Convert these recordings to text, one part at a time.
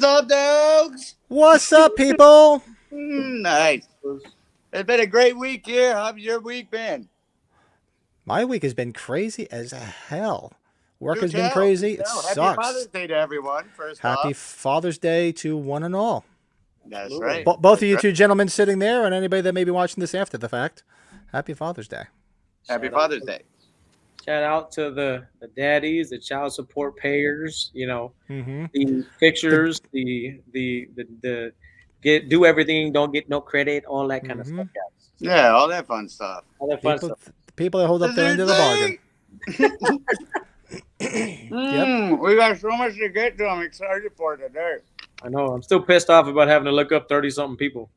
up, dogs? What's up, people? Nice. It's been a great week here. How's your week been? My week has been crazy as hell. Work has been tell, crazy. do It tell. sucks. Happy Father's Day to everyone, first Happy off. Father's Day to one and all. That's right. Both of you two gentlemen sitting there and anybody that may be watching this after the fact, Happy Father's Day. Happy Father's Day. Shout out to the daddies, the child support payers, you know, Mm-hmm. the fixers, the do everything, don't get no credit, all that kind of stuff, guys. Yeah, all that fun stuff. All that fun stuff. People that hold up their end of the bargain. Yep. We got so much to get to. I'm excited for today. I know. I'm still pissed off about having to look up 30-something people.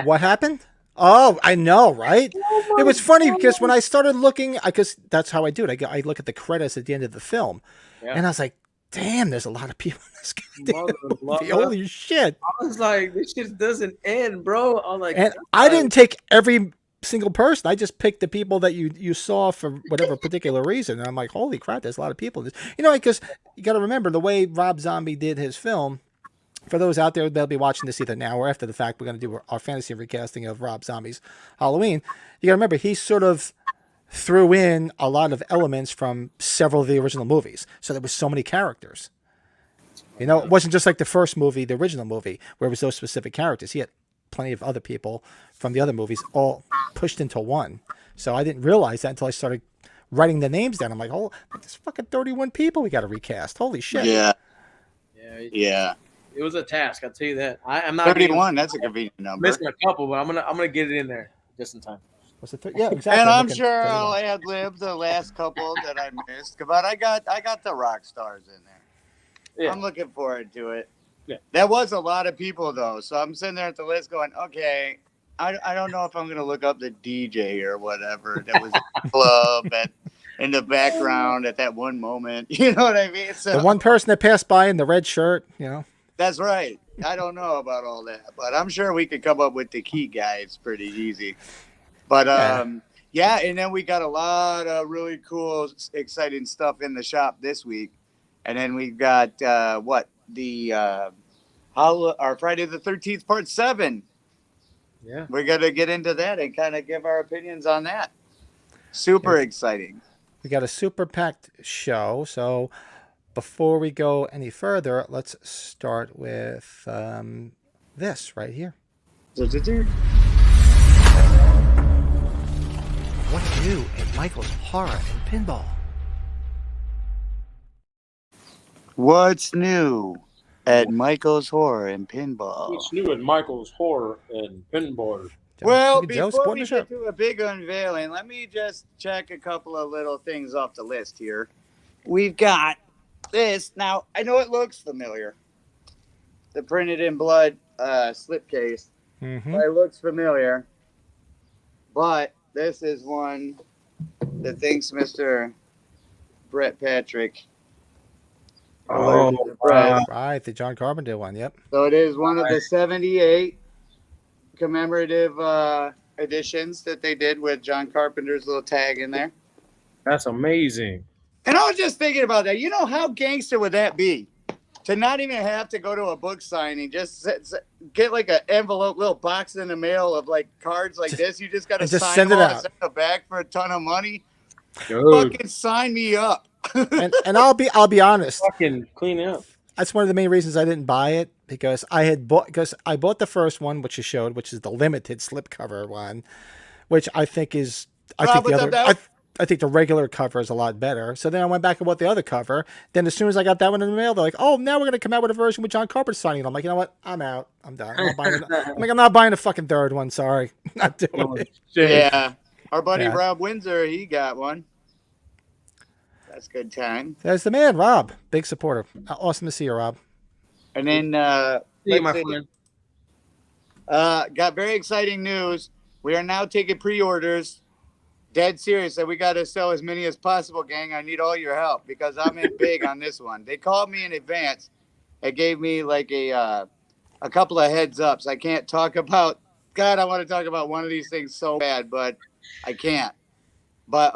What happened? Oh, I know, right? It was funny because when I started looking, because that's how I do it. I look at the credits at the end of the film, and I was like, "Damn, there's a lot of people in this goddamn movie. Holy shit!" I was like, "This shit doesn't end, bro." I'm like, and I didn't take every single person. I just picked the people that you saw for whatever particular reason. And I'm like, "Holy crap, there's a lot of people." You know, because you got to remember the way Rob Zombie did his film. For those out there, they'll be watching this either now or after the fact. We're going to do our fantasy recasting of Rob Zombie's Halloween. You got to remember, he sort of threw in a lot of elements from several of the original movies. So there was so many characters. You know, it wasn't just like the first movie, the original movie, where it was those specific characters. He had plenty of other people from the other movies all pushed into one. So I didn't realize that until I started writing the names down. I'm like, oh, there's fucking 31 people we got to recast. Holy shit. Yeah. It was a task, I'll tell you that. I'm not 31. That's a convenient number. Missing a couple, but I'm gonna get it in there just in time. What's it? Yeah, exactly. And I'm sure I'll ad lib the last couple that I missed, but I got the rock stars in there. Yeah. I'm looking forward to it. Yeah. That was a lot of people though, so I'm sitting there at the list going, okay, I don't know if I'm gonna look up the DJ or whatever that was in the club in the background at that one moment. You know what I mean? So, the one person that passed by in the red shirt, you know. That's right. I don't know about all that, but I'm sure we could come up with the key guys pretty easy. But yeah, and then we got a lot of really cool, exciting stuff in the shop this week. And then we've got our Friday the 13th Part 7. Yeah. We're going to get into that and kind of give our opinions on that. Super exciting. We got a super packed show, so before we go any further, let's start with this right here. What's new at Michael's Horror and Pinball? What's new at Michael's Horror and Pinball? What's new at Michael's Horror and Pinball? Well, before we get to a big unveiling, let me just check a couple of little things off the list here. We've got this. Now, I know it looks familiar. The printed in blood slipcase. Mm-hmm. It looks familiar. But this is one that thinks Mr. Brett Patrick. Oh, right. The John Carpenter one. Yep. So it is one of the 78 commemorative editions that they did with John Carpenter's little tag in there. That's amazing. And I was just thinking about that. You know, how gangster would that be? To not even have to go to a book signing, just get like an envelope, little box in the mail of like cards like this. You just got to sign send it out. Send it back for a ton of money. Dude. Fucking sign me up. and I'll be honest. Fucking clean up. That's one of the main reasons I didn't buy it, because I bought the first one, which you showed, which is the limited slipcover one, which I think is I think the regular cover is a lot better. So then I went back and bought the other cover. Then as soon as I got that one in the mail, they're like, "Oh, now we're gonna come out with a version with John Carpenter signing." I'm like, you know what? I'm out. I'm done. I'm not buying the fucking third one. Sorry, not doing it. Yeah, our buddy Rob Windsor, he got one. That's good time. There's the man, Rob. Big supporter. Awesome to see you, Rob. And then, my friend. Got very exciting news. We are now taking pre-orders. Dead serious. That we got to sell as many as possible, gang. I need all your help because I'm in big on this one. They called me in advance. It gave me like a couple of heads ups. I can't talk about. God, I want to talk about one of these things so bad, but I can't. But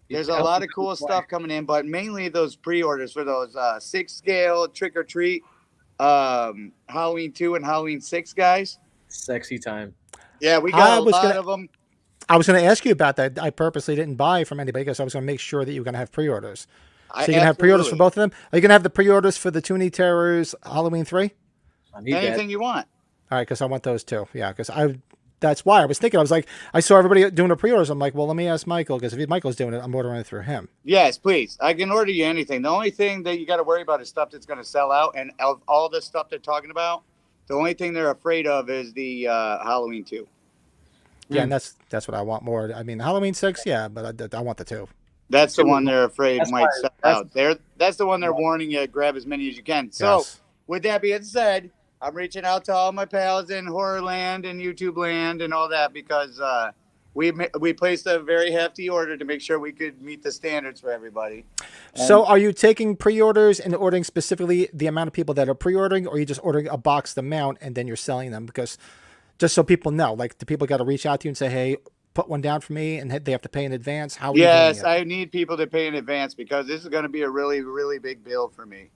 There's a lot of cool stuff coming in, but mainly those pre-orders for those 6-scale trick or treat, Halloween 2 and Halloween 6 guys. Sexy time. Yeah, we got a lot of them. I was going to ask you about that. I purposely didn't buy from anybody because I was going to make sure that you were going to have pre-orders. So you're going to have pre-orders for both of them? Are you going to have the pre-orders for the Toonie Terrors Halloween 3? Anything you want. All right, because I want those too. Yeah, because that's why I was thinking. I was like, I saw everybody doing the pre-orders. I'm like, well, let me ask Michael, because if Michael's doing it, I'm ordering it through him. Yes, please. I can order you anything. The only thing that you got to worry about is stuff that's going to sell out. And of all the stuff they're talking about, the only thing they're afraid of is the Halloween 2. Yeah, and that's what I want more. I mean, Halloween 6, yeah, but I want the 2. That's the one they're afraid might sell out. That's the one they're warning you, grab as many as you can. So, with that being said, I'm reaching out to all my pals in horror land and YouTube land and all that because we placed a very hefty order to make sure we could meet the standards for everybody. So are you taking pre-orders and ordering specifically the amount of people that are pre-ordering, or are you just ordering a boxed amount and then you're selling them? Because just so people know, like, the people got to reach out to you and say, hey, put one down for me, and they have to pay in advance? How are you doing it? I need people to pay in advance because this is going to be a really, really big bill for me.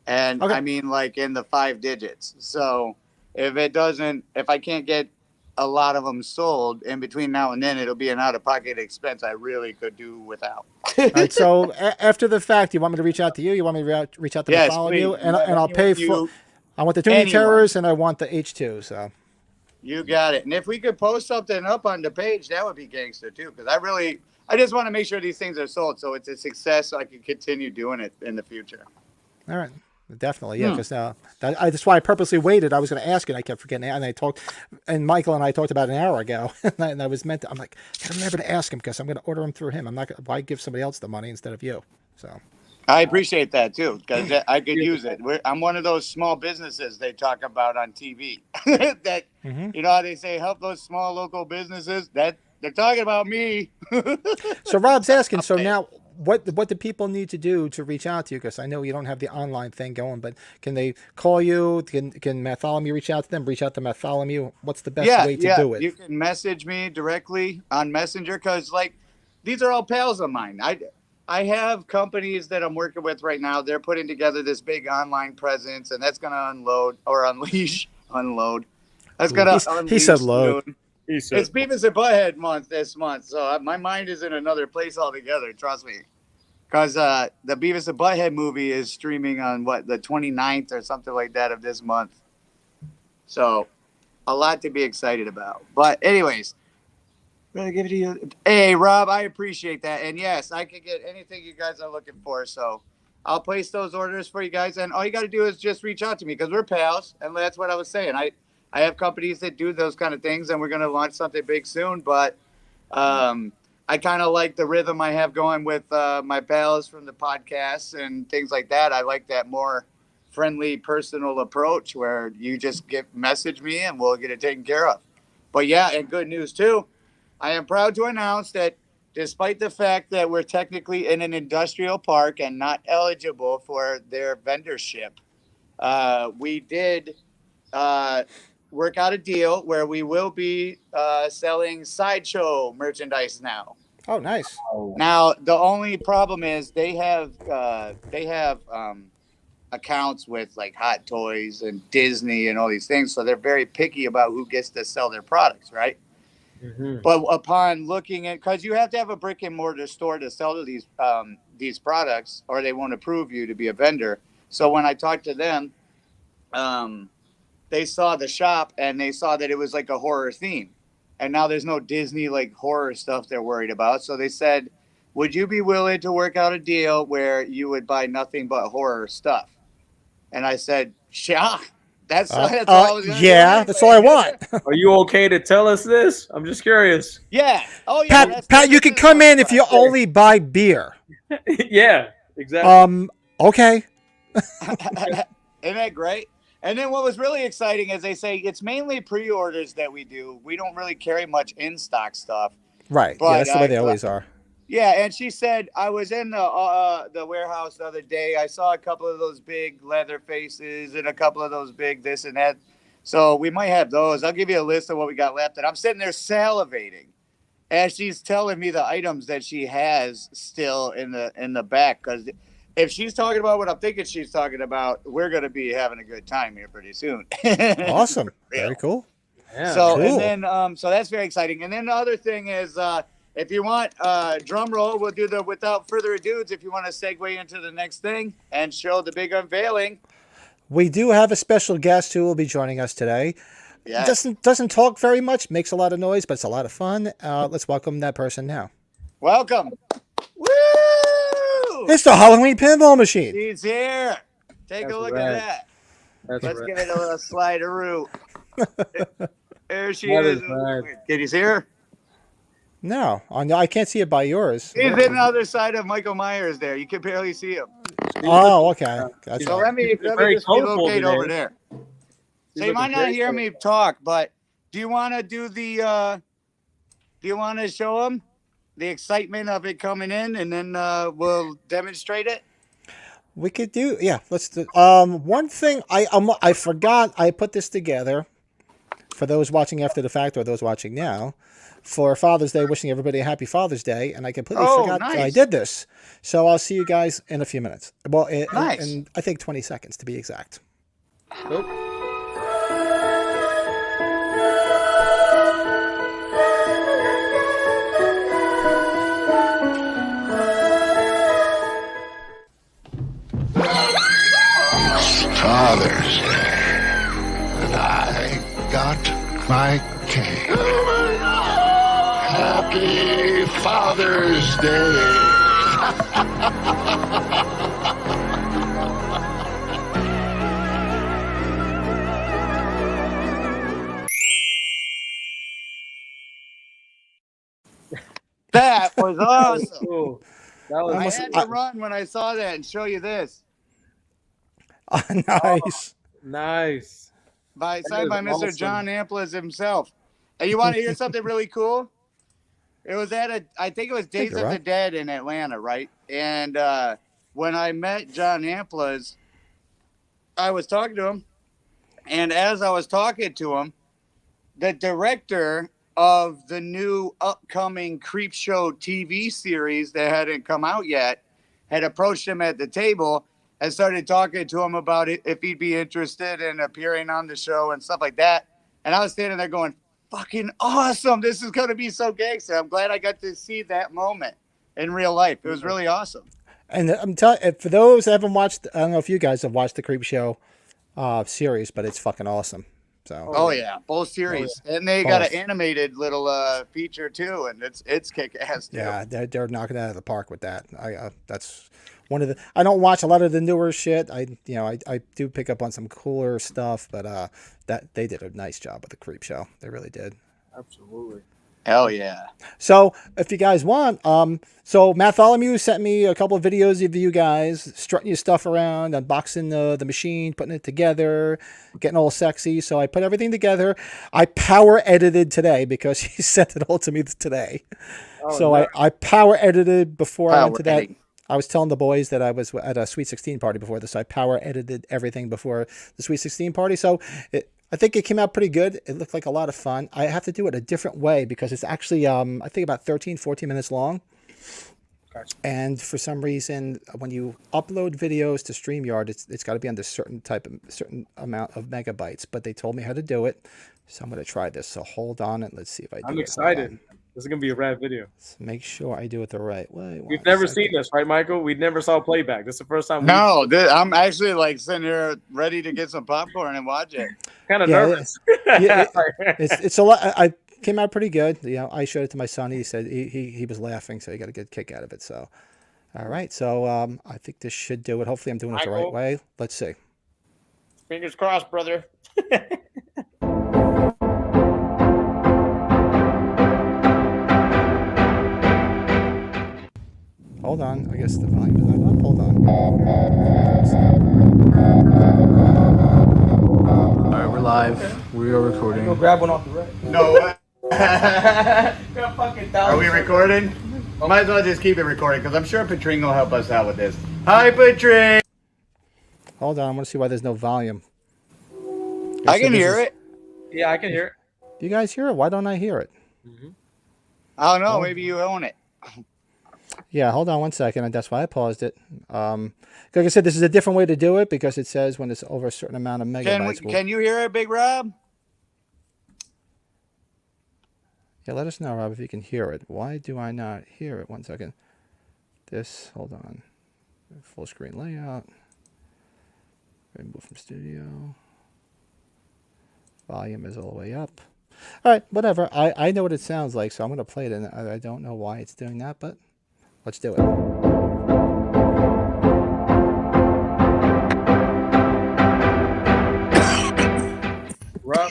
And I mean, like, in the 5 digits. So if I can't get a lot of them sold in between now and then, it'll be an out-of-pocket expense I really could do without. All right, so after the fact, you want me to reach out to you? You want me to reach out to me, follow you? And I'll pay for... I want the Toonie Terrors and I want the H2, so... You got it. And if we could post something up on the page, that would be gangster too. Because I just want to make sure these things are sold so it's a success so I can continue doing it in the future. All right. Definitely. Yeah. Because that's why I purposely waited. I was going to ask it. I kept forgetting it. And Michael and I talked about it an hour ago. And I was I'm like, I'm never to ask him because I'm going to order him through him. I'm not going to, why give somebody else the money instead of you? So. I appreciate that too, because I could use it. I'm one of those small businesses they talk about on TV. That you know how they say help those small local businesses. That they're talking about me. So Rob's asking. So now, what do people need to do to reach out to you? Because I know you don't have the online thing going, but can they call you? Can Bartholomew reach out to them? Reach out to Bartholomew. What's the best way to do it? You can message me directly on Messenger because these are all pals of mine. I have companies that I'm working with right now. They're putting together this big online presence, and that's going to unload. That's going to unleash. He said load. It's Beavis and Butthead month this month, so my mind is in another place altogether. Trust me, because the Beavis and Butthead movie is streaming on the 29th or something like that of this month. So, a lot to be excited about. But anyways. Really give it to you. Hey, Rob, I appreciate that. And yes, I can get anything you guys are looking for. So I'll place those orders for you guys. And all you got to do is just reach out to me because we're pals. And that's what I was saying. I have companies that do those kind of things, and we're going to launch something big soon. But I kind of like the rhythm I have going with my pals from the podcasts and things like that. I like that more friendly, personal approach where you just message me and we'll get it taken care of. But yeah, and good news too. I am proud to announce that despite the fact that we're technically in an industrial park and not eligible for their vendorship, we did work out a deal where we will be selling sideshow merchandise now. Oh, nice. Now, the only problem is they have accounts with like Hot Toys and Disney and all these things, so they're very picky about who gets to sell their products, right? But upon looking at, because you have to have a brick and mortar store to sell these products, or they won't approve you to be a vendor. So when I talked to them, they saw the shop and they saw that it was like a horror theme, and now there's no Disney like horror stuff they're worried about. So they said, "Would you be willing to work out a deal where you would buy nothing but horror stuff?" And I said, "Sure." That's all I was gonna do anyway. That's all I want. Are you okay to tell us this? I'm just curious. Yeah. Oh, yeah. Pat, you can come in if you only buy beer. Yeah, exactly. Okay. Isn't that great? And then what was really exciting is they say it's mainly pre-orders that we do. We don't really carry much in-stock stuff. Right. But yeah, that's the way they always are. Yeah, and she said, I was in the warehouse the other day. I saw a couple of those big leather faces and a couple of those big this and that. So we might have those. I'll give you a list of what we got left. And I'm sitting there salivating as she's telling me the items that she has still in the back. Because if she's talking about what I'm thinking she's talking about, we're gonna be having a good time here pretty soon. Awesome. Very cool. Yeah. So cool. and then so that's very exciting. And then the other thing is if you want drum roll, we'll do the without further ado. If you want to segue into the next thing and show the big unveiling. We do have a special guest who will be joining us today. Yeah. Doesn't talk very much, makes a lot of noise, but it's a lot of fun. Let's welcome that person now. Welcome. Woo! It's the Halloween Pinball Machine. She's here. Take That's a look right. at that. That's Let's right. give it a little slideroo. There she That is. is right. Can you see her? No, I can't see it by yours. He's in the other side of Michael Myers there. You can barely see him. Oh, okay. That's So all. let me very just colorful relocate today. over there. So you looking might not very hear me talk, but do you want to do the? Do you want to show them the excitement of it coming in, and then we'll demonstrate it? We could do, yeah. Let's do. One thing I forgot. I put this together for those watching after the fact or those watching now for Father's Day. Wishing everybody a happy Father's Day, and I completely forgot that I nice. did this. So I'll see you guys in a few minutes. Well, Nice. in I think 20 seconds to be exact. Nope. Father's Day, and I got my cake. Happy Father's Day. That was awesome. Cool. That was I had to run when I saw that and show you this. Nice. nice. Signed by Mr. awesome. John Amplas himself. And you want to hear something really cool? It was I think it was Days you're of the right. Dead in Atlanta, right? And when I met John Amplas, I was talking to him. And as I was talking to him, the director of the new upcoming Creep Show TV series that hadn't come out yet had approached him at the table and started talking to him about it, if he'd be interested in appearing on the show and stuff like that. And I was standing there going, fucking awesome. This is going to be so gangster. I'm glad I got to see that moment in real life. It was really awesome. And I'm telling, for those that haven't watched, I don't know if you guys have watched the Creep Show series, but it's fucking awesome. So. Oh yeah, both series, and they got Both. an animated little feature too, and it's kick ass too. Yeah, they're knocking it out of the park with that. That's one of the. I don't watch a lot of the newer shit. I do pick up on some cooler stuff, but that they did a nice job with the Creep Show. They really did. Absolutely. Hell yeah. So if you guys want, so Bartholomew sent me a couple of videos of you guys strutting your stuff around, unboxing the machine, putting it together, getting all sexy. So I put everything together. I power edited today because he sent it all to me today. Oh, So nice. I power edited before I went Power to that. editing. I was telling the boys that I was at a Sweet 16 party before this. I power edited everything before the Sweet 16 party. So I think it came out pretty good. It looked like a lot of fun. I have to do it a different way because it's actually, I think about 13, 14 minutes long. Gotcha. And for some reason, when you upload videos to StreamYard, it's got to be under certain amount of megabytes. But they told me how to do it, so I'm going to try this. So hold on and let's see if I do I'm it. excited. This is gonna be a rad video. Let's make sure I do it the right way. We've One never second. seen this, right, Michael? We never saw playback. This is the first time. No, I'm actually like sitting here ready to get some popcorn and watch it. Kind of Yeah, nervous. Yeah, it's a lot. I came out pretty good. You know, I showed it to my son. He said he was laughing, so he got a good kick out of it. So, all right. So I think this should do it. Hopefully, I'm doing it the right Michael? way. Let's see. Fingers crossed, brother. Hold on. I guess the volume is not up. Hold on. All right, we're live. We are recording. Go grab one off the rack. No. fucking Are we recording? Might as well just keep it recording because I'm sure Patring will help us out with this. Hi, Patring. Hold on. I want to see why there's no volume. I can hear it. Yeah, I can hear it. Do you guys hear it? Why don't I hear it? I don't know. Maybe you own it. Yeah, hold on one second, and that's why I paused it. Like I said, this is a different way to do it because it says when it's over a certain amount of megabytes. Can you hear it, Big Rob? Yeah, let us know, Rob, if you can hear it. Why do I not hear it? 1 second. Hold on. Full screen layout. Remove from studio. Volume is all the way up. All right, whatever. I know what it sounds like, so I'm going to play it, and I don't know why it's doing that, but let's do it.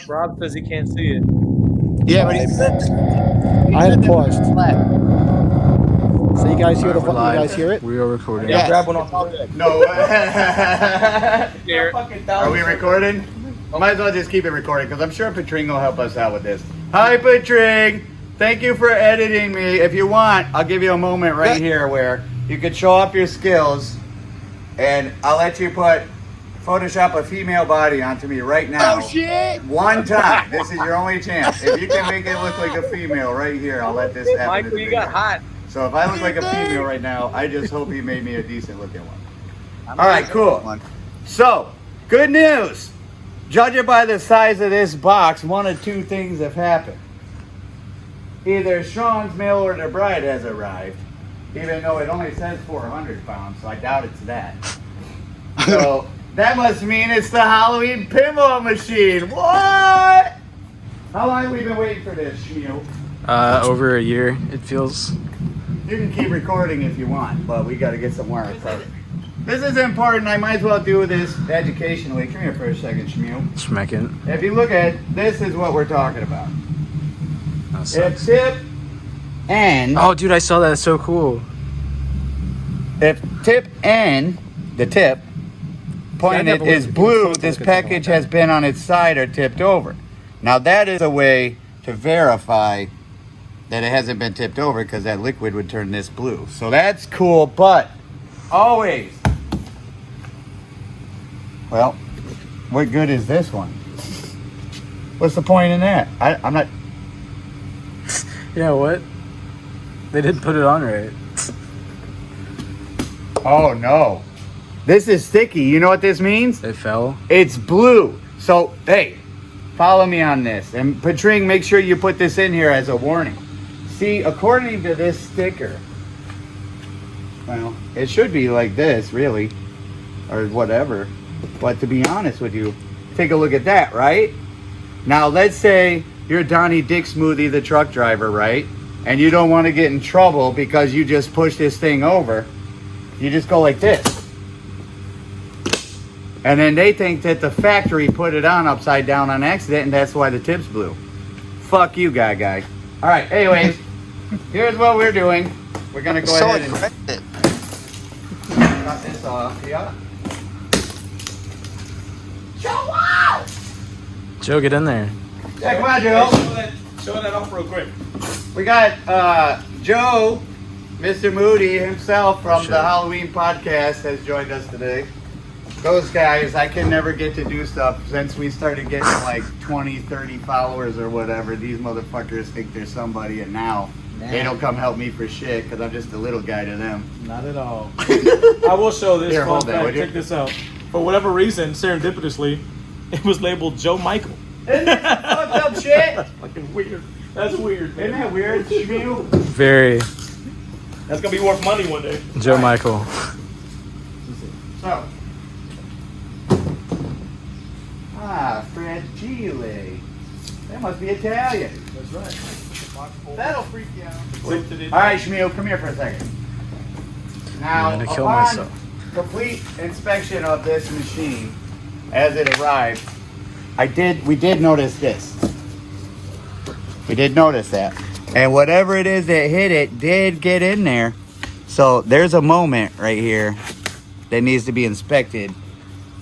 Rob says he can't see it. Yeah, but he said I had it paused. So you guys hear the you guys hear it? We are recording. Yeah, grab one off the deck. No. Garrett. Are we recording? Might as well just keep it recording because I'm sure Patring will help us out with this. Hi, Patring. Thank you for editing me. If you want, I'll give you a moment right here where you could show off your skills, and I'll let you Photoshop a female body onto me right now. Oh shit! One time. This is your only chance. If you can make it look like a female right here, I'll let this happen. Michael, you got hot. So if I look like a female right now, I just hope he made me a decent looking one. All right, cool. So, good news. Judging by the size of this box, one of two things have happened. Either Sean's mail order bride has arrived, even though it only says 400 pounds, so I doubt it's that. So that must mean it's the Halloween pinball machine. What? How long have we been waiting for this, Shmeel? Over a year, it feels. You can keep recording if you want, but we got to get some work. This is important. I might as well do this educationally. Come here for a second, Shmeel. Smacking. If you look at this, is what we're talking about. If tip N. Oh, dude, I saw that. It's so cool. If tip N, the tip pointed is blue, this package has been on its side or tipped over. Now that is a way to verify that it hasn't been tipped over because that liquid would turn this blue. So that's cool, but always. Well, what good is this one? What's the point in that? I'm not. Yeah, what? They didn't put it on right. Oh no. This is sticky. You know what this means? It fell. It's blue. So, hey, follow me on this. And Patring, make sure you put this in here as a warning. See, according to this sticker, well, it should be like this, really, or whatever. But to be honest with you, take a look at that, right? Now, let's say you're Donnie Dick Smoothie, the truck driver, right? And you don't want to get in trouble because you just push this thing over. You just go like this. And then they think that the factory put it on upside down on accident, and that's why the tip's blue. Fuck you, guy. All right, anyways, here's what we're doing. We're going to go ahead and cut this off. Yeah. Wow! Joe, get in there. Yeah, come on, Joe. Show that off real quick. We got Joe, Mr. Moody himself from the Halloween podcast has joined us today. Those guys, I can never get to do stuff since we started getting like 20, 30 followers or whatever. These motherfuckers think they're somebody, and now they don't come help me for shit because I'm just a little guy to them. Not at all. I will show this. Here, hold fun that, fact. would you? Check this out. For whatever reason, serendipitously, it was labeled Joe Michael. Isn't that fucked up shit? That's fucking weird. That's weird, man. Isn't that weird, Shmeel? Very. That's gonna be worth money one day. Joe Michael. So. Fragile. That must be Italian. That's right. That'll freak you out. All Alright, Shmeel, come here for a second. Now, I'm gonna kill upon myself. complete inspection of this machine as it arrived, we did notice this. We did notice that. And whatever it is that hit it did get in there. So there's a moment right here that needs to be inspected.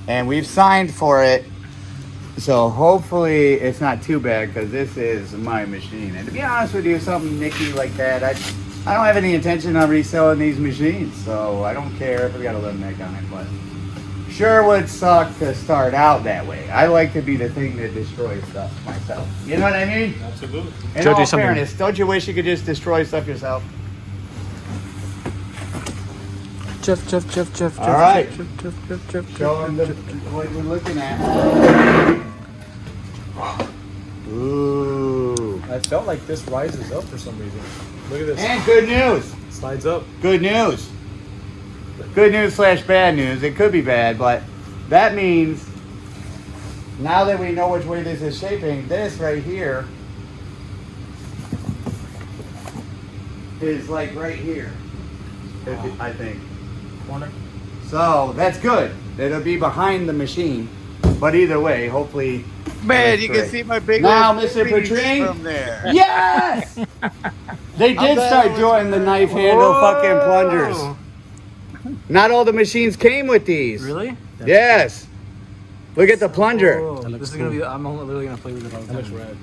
And we've signed for it. So hopefully it's not too bad because this is my machine. And to be honest with you, something nicky like that, I don't have any intention of reselling these machines. So I don't care if we got a little neck on it. But sure would suck to start out that way. I like to be the thing that destroys stuff myself. You know what I mean? Absolutely. In Joe, do all something. fairness, don't you wish you could just destroy stuff yourself? Jeff. All right. Jeff. Show them what we're looking at. Ooh. I felt like this rises up for some reason. Look at this. And good news. Slides up. Good news. Good news / bad news. It could be bad, but that means now that we know which way this is shaping, this right here is like right here, I think. Corner. So that's good. It'll be behind the machine, but either way, hopefully. Man, that's you great. can see my big Now, little Mr. fingers Petrie. from there. Yes! They I did bet start it was- doing the knife handle fucking plungers. Not all the machines came with these. Really? Yes. Look at the plunger. Oh, this is gonna be. I'm literally gonna play with it all the That looks time. rad.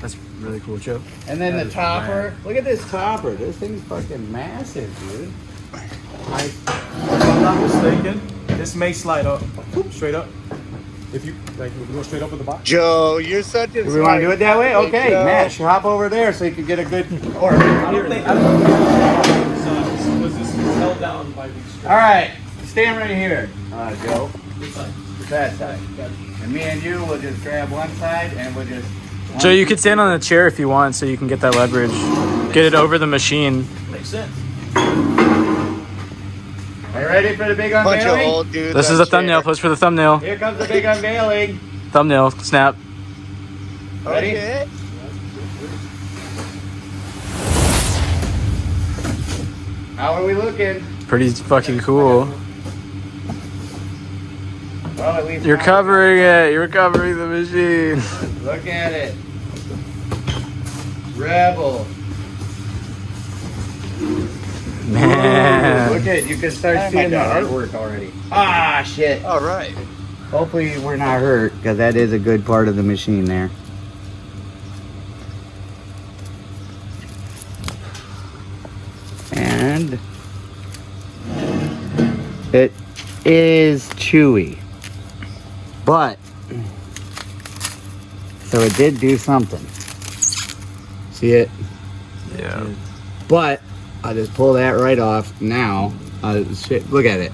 That's really cool, Joe. And then That the is topper. Look at this topper. This thing's fucking massive, dude. If I'm not mistaken, this may slide up. Straight up. If you like, we can go straight up with the box. Joe, you're such a Do we want to do it that way? Okay, Joe. Matt, hop over there so you can get a good. Or, all I don't think was this held down by these strips. right, stand right here, Joe. This side. That side. And me and you will just grab one side and we'll just. Joe, you could stand on the chair if you want, so you can get that leverage. Get it over the machine. Makes sense. Are you ready for the big bunch of unveiling? old dudes. This on is a thumbnail. chairs. Post for the thumbnail. Here comes the big unveiling. Thumbnail. Snap. Ready? Okay. How are we looking? Pretty fucking cool. Well, at least You're now- covering it. You're covering the machine. Look at it. Rebel. Man. Look at it. You can start seeing the artwork already. Ah, shit. All right. Hopefully we're not hurt, because that is a good part of the machine there. And it is chewy. But, so it did do something. See it? Yeah. But I'll just pull that right off now. Look at it.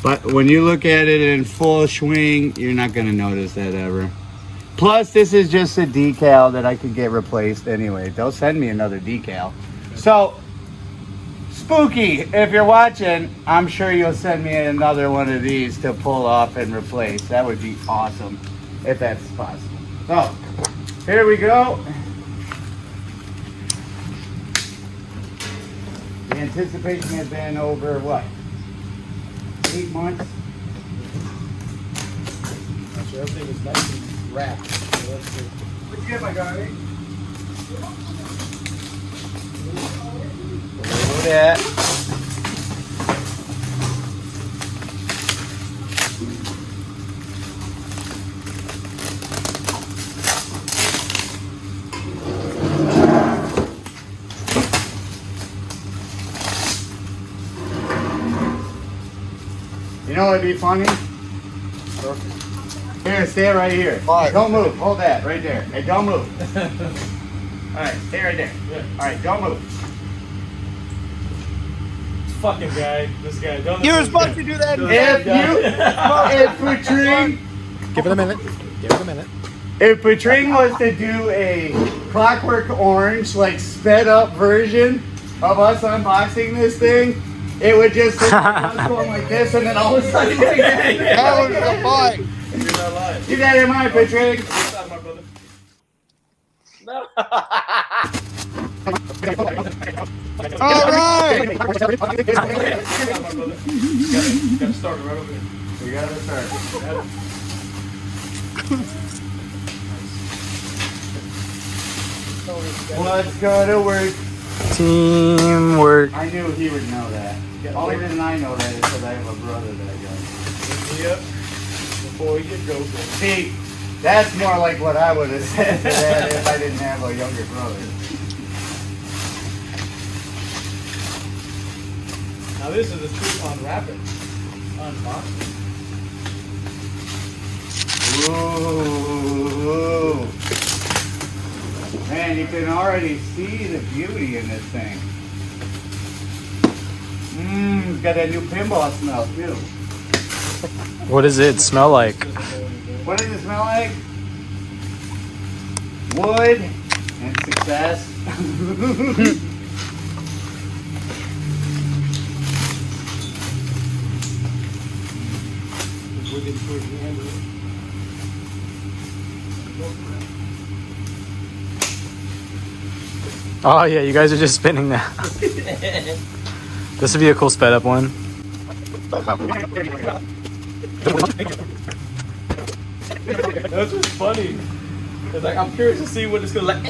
But when you look at it in full swing, you're not going to notice that ever. Plus, this is just a decal that I could get replaced anyway. They'll send me another decal. So, Spooky, if you're watching, I'm sure you'll send me another one of these to pull off and replace. That would be awesome, if that's possible. So, here we go. The anticipation has been over, what, 8 months? Actually, everything is nice and wrapped. So let's see. What'd you get, my guy? Look at that. You know what'd be funny? Here, stay right here. Fine. Don't move. Hold that right there. Hey, don't move. All right, stay right there. All right, don't move. Fucking guy. This guy. Don't You were listen supposed to to do that. If Petring, Give it a minute. Give it a minute. if Petring was to do a Clockwork Orange, like sped up version of us unboxing this thing, it would just look like us going like this, and then all of a sudden, That was the point. You're not lying. keep that in mind, Petring. This side, my brother. No. All right. This side, my brother. Gotta start it right over here. We gotta start. Let's go to work. Teamwork. I knew he would know that. The only reason I know that is because I have a brother that I got. Yep. Before you go. See, that's more like what I would have said to that if I didn't have a younger brother. Now this is a true unwrapping. Unboxing. Ooh. Man, you can already see the beauty in this thing. It's got that new pinball smell too. What does it smell like? What does it smell like? Wood and success. Oh yeah, you guys are just spinning now. This would be a cool sped up one. That's just funny. It's like I'm curious to see what it's gonna like.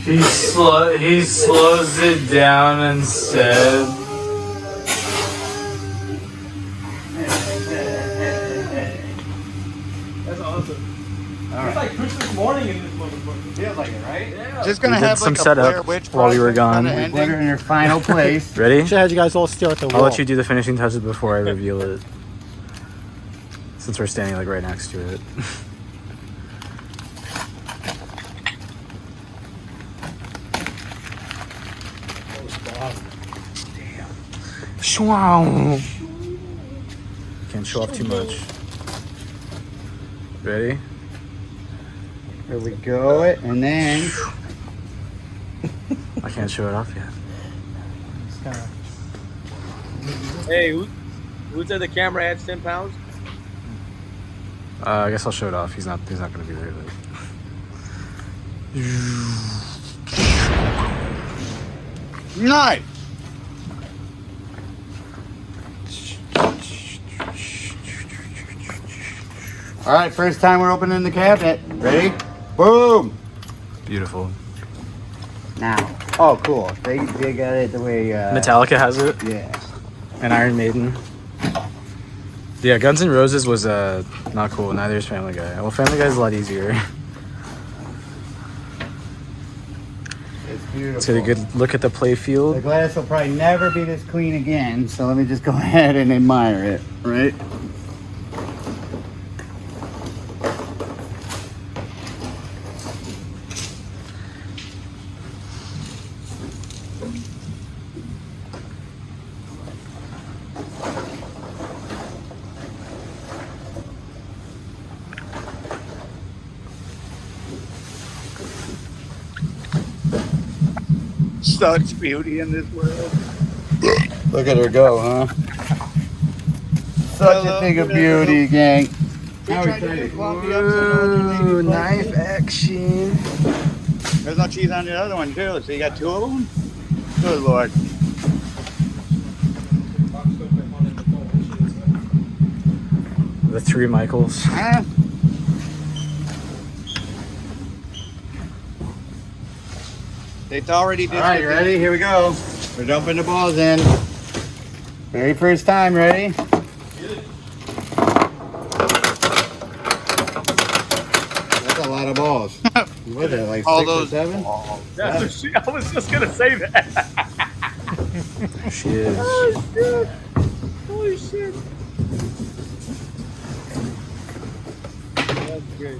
He slows it down instead. That's awesome. It's like Christmas morning in this motherfucker. Feels like it, right? Yeah. Just gonna We did have some like a setup Blair Witch while we were Project gone. kinda ending. In your final place. Ready? Should have you guys all stare at the wall. I'll let you do the finishing touches before I reveal it. Since we're standing like right next to it. Damn. Can't show off too much. Ready? Here we go. And then I can't show it off yet. Hey, who said the camera adds 10 pounds? I guess I'll show it off. He's not gonna be there. nice. All right, first time we're opening the cabinet. Ready? Boom. Beautiful. Now. Oh, cool. They got it the way. Metallica has it. Yeah. And Iron Maiden. Yeah, Guns N' Roses was not cool. Neither is Family Guy. Well, Family Guy's a lot easier. It's beautiful. Let's get a good look at the play The field. glass will probably never be this clean again, so let me just go ahead and admire it, right? Such beauty in this world. Look at her go, huh? Such a thing of beauty, gang. Ooh, knife action. There's no cheese on the other one, too. So you got two of them? Good Lord. The three Michaels. Huh? It's already distributed. All right, you ready? Here we go. We're dumping the balls in. Very first time, ready? That's a lot of balls. What is it, like All 6 or those 7? That's I was just gonna say that. She is. Oh shit! Holy shit! That's great.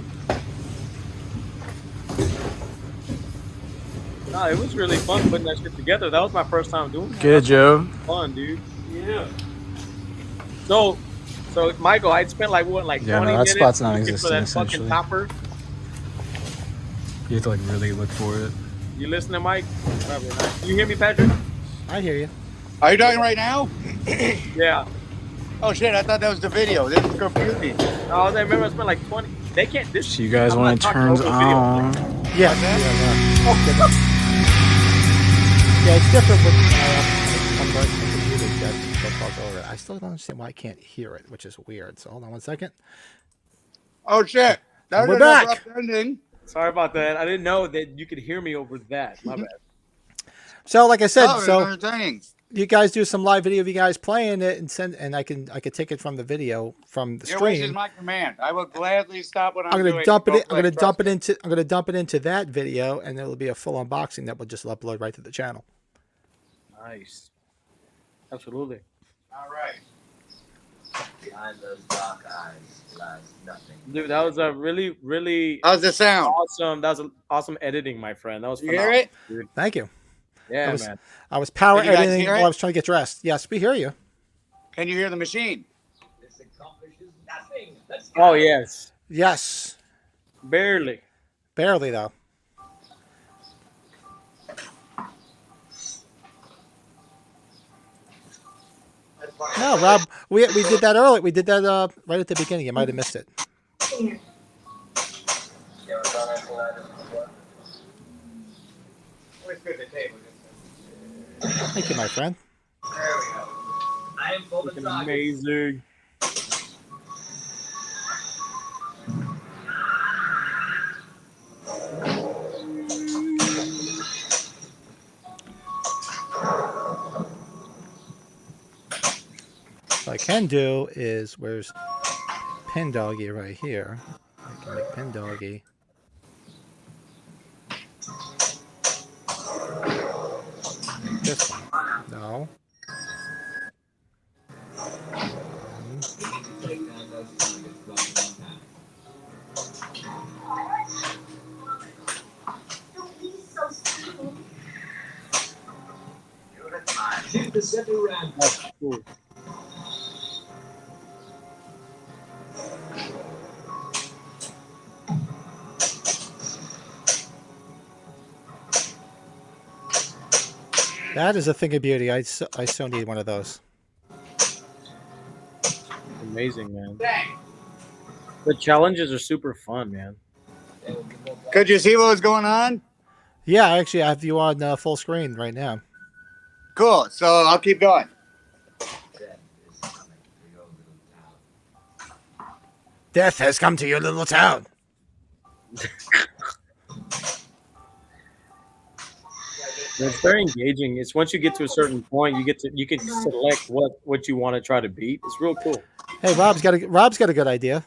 No, it was really fun putting that shit together. That was my first time doing it. Good, Joe. Fun, dude. Yeah. So Michael, I'd spent like 20 Yeah, no, that minutes spot's looking non-existent, for that essentially. fucking topper. You have to like really look for it. You listening, Mike? Probably not. Can you hear me, Patrick? I hear you. Are you talking right now? Yeah. Oh shit, I thought that was the video. This is confusing. Oh, I remember I spent like 20. They can't. This. So you guys, I'm when not it talking turns over video. on, Yeah. Yeah, it's different with some computers that they'll talk over it. I still don't understand why I can't hear it, which is weird. So hold on one second. Oh shit. That We're was an back. abrupt ending. Sorry about that. I didn't know that you could hear me over that. My bad. So like I said, Oh, so entertaining. you guys do some live video of you guys playing it and send, and I could take it from the video from the Your wish is stream. my command. I will gladly stop what I'm I'm doing. gonna dump and it. go I'm gonna play. dump it Trust into. I'm gonna dump it into that video, and it'll be a full unboxing that will just upload right to the channel. Nice. Absolutely. me. All right. Behind those dark eyes lies nothing. Dude, that was a really, really How's the sound? awesome. That was an awesome editing, my friend. That was You hear phenomenal, it? dude. Thank you. Yeah, was- man. I was power Can you guys editing hear it? while I was trying to get dressed. Yes, we hear you. Can you hear the machine? This accomplishes nothing. Let's Oh yes, Yes. barely. Barely, though. No, Rob, we did that early. We did that right at the beginning. You might have missed it. You ever done that for that before? Always good to table. Thank you, my friend. There we go. I am full of Fucking targets. amazing. What I can do is, where's Pin Doggy right here? I can make Pin Doggy. This one. No. Take down those targets one time. Don't be so stupid. Judith Myers. Keep the center round. That's cool. That is a thing of beauty. I so need one of those. Amazing, man. The challenges are super fun, man. Could you see what was going on? Yeah, I actually have you on full screen right now. Cool. So I'll keep going. Death has come to your little town. It's very engaging. It's once you get to a certain point, you can select what you want to try to beat. It's real cool. Hey, Rob's got a good idea.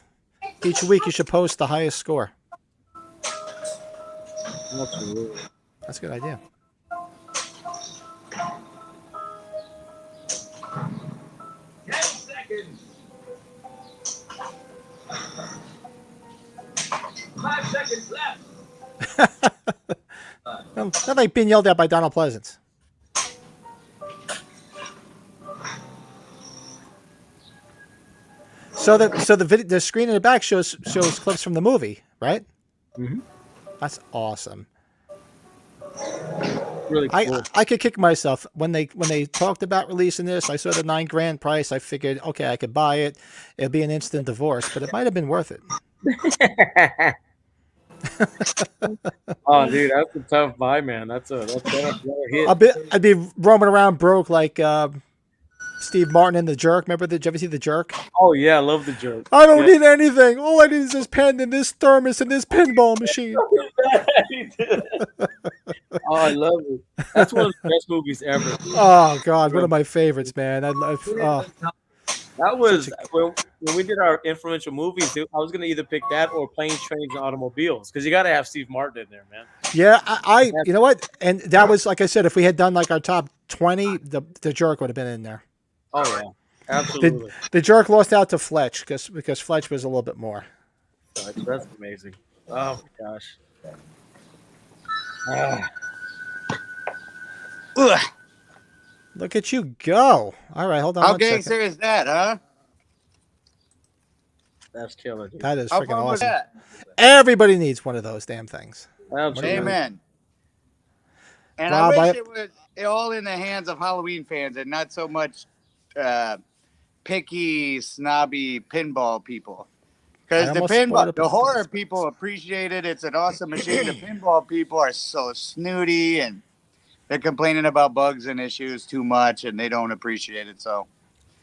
Each week you should post the highest score. Absolutely. That's a good idea. 10 seconds. 5 seconds left. Not like being yelled at by Donald Pleasance. So the screen in the back shows clips from the movie, right? Mm-hmm. That's awesome. Really cool. I could kick myself when they talked about releasing this. I saw the $9,000 price. I figured, okay, I could buy it. It'd be an instant divorce, but it might have been worth it. Oh, dude, that's a tough buy, man. That's a hit. I'd be roaming around broke like Steve Martin in The Jerk. Did you ever see The Jerk? Oh yeah, I love The Jerk. I don't need anything. All I need is this pen and this thermos and this pinball machine. Oh, I love it. That's one of the best movies ever. Oh God, one of my favorites, man. That was when we did our influential movies. I was gonna either pick that or Planes, Trains, and Automobiles because you got to have Steve Martin in there, man. Yeah, I you know what? And that was, like I said, if we had done like our top 20, the Jerk would have been in there. Oh yeah, absolutely. The Jerk lost out to Fletch because Fletch was a little bit more. That's amazing. Oh my gosh. Ah. Ugh. Look at you go. All right, hold on. How one second. gangster is that, huh? That's killer, dude. That is How freaking fun was awesome. that? Everybody needs one of those damn things. Absolutely. Amen. And Rob, I wish it was all in the hands of Halloween fans and not so much picky, snobby pinball people. Because the horror people appreciate it. It's an awesome machine. The pinball people are so snooty and they're complaining about bugs and issues too much and they don't appreciate it. So,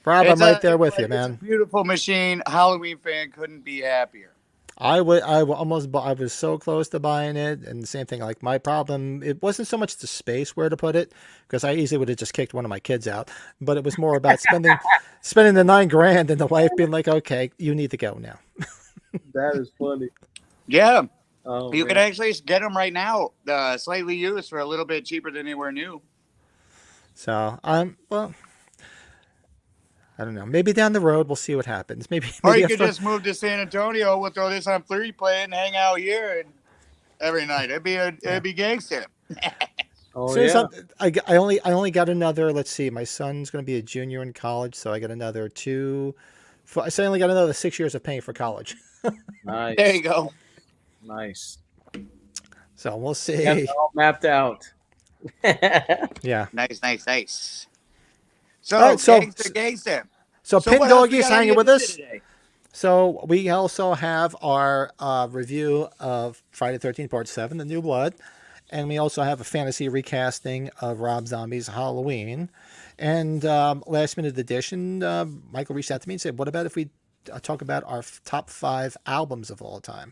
Rob, I'm right there with you, man. It's a beautiful machine. Halloween fan couldn't be happier. I was so close to buying it, and the same thing. Like my problem, it wasn't so much the space where to put it, because I easily would have just kicked one of my kids out. But it was more about spending the $9,000 and the wife being like, "Okay, you need to go now." That is funny. Yeah, oh, you man. can actually get them right now, slightly used for a little bit cheaper than they were new. So I don't know. Maybe down the road we'll see what happens. Maybe Or you if could just move to San Antonio. We'll throw this on free play and hang out here and every night. It'd be gangster. Oh so yeah. I only got another. Let's see. My son's going to be a junior in college, so I got another 2. I say I only got another 6 years of paying for college. Nice. There you go. Nice. So we'll see. That's all mapped out. Yeah. Nice. So, All right, so gangster. So Pin what else we Doggy's got on hanging the with agenda us. today? So we also have our review of Friday the 13th Part 7, The New Blood. And we also have a fantasy recasting of Rob Zombie's Halloween. And last minute edition, Michael reached out to me and said, what about if we talk about our top 5 albums of all time?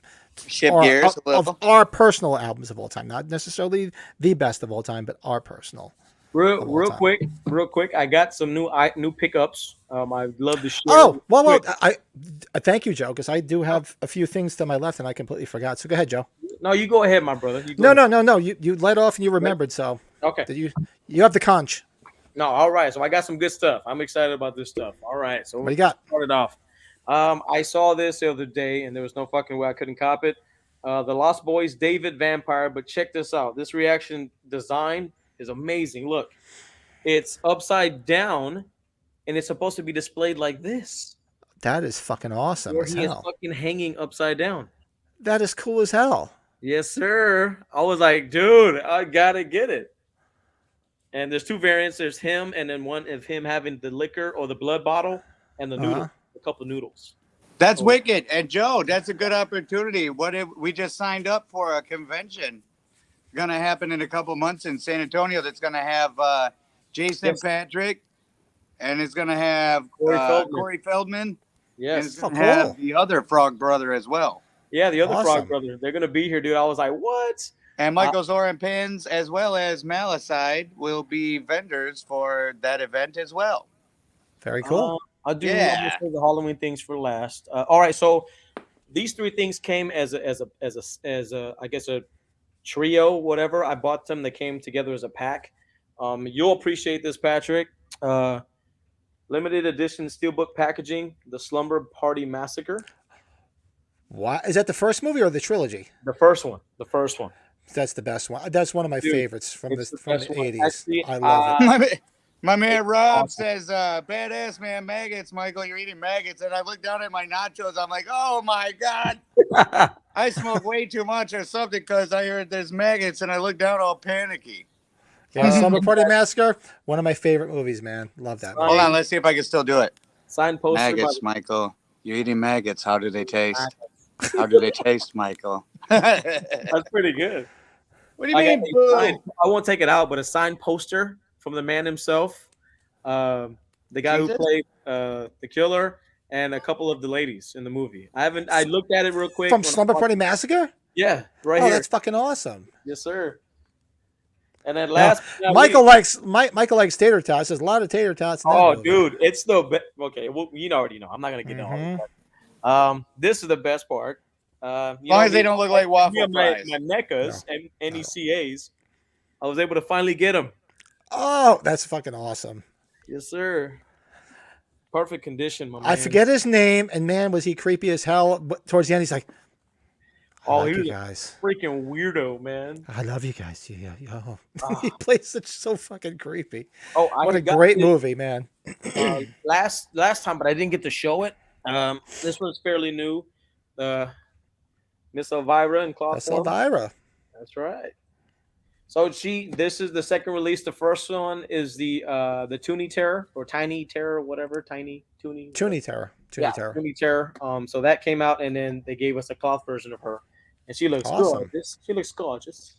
Of our personal albums of all time. Not necessarily the best of all time, but our personal. Real quick. I got some new pickups. I love the show. Oh, well, I thank you, Joe, because I do have a few things to my left and I completely forgot. So go ahead, Joe. No, you go ahead, my brother. No. You led off and you remembered. So okay. You have the conch. No, all right. So I got some good stuff. I'm excited about this stuff. All right. So what do you got? Start it off. I saw this the other day and there was no fucking way I couldn't cop it. The Lost Boys, David Vampire. But check this out. This reaction design is amazing. Look, it's upside down and it's supposed to be displayed like this. That is fucking awesome. Where he is fucking hanging upside down. That is cool as hell. Yes, sir. I was like, dude, I gotta get it. And there's 2 variants. There's him and then one of him having the liquor or the blood bottle and the noodle, a couple of noodles. That's wicked. And Joe, that's a good opportunity. What if we just signed up for a convention going to happen in a couple months in San Antonio that's going to have Jason Patrick and it's going to have Corey Feldman. Yes. And it's going to have the other Frog brother as well. Yeah, the other Frog brother. They're going to be here, dude. I was like, what? And Michael Zoran Pins as well as Malicide will be vendors for that event as well. Very cool. I'll do the Halloween things for last. All right, so these 3 things came as a I guess a trio, whatever. I bought them. They came together as a pack. You'll appreciate this, Patrick. Limited edition steelbook packaging, the Slumber Party Massacre. What is that? The first movie or the trilogy? The first one. That's the best one. That's one of my favorites from the 80s. Actually, I love it. My man Rob says, badass man, maggots, Michael, you're eating maggots. And I look down at my nachos. I'm like, oh my God. I smoke way too much or something because I heard there's maggots and I look down all panicky. Yeah, Slumber Party Massacre, one of my favorite movies, man. Love that movie. Hold on, let's see if I can still do it. Signed poster. Maggots, Michael. You're eating maggots. How do they taste? How do they taste, Michael? That's pretty good. What do you mean, boo? I won't take it out, but a signed poster from the man himself, the guy who played the killer, and a couple of the ladies in the movie. I looked at it real quick. From Slumber Party Massacre? Yeah, right here. Oh, that's fucking awesome. Yes, sir. And then last, Michael likes tater tots. There's a lot of tater tots. Dude, it's the best. Okay, well, you already know. I'm not gonna get on. This is the best part. As long as they don't look like waffle fries. My Necas and NECAs, I was able to finally get them. Oh, that's fucking awesome. Yes, sir. Perfect condition, my man. I forget his name, and man, was he creepy as hell. But towards the end, he's like, he was guys. Freaking weirdo, man. I love you guys. Yeah. He plays so fucking creepy. Oh, what a great movie, man. Last time, but I didn't get to show it. This one's fairly new. Miss Elvira and Claw. Miss Elvira. That's right. So this is the second release. The first one is the Toonie Terror or Tiny Terror, whatever. Toonie Terror. Toonie Terror. So that came out, and then they gave us a cloth version of her, and she looks gorgeous. She looks gorgeous.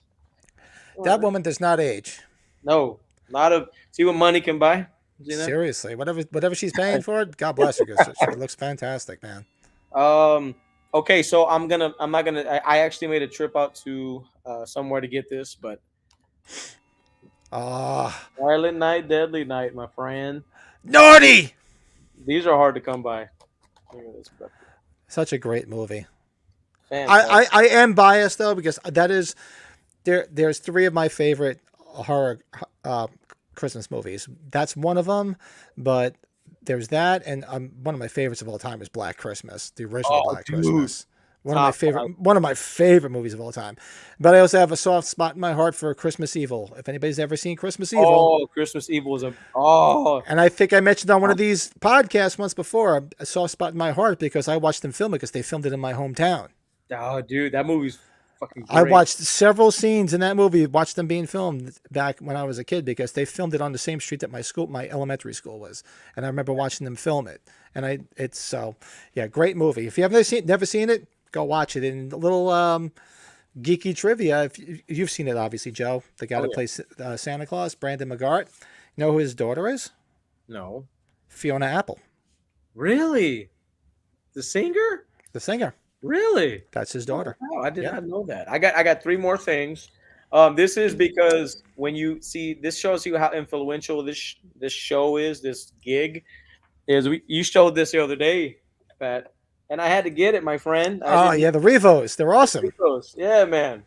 That woman does not age. No, see what money can buy. You know? Seriously, whatever she's paying for it, God bless her. She looks fantastic, man. Okay, so I actually made a trip out to somewhere to get this, but Silent Night, Deadly Night, my friend. Naughty! These are hard to come by. Such a great movie. I am biased though, because that is there's 3 of my favorite horror Christmas movies. That's one of them, but there's that, and one of my favorites of all time is Black Christmas, the original Black dude. Christmas. One of my favorite movies of all time. But I also have a soft spot in my heart for Christmas Evil. If anybody's ever seen Christmas Evil. Oh, Christmas Evil is And I think I mentioned on one of these podcasts once before, a soft spot in my heart because I watched them film it because they filmed it in my hometown. Oh, dude, that movie's fucking great. I watched several scenes in that movie, watched them being filmed back when I was a kid because they filmed it on the same street that my elementary school was. And I remember watching them film it. And great movie. If you haven't never seen it, go watch it. And a little geeky trivia, if you've seen it, obviously, Joe, the guy that plays Santa Claus, Brandon McGart. You know who his daughter is? No. Fiona Apple. Really? The singer? The singer. Really? That's his daughter. Oh, I did not know that. I got three more things. This is because when you see this shows you how influential this show is. This gig is. You showed this the other day, Pat. And I had to get it, my friend. The Revos. They're awesome. Revos. Yeah, man.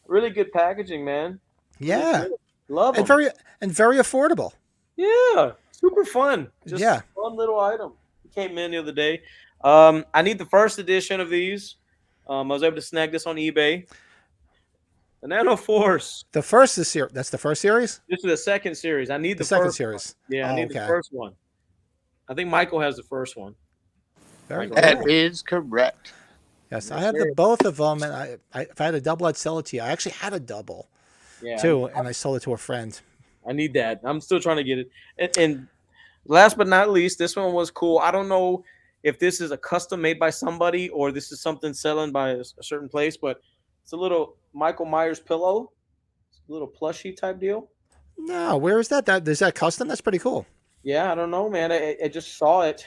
Really good packaging, man. Yeah. Really love them. And very affordable. Yeah. Super fun. Just a fun little item. It came in the other day. I need the first edition of these. I was able to snag this on eBay. The Nano Force. The first is here. That's the first series? This is the second series. I need the second first series. One. Yeah, I need the first one. I think Michael has the first one. That is correct. Yes, I have the both of them, and if I had a double, I'd sell it to you. I actually had a double, too, and I sold it to a friend. I need that. I'm still trying to get it. And last but not least, this one was cool. I don't know if this is a custom made by somebody or this is something selling by a certain place, but it's a little Michael Myers pillow. It's a little plushy type deal. No, where is that? Is that custom? That's pretty cool. Yeah, I don't know, man. I just saw it.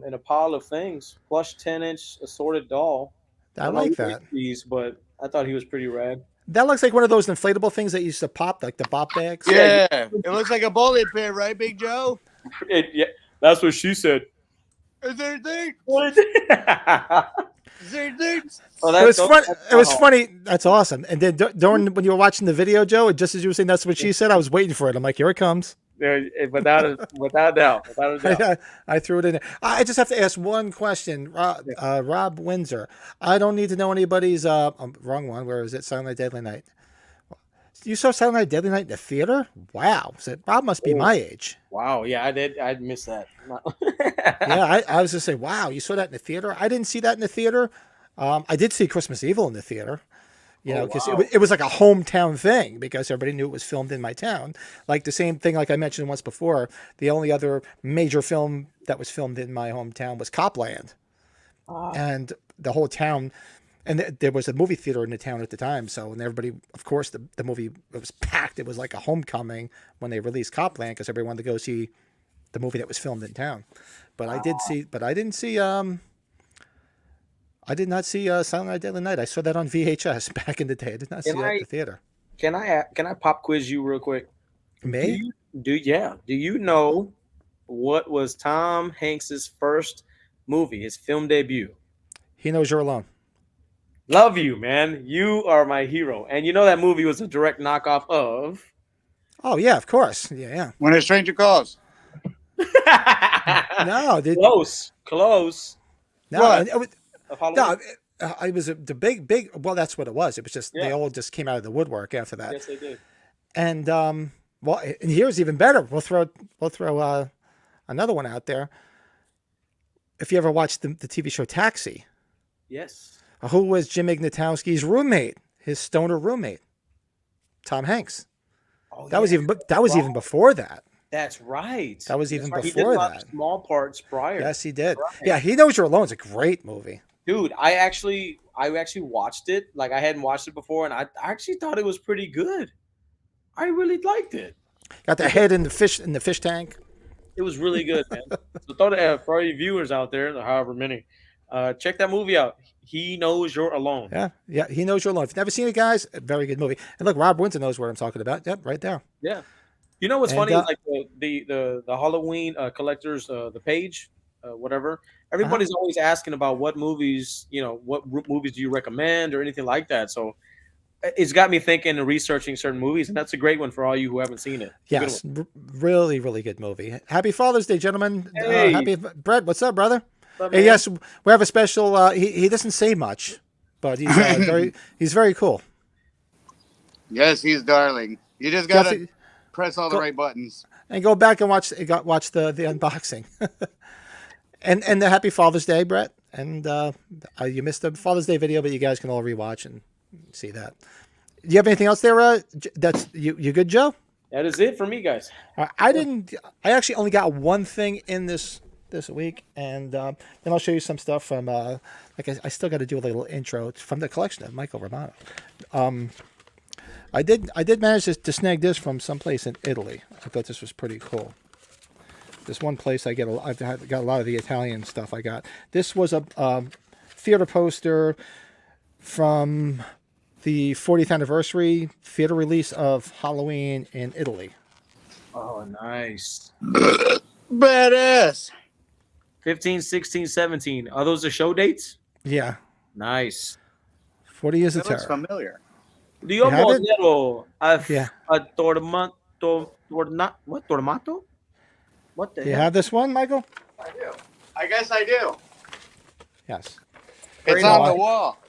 In a pile of things, plush 10-inch assorted doll. I like that. These, but I thought he was pretty rad. That looks like one of those inflatable things that used to pop, like the bop bags. Yeah, it looks like a bowling pin, right, Big Joe? Yeah, that's what she said. Is there things? Is there things? It was funny. That's awesome. And then during when you were watching the video, Joe, just as you were saying that's what she said, I was waiting for it. I'm like, here it comes. Without a doubt. I threw it in there. I just have to ask one question. Rob Windsor. I don't need to know anybody's wrong one. Where is it? Silent Night, Deadly Night. You saw Silent Night, Deadly Night in the theater? Wow. So Rob must be my age. Wow. Yeah, I did. I'd miss that. Yeah, I was just saying, wow, you saw that in the theater? I didn't see that in the theater. I did see Christmas Evil in the theater. You know, because it was like a hometown thing because everybody knew it was filmed in my town. Like the same thing, like I mentioned once before, the only other major film that was filmed in my hometown was Copland. And the whole town, and there was a movie theater in the town at the time. So, and everybody, of course, the movie, it was packed. It was like a homecoming when they released Copland because everybody wanted to go see the movie that was filmed in town. But I did see, but I didn't see, I did not see Silent Night, Deadly Night. I saw that on VHS back in the day. I did not see that at the theater. Can I pop quiz you real quick? Me? Do you know what was Tom Hanks's first movie, his film debut? He Knows You're Alone. Love you, man. You are my hero. And you know that movie was a direct knockoff of? Oh, yeah, of course. Yeah. When a Stranger Calls. No. Close. No, it was the big. Well, that's what it was. It was just they all just came out of the woodwork after that. Yes, they did. And and here's even better. We'll throw another one out there. If you ever watched the TV show Taxi, yes. Who was Jim Ignatowski's roommate? His stoner roommate, Tom Hanks. Oh, that was even before that. That's right. That was even before he did a lot that. of small parts prior. Yes, he did. Right. Yeah, He Knows You're Alone is a great movie. Dude, I actually watched it. Like I hadn't watched it before, and I actually thought it was pretty good. I really liked it. Got the head in the fish tank. It was really good, man. So thought for all you viewers out there, however many, check that movie out. He Knows You're Alone. Yeah, He Knows You're Alone. If you've never seen it, guys, a very good movie. And look, Rob Windsor knows what I'm talking about. Yep, right there. Yeah. You know what's funny? Like the Halloween collectors, the page, whatever. Everybody's always asking about what movies, what movies do you recommend or anything like that. So it's got me thinking and researching certain movies, and that's a great one for all you who haven't seen it. Yes, really, really good movie. Happy Father's Day, gentlemen. Hey. Happy Brett. What's up, brother? What's up, Hey, man? yes, we have a special. He doesn't say much, but he's very cool. Yes, he's darling. You just gotta press all the right buttons. And go back and watch the unboxing. and the Happy Father's Day, Brett. And you missed the Father's Day video, but you guys can all rewatch and see that. Do you have anything else there? That's you good, Joe? That is it for me, guys. I actually only got one thing in this week, and then I'll show you some stuff from. I still got to do a little intro from the collection of Michael Romano. I did manage to snag this from someplace in Italy. I thought this was pretty cool. This one place I've got a lot of the Italian stuff I got. This was a theater poster from the 40th anniversary theater release of Halloween in Italy. Oh, nice. Badass. 15, 16, 17. Are those the show dates? Yeah. Nice. 40 Years of That looks Terror. familiar. Dio have it? modelo Yeah. a tormato? What the Do you hell? have this one, Michael? I do. I guess I do. Yes. It's on the wall.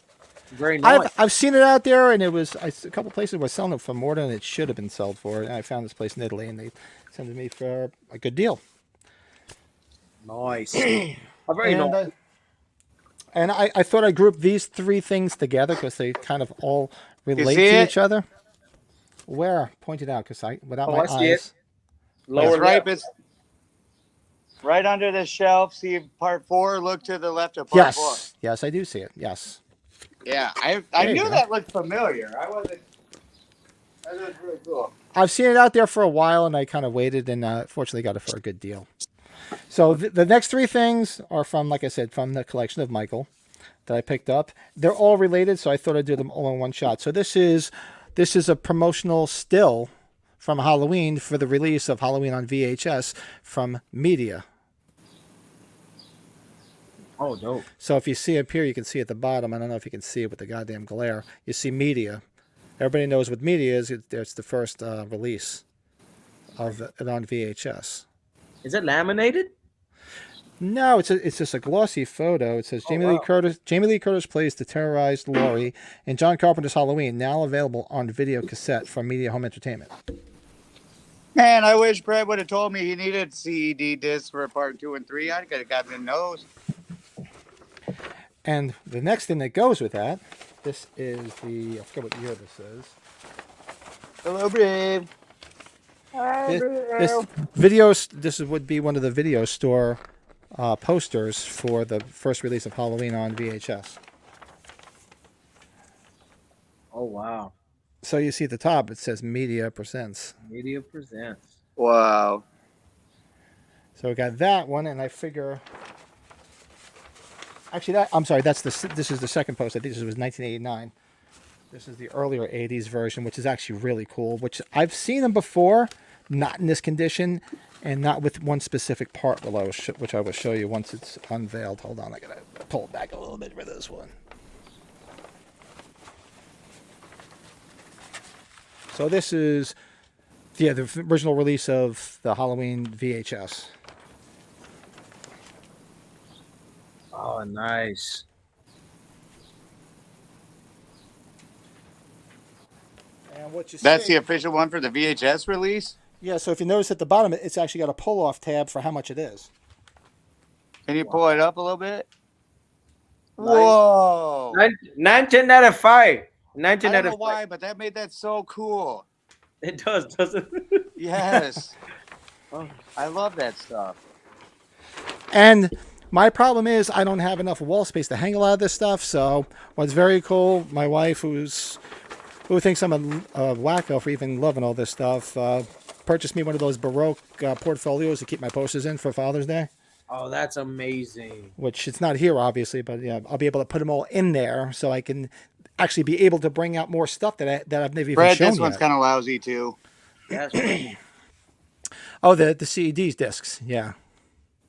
Very nice. I've seen it out there, and a couple places were selling it for more than it should have been sold for. And I found this place in Italy, and they sent it me for a good deal. Nice. Very nice. And I thought I'd group these three things together because they kind of all relate see to it? each other. Where? Point it out, because without my I see eyes. it. Lower It's right, left. it's right under the shelf. See part 4. Look to the left of part 4. Yes. Yes, I do see it. Yes. Yeah, I There you knew go. that looked familiar. I wasn't. That looked really cool. I've seen it out there for a while, and I kind of waited, and fortunately got it for a good deal. So the next three things are from, like I said, from the collection of Michael that I picked up. They're all related, so I thought I'd do them all in one shot. So this is a promotional still from Halloween for the release of Halloween on VHS from Media. Oh, dope. So if you see up here, you can see at the bottom. I don't know if you can see it with the goddamn glare. You see Media. Everybody knows what Media is. It's the first release of it on VHS. Is it laminated? No, it's just a glossy photo. It says Jamie Lee Curtis plays the terrorized Laurie in John Carpenter's Halloween, now available on video cassette from Media Home Entertainment. Man, I wish Brad would have told me he needed CED discs for part 2 and 3. I could have gotten those. And the next thing that goes with that, this is I forget what year this is. Hello, Brad. This would be one of the video store posters for the first release of Halloween on VHS. Oh, wow. So you see at the top, it says Media Presents. Media presents. Wow. So we got that one, and I figure... Actually, I'm sorry, this is the second post. I think this was 1989. This is the earlier 80s version, which is actually really cool, which I've seen them before, not in this condition, and not with one specific part, which I will show you once it's unveiled. Hold on, I gotta pull it back a little bit for this one. So this is, the original release of the Halloween VHS. Oh, nice. And what you That's see, the official one for the VHS release? yeah, so if you notice at the bottom, it's actually got a pull-off tab for how much it is. Can you pull it up a little bit? Whoa. 1995. I don't know 1995. why, but that made that so cool. It does, doesn't it? Yes. I love that stuff. And my problem is I don't have enough wall space to hang a lot of this stuff. So what's very cool, my wife, who thinks I'm a wacko for even loving all this stuff, purchased me one of those Baroque portfolios to keep my posters in for Father's Day. Oh, that's amazing. Which it's not here, obviously, but yeah, I'll be able to put them all in there so I can actually be able to bring out more stuff that I've never even Brad, shown this one's yet. kind of lousy too. That's Oh, the CEDs discs, yeah.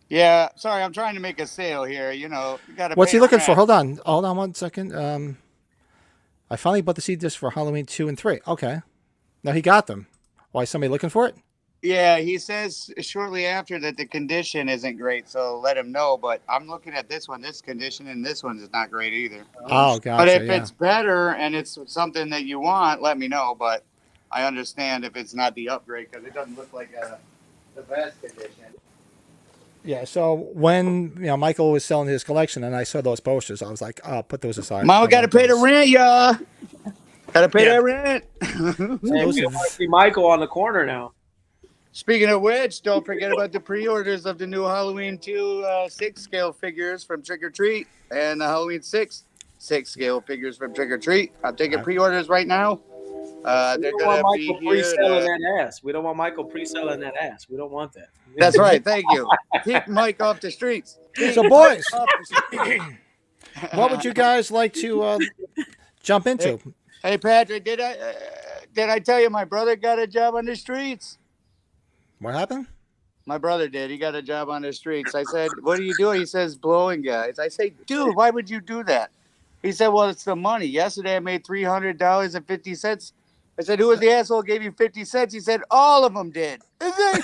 Yeah, sorry, I'm trying to make a sale here. You know, you got to. What's he looking for? Hold on 1 second. I finally bought the CD disc for Halloween 2 and 3. Okay. Now he got them. Why, somebody looking for it? Yeah, he says shortly after that the condition isn't great, so let him know. But I'm looking at this one, this condition, and this one is not great either. Oh, gotcha. But if it's better and it's something that you want, let me know. But I understand if it's not the upgrade because it doesn't look like the best condition. Yeah, so when Michael was selling his collection and I saw those posters, I was like, "Oh, put those aside." Mama got to pay the rent, y'all. Got to pay that rent. And we don't want to see Michael on the corner now. Speaking of which, don't forget about the pre-orders of the new Halloween 2 6-scale figures from Trick or Treat and the Halloween 6 6-scale figures from Trick or Treat. I'm taking pre-orders right now. They're going to be here. Pre-selling that ass. We don't want Michael pre-selling that ass. We don't want that. That's right. Thank you. Keep Mike off the streets. So, boys, what would you guys like to jump into? Hey, Patrick, did I tell you my brother got a job on the streets? What happened? My brother did. He got a job on the streets. I said, "What are you doing?" He says, "Blowing guys." I say, "Dude, why would you do that?" He said, "Well, it's the money. Yesterday I made $300.50. I said, "Who was the asshole who gave you 50 cents?" He said, "All of them did." Is that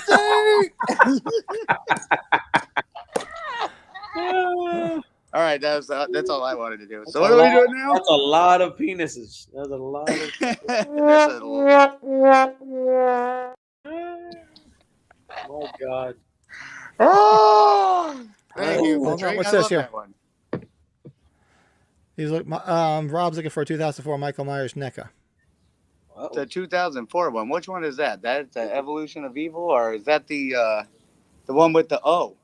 all right, that's all I wanted to do. So what are we doing now? That's a lot of penises. That's a lot of Oh God! Oh, thank you. What's this here? He's like, Rob's looking for a 2004 Michael Myers NECA. The 2004 one. Which one is that? That's the Evolution of Evil, or is that the one with the O?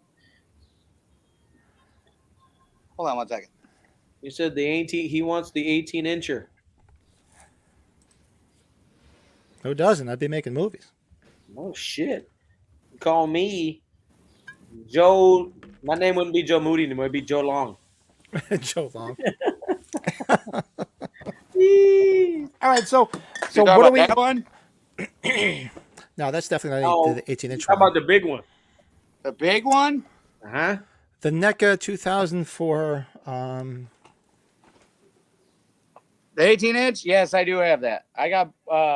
Hold on one second. You said the 18. He wants the 18-incher. Who doesn't? I'd be making movies. Oh shit! Call me Joe. My name wouldn't be Joe Moody anymore. It'd be Joe Long. Joe Long. All right, so what are we? That one? No, that's definitely not the 18-inch. How about the big one? The big one? Uh-huh. The NECA 2004. The 18-inch? Yes, I do have that. I got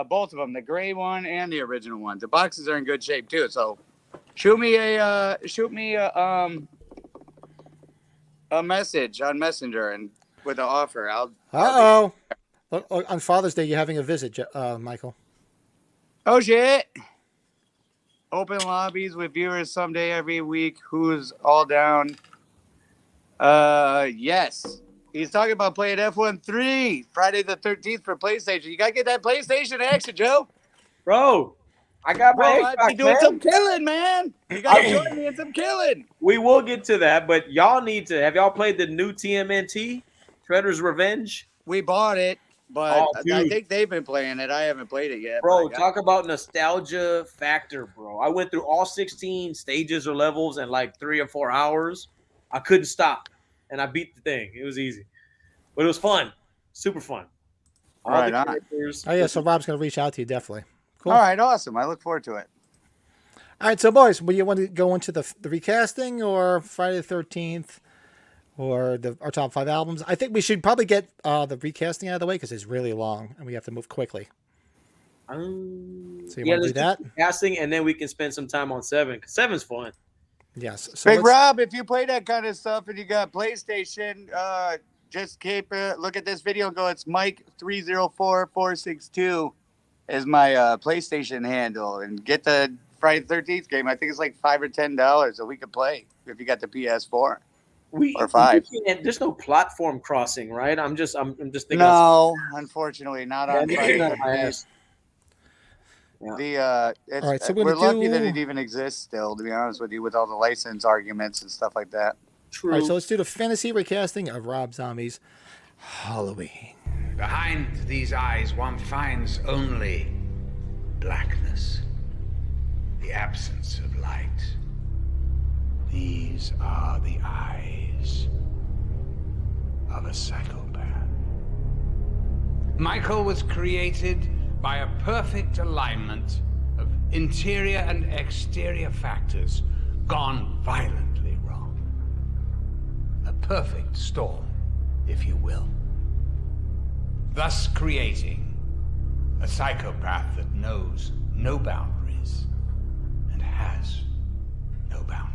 both of them, the gray one and the original one. The boxes are in good shape too. So, shoot me a message on Messenger and with an offer. On Father's Day, you're having a visit, Michael. Oh shit! Open lobbies with viewers someday every week. Who's all down? Yes. He's talking about playing F1-3 Friday the 13th for PlayStation. You gotta get that PlayStation action, Joe. Bro, I got my Xbox, I'd be doing some killing, man. You gotta join me in some killing. We will get to that, but y'all need to. Have y'all played the new TMNT, Shredder's Revenge? We bought it, but I think they've been playing it. I haven't played it yet. Bro, talk about nostalgia factor, bro. I went through all 16 stages or levels in like 3 or 4 hours. I couldn't stop, and I beat the thing. It was easy, but it was fun, super fun. All right, oh yeah, so Rob's gonna reach out to you definitely. Cool. All right, awesome. I look forward to it. All right, so boys, will you want to go into the recasting or Friday the 13th or our top 5 albums? I think we should probably get the recasting out of the way because it's really long and we have to move quickly. So you want to do that? Recasting, and then we can spend some time on 7 because 7's fun. Yes. So Big Rob, if you play that kind of stuff and you got PlayStation, just look at this video and go, it's Mike 304462 is my PlayStation handle, and get the Friday the 13th game. I think it's like $5 or $10 that we could play if you got the PS4 or 5. There's no platform crossing, right? I'm just thinking. No, unfortunately, not on Friday. All right, so we're lucky that it even exists still, to be honest with you, with all the license arguments and stuff like that. True. All right, so let's do the fantasy recasting of Rob Zombie's Halloween. Behind these eyes, one finds only blackness, the absence of light. These are the eyes of a psychopath. Michael was created by a perfect alignment of interior and exterior factors gone violently wrong. A perfect storm, if you will. thus creating a psychopath that knows no boundaries and has no boundaries.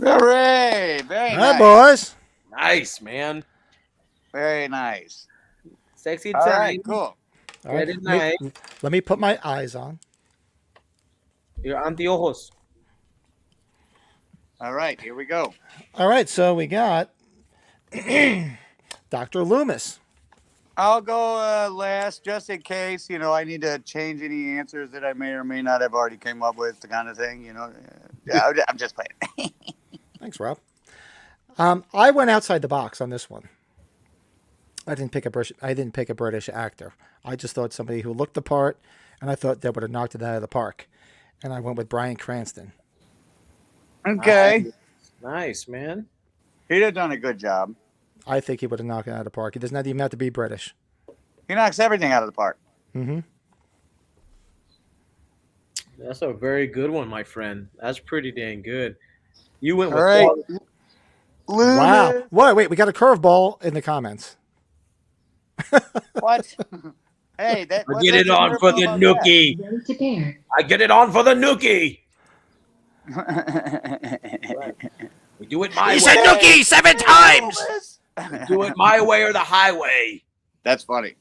Hooray! Very All nice. right, boys. Nice, man. Very nice. Sexy All time. right, cool. All right. Very nice. Let me put my eyes on. Your anteojos. All right, here we go. All right, so we got Dr. Loomis. I'll go last just in case, I need to change any answers that I may or may not have already came up with, the kind of thing, Yeah, I'm just playing. Thanks, Rob. I went outside the box on this one. I didn't pick a British actor. I just thought somebody who looked the part, and I thought that would have knocked it out of the park. And I went with Bryan Cranston. Okay. Nice, man. He'd have done a good job. I think he would have knocked it out of the park. He does not even have to be British. He knocks everything out of the park. Mm-hmm. That's a very good one, my friend. That's pretty dang good. You went with All right. Wow. Wait, we got a curveball in the comments. What? Hey, that. I get it on for the nookie. I get it on for the nookie. We do it my way. He said nookie 7 times. We do it my way or the highway. That's funny.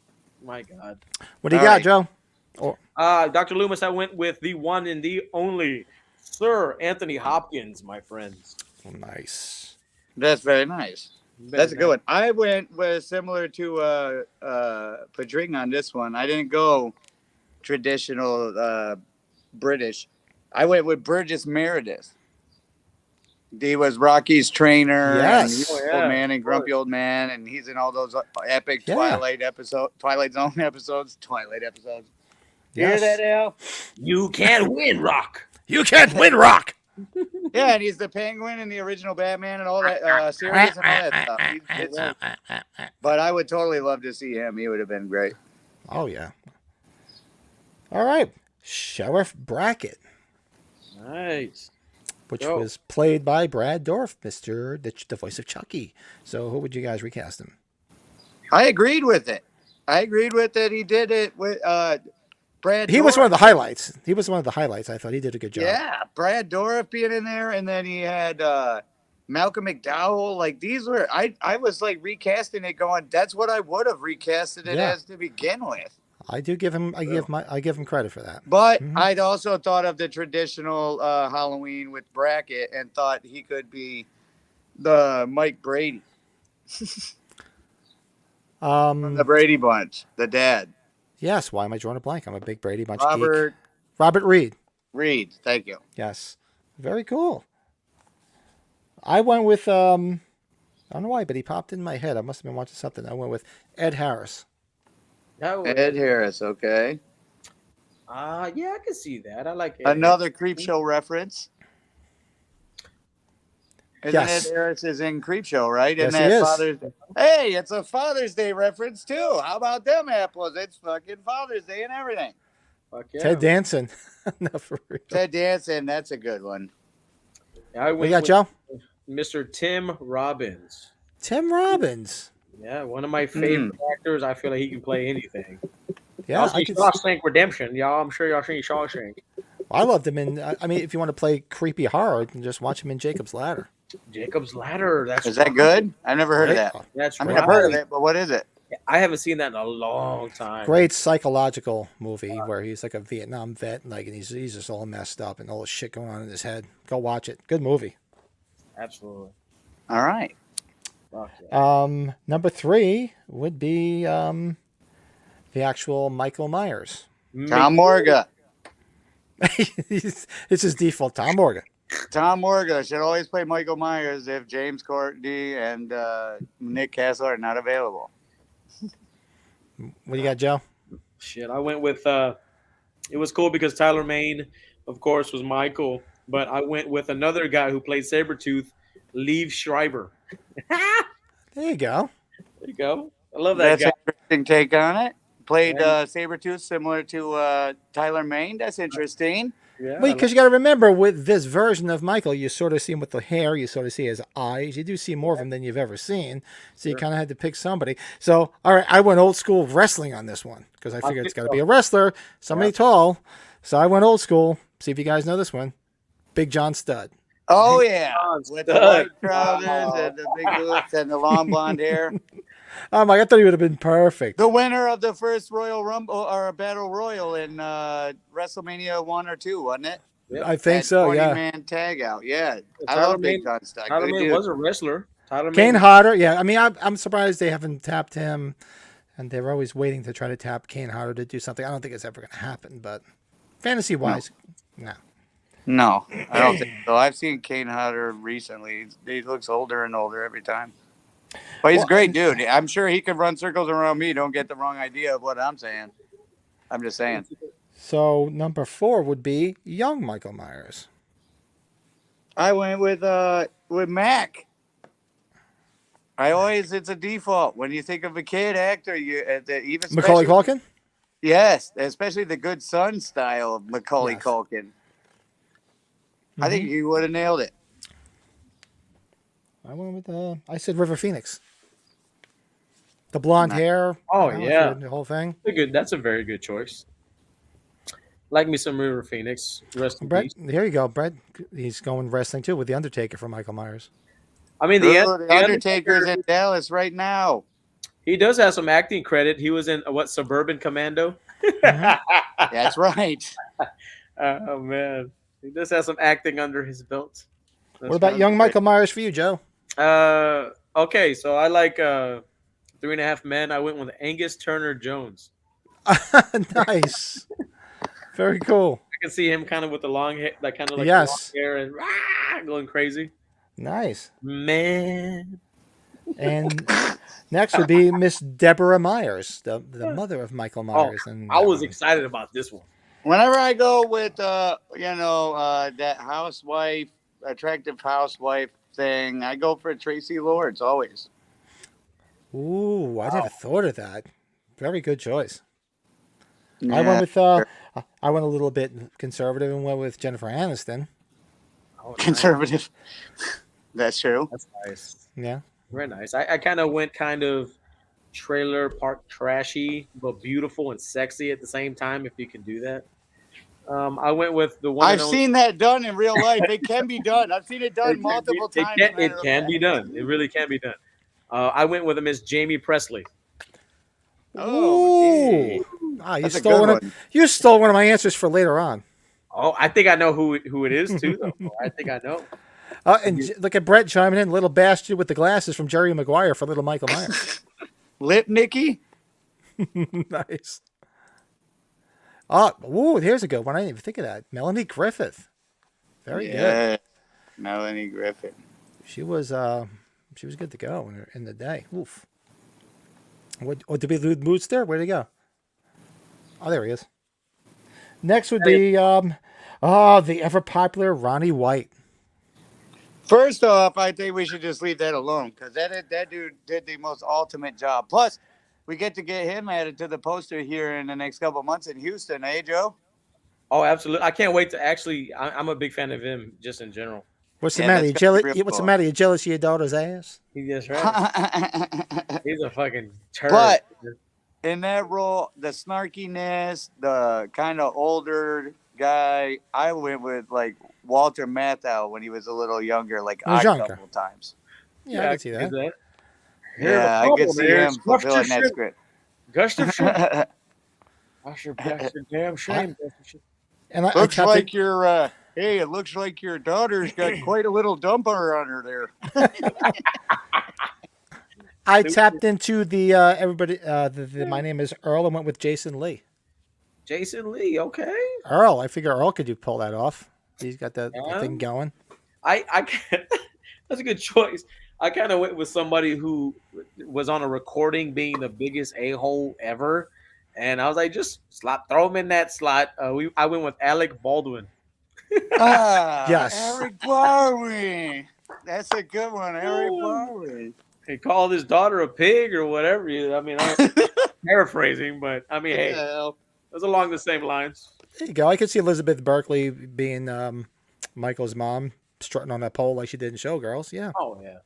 My God. What do you All got, right. Joe? Dr. Loomis, I went with the one and the only Sir Anthony Hopkins, my friends. Oh, nice. That's very nice. That's a good one. I went with similar to Padring on this one. I didn't go traditional British. I went with Burgess Meredith. He was Rocky's trainer. Yes. And Old Man and Grumpy Old Man, and he's in all those epic Twilight Zone episodes. Yes. Hear that, Al? You can't win, Rock. You can't win, Rock. Yeah, and he's the Penguin in the original Batman and all that series and all that stuff. But I would totally love to see him. He would have been great. Oh, yeah. All right. Sheriff Brackett, Nice. which Go. was played by Brad Dourif, the voice of Chucky. So who would you guys recast him? I agreed with it. He did it with Brad. He was Dourif. one of the highlights. I thought he did a good job. Yeah, Brad Dourif being in there, and then he had Malcolm McDowell. Like these were, I was like recasting it, going, that's what I would have recasted it as to begin with. I do give him. I give him credit for that. But I'd also thought of the traditional Halloween with Brackett and thought he could be the Mike Brady. From the Brady Bunch, the dad. Yes. Why am I drawing a blank? I'm a big Brady Bunch geek. Robert Reed. Reed. Thank you. Yes. Very cool. I went with I don't know why, but he popped in my head. I must have been watching something. I went with Ed Harris. Ed Harris. Okay. Yeah, I can see that. I like it. Another Creepshow reference. Isn't Yes. Ed Harris is in Creepshow, right? Yes, Isn't he that is. Father's Day? Hey, it's a Father's Day reference too. How about them apples? It's fucking Father's Day and everything. Fuck yeah. Ted Danson. No, for real. Ted Danson, that's a good one. I We went got with Joe. Mr. Tim Robbins. Tim Robbins. Yeah, one of my favorite actors. I feel like he can play anything. Yeah, Also, I could. Shawshank Redemption, y'all. I'm sure y'all seen Shawshank. I loved him in. I mean, if you want to play creepy horror, you can just watch him in Jacob's Ladder. Jacob's Ladder. Is that good? I've never heard of that. That's I mean, right. I've heard of it, but what is it? I haven't seen that in a long time. Great psychological movie where he's like a Vietnam vet, and he's just all messed up and all this shit going on in his head. Go watch it. Good movie. Absolutely. All right. Fuck yeah. Number 3 would be the actual Michael Myers. Tom Morga. It's his default. Tom Morga. Tom Morga should always play Michael Myers if James Courtney and Nick Castle are not available. What do you got, Joe? Shit, I went with. It was cool because Tyler Main, of course, was Michael, but I went with another guy who played Sabretooth, Liev Schreiber. There you go. There you go. I love that That's guy. an interesting take on it. Played Sabretooth similar to Tyler Main. That's interesting. Yeah. Well, because you got to remember, with this version of Michael, you sort of see him with the hair, you sort of see his eyes. You do see more of him than you've ever seen. So you kind of had to pick somebody. So, all right, I went old school wrestling on this one because I figured it's got to be a wrestler, somebody tall. So I went old school. See if you guys know this one. Big John Studd. Oh, yeah. With the white trousers and the big boots and the long blonde hair. Oh my! I thought he would have been perfect. The winner of the first Royal Rumble or Battle Royal in WrestleMania 1 or 2, wasn't it? I think so. Yeah. 20-man tag out. Yeah, I love Big John Studd. Tyler Main was a wrestler. Kane Hodder. Yeah, I mean, I'm surprised they haven't tapped him, and they're always waiting to try to tap Kane Hodder to do something. I don't think it's ever going to happen, but fantasy wise, no. No, I don't think so. I've seen Kane Hodder recently. He looks older and older every time. But he's a great dude. I'm sure he could run circles around me. Don't get the wrong idea of what I'm saying. I'm just saying. So number 4 would be young Michael Myers. I went with Mac. It's a default when you think of a kid actor. Even Macaulay Culkin. Yes, especially the Good Son style of Macaulay Culkin. Mm-hmm. I think you would have nailed it. I went with I said River Phoenix. The blonde hair. Oh yeah, the whole thing. That's a very good choice. Like me some River Phoenix. Rest in Brett, peace. here you go, Brett. He's going wrestling too with the Undertaker for Michael Myers. I mean, the Undertaker's in Dallas right now. He does have some acting credit. He was in Suburban Commando. That's right. Oh man, he does have some acting under his belt. What about young Michael Myers for you, Joe? Okay, so I like 3.5 Men. I went with Angus Turner Jones. Nice. Very cool. I can see him kind of with the long hair, like kind of like long hair and going crazy. Nice. Man. And next would be Miss Deborah Myers, the mother of Michael Myers. And I was excited about this one. Whenever I go with that housewife, attractive housewife thing, I go for Tracy Lords always. Ooh, I never thought of that. Very good choice. Yeah, I went with I went a little bit conservative and went with Jennifer Aniston. Oh, conservative. That's true. That's nice. Yeah. Very nice. I kind of went kind of trailer park trashy, but beautiful and sexy at the same time, if you can do that. I went with the one. I've seen that done in real life. It can be done. I've seen it done multiple times. It can be done. It really can be done. I went with a Miss Jamie Presley. Oh, you stole one of my answers for later on. Oh, I think I know who it is too. Though. I think I know. And look at Brett chiming in. Little bastard with the glasses from Jerry Maguire for little Michael Myers. Lip Nicky. Nice. Oh, here's a good one. I didn't even think of that. Melanie Griffith. Very good. Melanie Griffith. She was good to go in the day. Oof. What did we lose Moods there? Where'd he go? Oh, there he is. Next would be the ever popular Ronnie White. First off, I think we should just leave that alone because that dude did the most ultimate job. Plus, we get to get him added to the poster here in the next couple of months in Houston, eh, Joe? Oh, absolutely! I can't wait to actually. I'm a big fan of him just in general. What's the matter? What's the matter? You jealous of your daughter's ass? That's right. He's a fucking turd. But in that role, the snarkiness, the kind of older guy, I went with like Walter Matthau when he was a little younger, like a couple times. Yeah, I can see that. Yeah, I could see him fulfilling that script. Gustav shit. That's your bastard damn shame. And looks like your hey, it looks like your daughter's got quite a little dumper on her there. I tapped into the everybody. My name is Earl. and went with Jason Lee. Jason Lee, okay. Earl, I figure Earl could pull that off. He's got the thing going. I can't. That's a good choice. I kind of went with somebody who was on a recording being the biggest a-hole ever, And I was like, just throw him in that slot. I went with Alec Baldwin. Yes. Eric Baldwin. That's a good one, Eric Baldwin. He called his daughter a pig or whatever. I mean, I'm paraphrasing, but I mean, hey, it was along the same lines. There you go. I could see Elizabeth Berkley being Michael's mom, strutting on that pole like she did in Showgirls. Yeah. Oh yeah.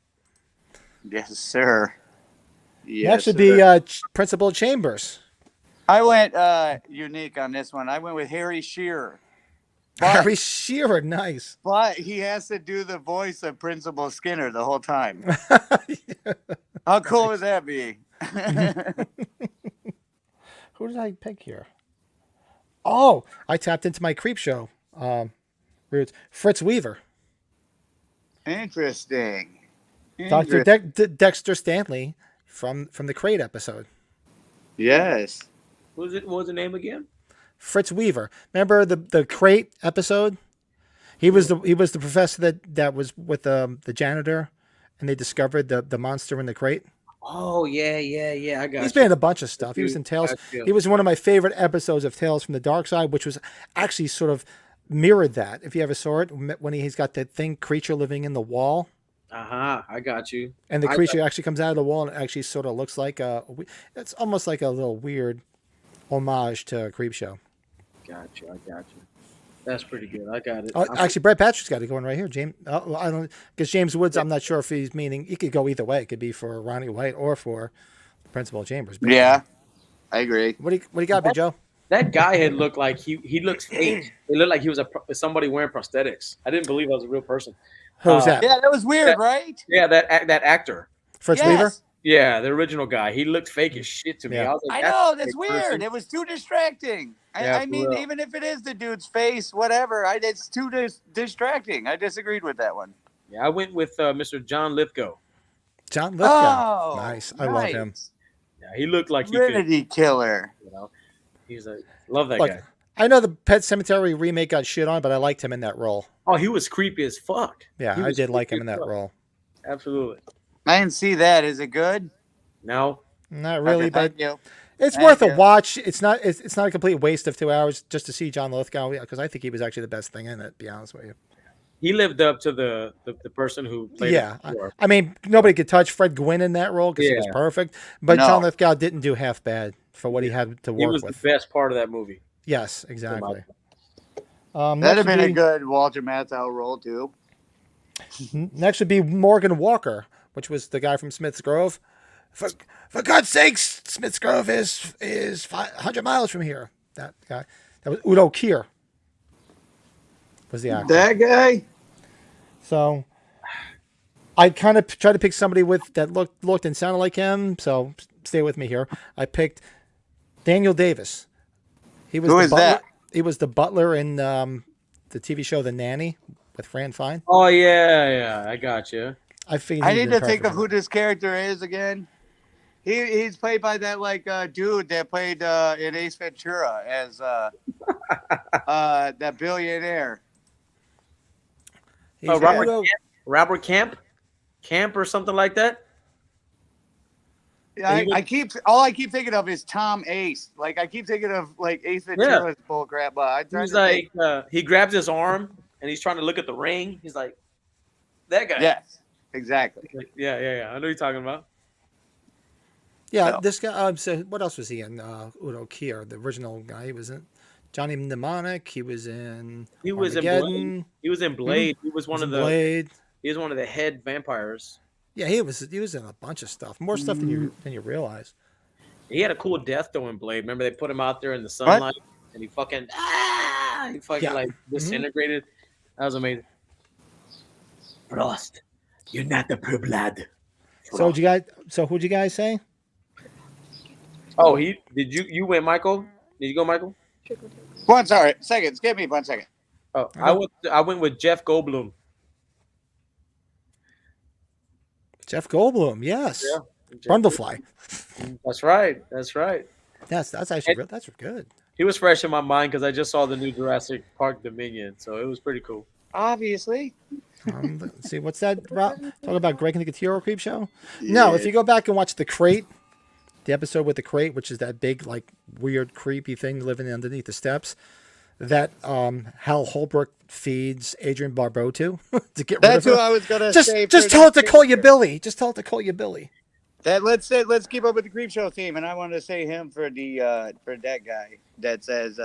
Yes, sir. Next would be Principal Chambers. I went unique on this one. I went with Harry Shearer. Harry Shearer, nice. But he has to do the voice of Principal Skinner the whole time. How cool would that be? Who did I pick here? Oh, I tapped into my creep show roots. Fritz Weaver. Interesting. Dr. Dexter Stanley from the Crate episode. Yes. What was the name again? Fritz Weaver. Remember the Crate episode? He was the professor that was with the janitor, and they discovered the monster in the crate. Oh yeah. I got. He's been in a bunch of stuff. He was in Tales. He was one of my favorite episodes of Tales from the Dark Side, which was actually sort of mirrored that. If you ever saw it, when he's got that creature living in the wall. I got you. And the creature actually comes out of the wall and it actually sort of looks like it's almost like a little weird homage to Creepshow. I got you. That's pretty good. I got it. Actually, Brad Patrick's got it going right here. James, I don't, because James Woods, I'm not sure if he's meaning. He could go either way. It could be for Ronnie White or for Principal Chambers. But yeah, I agree. What do you got, Big Joe? That guy had looked like he looks fake. It looked like he was somebody wearing prosthetics. I didn't believe I was a real person. Who was that? Yeah, that was weird, right? Yeah, that actor. Fritz Weaver? Yeah, the original guy. He looked fake as shit to me. Yeah. I was like, I know, that's weird. Person. It was too distracting. I mean, real. even if it is the dude's face, whatever, it's too distracting. I disagreed with that one. Yeah, I went with Mr. John Lithgow. John Lithgow. Oh, nice. I love him. Yeah, he looked like he Trinity killer. You know, love that guy. I know the Pet Sematary remake got shit on, but I liked him in that role. Oh, he was creepy as fuck. Yeah, I did like him in that role. Absolutely. I didn't see that. Is it good? No, not really. Okay, but it's worth a watch. It's not a complete waste of 2 hours just to see John Lithgow, because I think he was actually the best thing in it. To be honest with you, he lived up to the person who played. Yeah, I mean, nobody could touch Fred Gwynn in that role because he was perfect. But John Lithgow didn't do half bad for what he had to work with. He was the best part of that movie. Yes, exactly. That'd have been a good Walter Matthau role too. Next would be Morgan Walker, which was the guy from Smith's Grove. For God's sakes, Smith's Grove is 500 miles from here. That guy. That was Udo Kier. Was the actor. That guy? So I kind of tried to pick somebody that looked and sounded like him. So stay with me here. I picked Daniel Davis. Who is that? He was the butler in the TV show The Nanny with Fran Fine. Oh yeah, I got you. I need to think of who this character is again. He's played by that dude that played in Ace Ventura as that billionaire. Robert Camp or something like that. I keep thinking of is Tom Ace. I keep thinking of Ace Ventura's bull crap. He's he grabs his arm and he's trying to look at the ring. He's like, that guy. Yes, exactly. Yeah. I know what you're talking about. Yeah, this guy. So what else was he in? Udo Kier, the original guy. He was in Johnny Mnemonic. He was in. He was in Blade. He was in Blade. He was one of the. Blade. He was one of the head vampires. Yeah, he was in a bunch of stuff. More stuff than you realize. He had a cool death though in Blade. Remember they put him out there in the sunlight and he fucking disintegrated. That was amazing. Frost, you're not the pure blood. So who'd you guys say? Oh, you went Michael? Did you go Michael? 1 second. Give me 1 second. Oh, I went with Jeff Goldblum. Jeff Goldblum, yes. Yeah. Brundlefly. That's right. Yes, that's actually that's good. He was fresh in my mind because I just saw the new Jurassic Park Dominion, so it was pretty cool. Obviously. Let's see, what's that? Talk about Greg Nicotero Creep Show? No, if you go back and watch The Crate, the episode with the crate, which is that big, like, weird, creepy thing living underneath the steps, that Hal Holbrook feeds Adrienne Barbeau to get rid That's of her. who I was gonna just say. just tell it to call you Billy. Just tell it to call you Billy. Let's keep up with the creep show theme, and I wanted to say him for the for that guy that says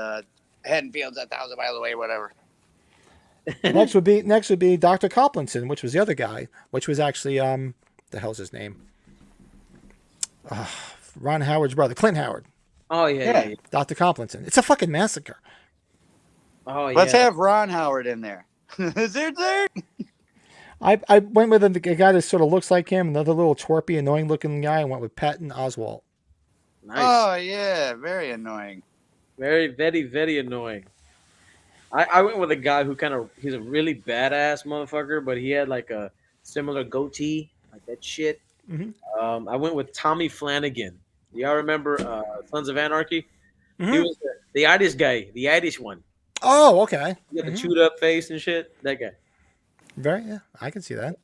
Haddonfield's 1,000 miles away, whatever. next would be Dr. Coplinson, which was the other guy, which was actually the hell's his name? Ron Howard's brother, Clint Howard. Oh yeah. Dr. Coplinson. It's a fucking massacre. Oh yeah. Let's have Ron Howard in there. Is there? I went with a guy that sort of looks like him, another little twerpy, annoying looking guy. I went with Patton Oswalt. Nice. Oh yeah, very annoying. Very, very, very annoying. I went with a guy who he's a really badass motherfucker, but he had like a similar goatee, like that shit. Mm-hmm. I went with Tommy Flanagan. Do y'all remember Sons of Anarchy? Mm-hmm. He was the Irish guy, the Irish one. Oh, okay. He got the chewed up face and shit. That guy. Yeah, I can see that.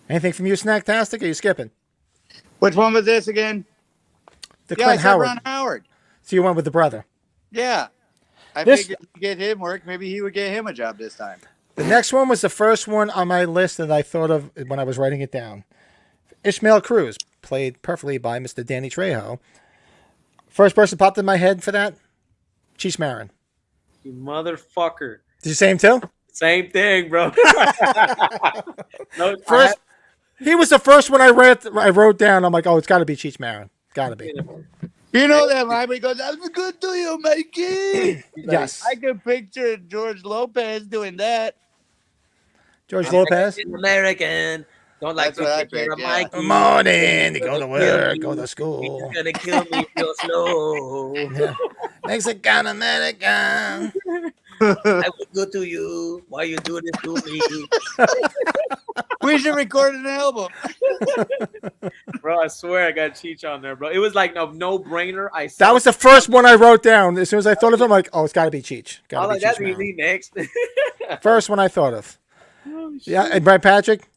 Anything from you, Snacktastic? Or are you skipping? Which one was this again? The I Clint said Howard. Ron Howard. So you went with the brother. Yeah. I This- figured to get him work, maybe he would get him a job this time. The next one was the first one on my list that I thought of when I was writing it down. Ishmael Cruz, played perfectly by Mr. Danny Trejo. First person popped in my head for that, Cheech Marin. You motherfucker. Did you say him too? Same thing, bro. No, First, he was the first one I wrote down. I'm like, oh, it's got to be Cheech Marin. Got to be. You know that line where he goes, "That was good to you, Mikey." Yes. I can picture George Lopez doing that. George Lopez. American. Don't like That's what I to picture picked, a yeah. Mikey. Good morning. To go to Kill work, me. go to school. He's gonna kill me real slow. Yeah. Mexican American. I will go to you. Why you do this to me? We should record an album. Bro, I swear I got Cheech on there, bro. It was like a no-brainer. That was the first one I wrote down. As soon as I thought of him, I'm like, oh, it's got to be Cheech. I Got was to like, be that's Cheech Marin. easy. Next. First one I thought of. Oh, Yeah, and Brad Patrick,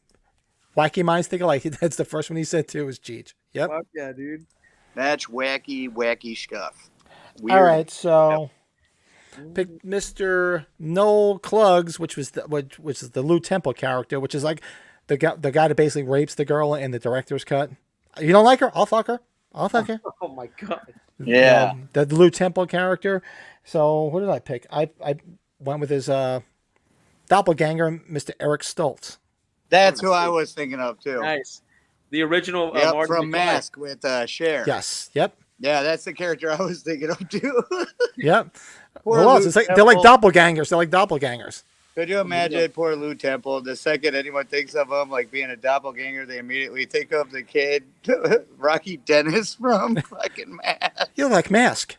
Wacky Minds Think Alike. That's the first one he said too was Cheech. Yep. Fuck yeah, dude. That's wacky stuff. Weird. All right, so pick Mr. Noel Cluggs, which is the Lou Temple character, which is like the guy that basically rapes the girl in the director's cut. You don't like her? I'll fuck her. I'll fuck her. Oh my god. Yeah. The Lou Temple character. So what did I pick? I went with his doppelganger, Mr. Eric Stoltz. That's who I was thinking of too. Nice. The original Yep, Martin from McFly. Mask with Cher. Yes. Yep. Yeah, that's the character I was thinking of too. Yep. Poor Who else? Lou It's like they're like Temple. doppelgangers. They're like doppelgangers. Could you imagine poor Lou Temple? The second anyone thinks of him like being a doppelganger, they immediately think of the kid, Rocky Dennis from fucking Mask. You look like Mask.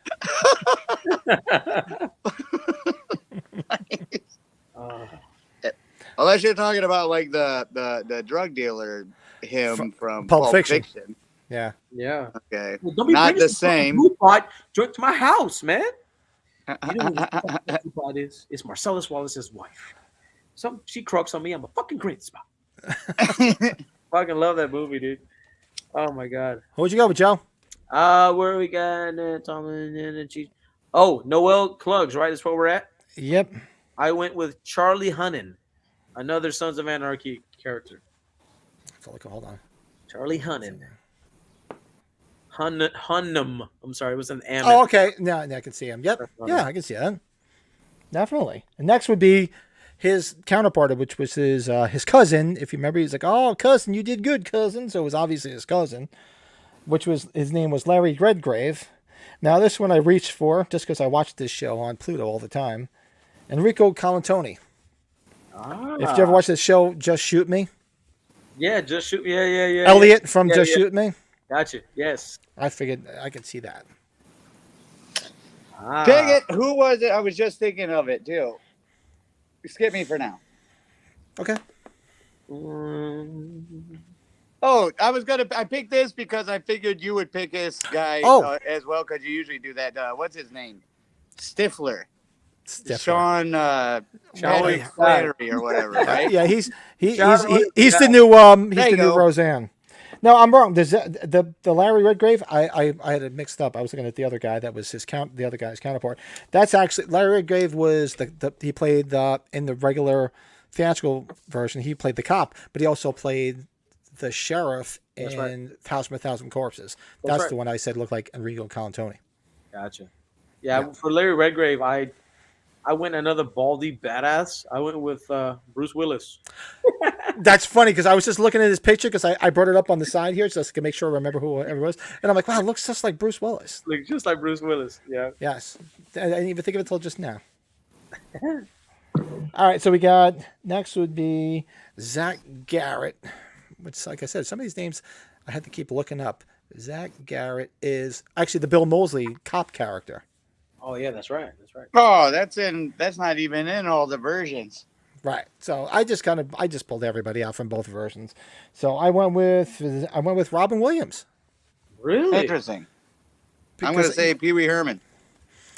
Unless you're talking about like the drug dealer, him from Pulp Fiction. Yeah. Yeah. Okay. Well, don't be Not bringing the some fucking same. Blue pot joint to my house, man. You know what the Blue pot is? It's Marcellus Wallace's wife. She croaks on me. I'm a fucking great spot. Fucking love that movie, dude. Oh my god. Who'd you go with, Joe? Where we got Tom and Cheech? Oh, Noel Cluggs, right? That's where we're at. Yep. I went with Charlie Hunnam, another Sons of Anarchy character. Hold on. Charlie Hunnam. Hunnam. I'm sorry, it was an M. Oh, okay. No, I can see him. Yep. Yeah, I can see that. Definitely. And next would be his counterpart, which was his cousin. If you remember, he's like, "Oh, cousin, you did good, cousin." So it was obviously his cousin, which was his name was Larry Redgrave. Now this one I reached for just because I watched this show on Pluto all the time. Enrico Colantoni. If you ever watched this show, Just Shoot Me. Yeah, Just Shoot. Yeah. Elliot from Just Shoot Me. Gotcha. Yes. I figured I could see that. Dang it! Who was it? I was just thinking of it too. Skip me for now. Okay. Oh, I picked this because I figured you would pick this guy as well because you usually do that. What's his name? Stifler. Sean Flannery or whatever, right? Yeah, he's the new Roseanne. No, I'm wrong. There's the Larry Redgrave. I had it mixed up. I was looking at the other guy that was the other guy's counterpart. That's actually Larry Redgrave was he played in the regular theatrical version. He played the cop, but he also played the sheriff in House of a Thousand Corpses. That's the one I said looked like Enrico Colantoni. Gotcha. Yeah, for Larry Redgrave, I went another baldy badass. I went with Bruce Willis. That's funny because I was just looking at his picture because I brought it up on the side here just to make sure I remember who it was. And I'm like, wow, it looks just like Bruce Willis. Like just like Bruce Willis, yeah. Yes. I didn't even think of it until just now. All right, so we got next would be Zach Garrett, which, like I said, some of these names I had to keep looking up. Zach Garrett is actually the Bill Moseley cop character. Oh yeah, that's right. That's right. Oh, that's not even in all the versions. Right. So I just pulled everybody out from both versions. So I went with Robin Williams. Really interesting. I'm going to say Pee Wee Herman.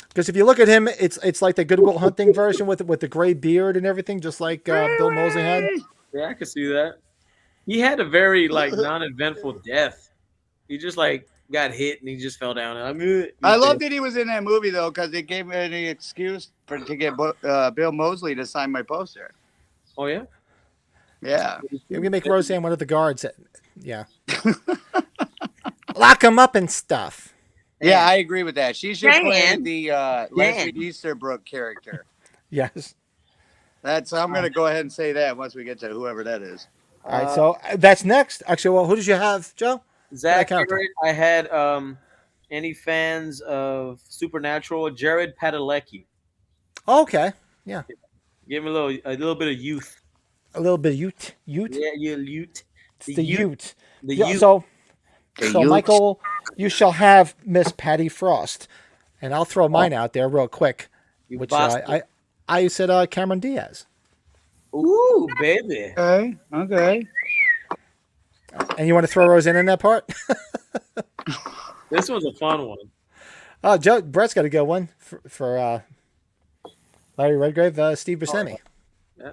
Because if you look at him, it's like the Good Will Hunting version with the gray beard and everything, just like Bill Moseley had. Yeah, I can see that. He had a very non-eventful death. He just got hit and he just fell down. I love that he was in that movie though, because it gave me an excuse to get Bill Moseley to sign my poster. Oh yeah, yeah. We make Roseanne one of the guards. Yeah, lock him up and stuff. Yeah, I agree with that. She should play the Leslie Easterbrook character. Yes, I'm going to go ahead and say that once we get to whoever that is. All right, so that's next. Actually, well, who did you have, Joe? Zach Garrett. I had any fans of Supernatural? Jared Padalecki. Okay, yeah. Give him a little bit of youth. A little bit of Ute. Yeah, Ute. The Ute. The yeah, Ute. So Michael, you shall have Miss Patty Frost, and I'll throw mine out there real quick. Which I said Cameron Diaz. Ooh, baby. Okay. And you want to throw Roseanne in that part? This was a fun one. Oh, Brett's got a good one for Larry Redgrave, Steve Buscemi. Yeah.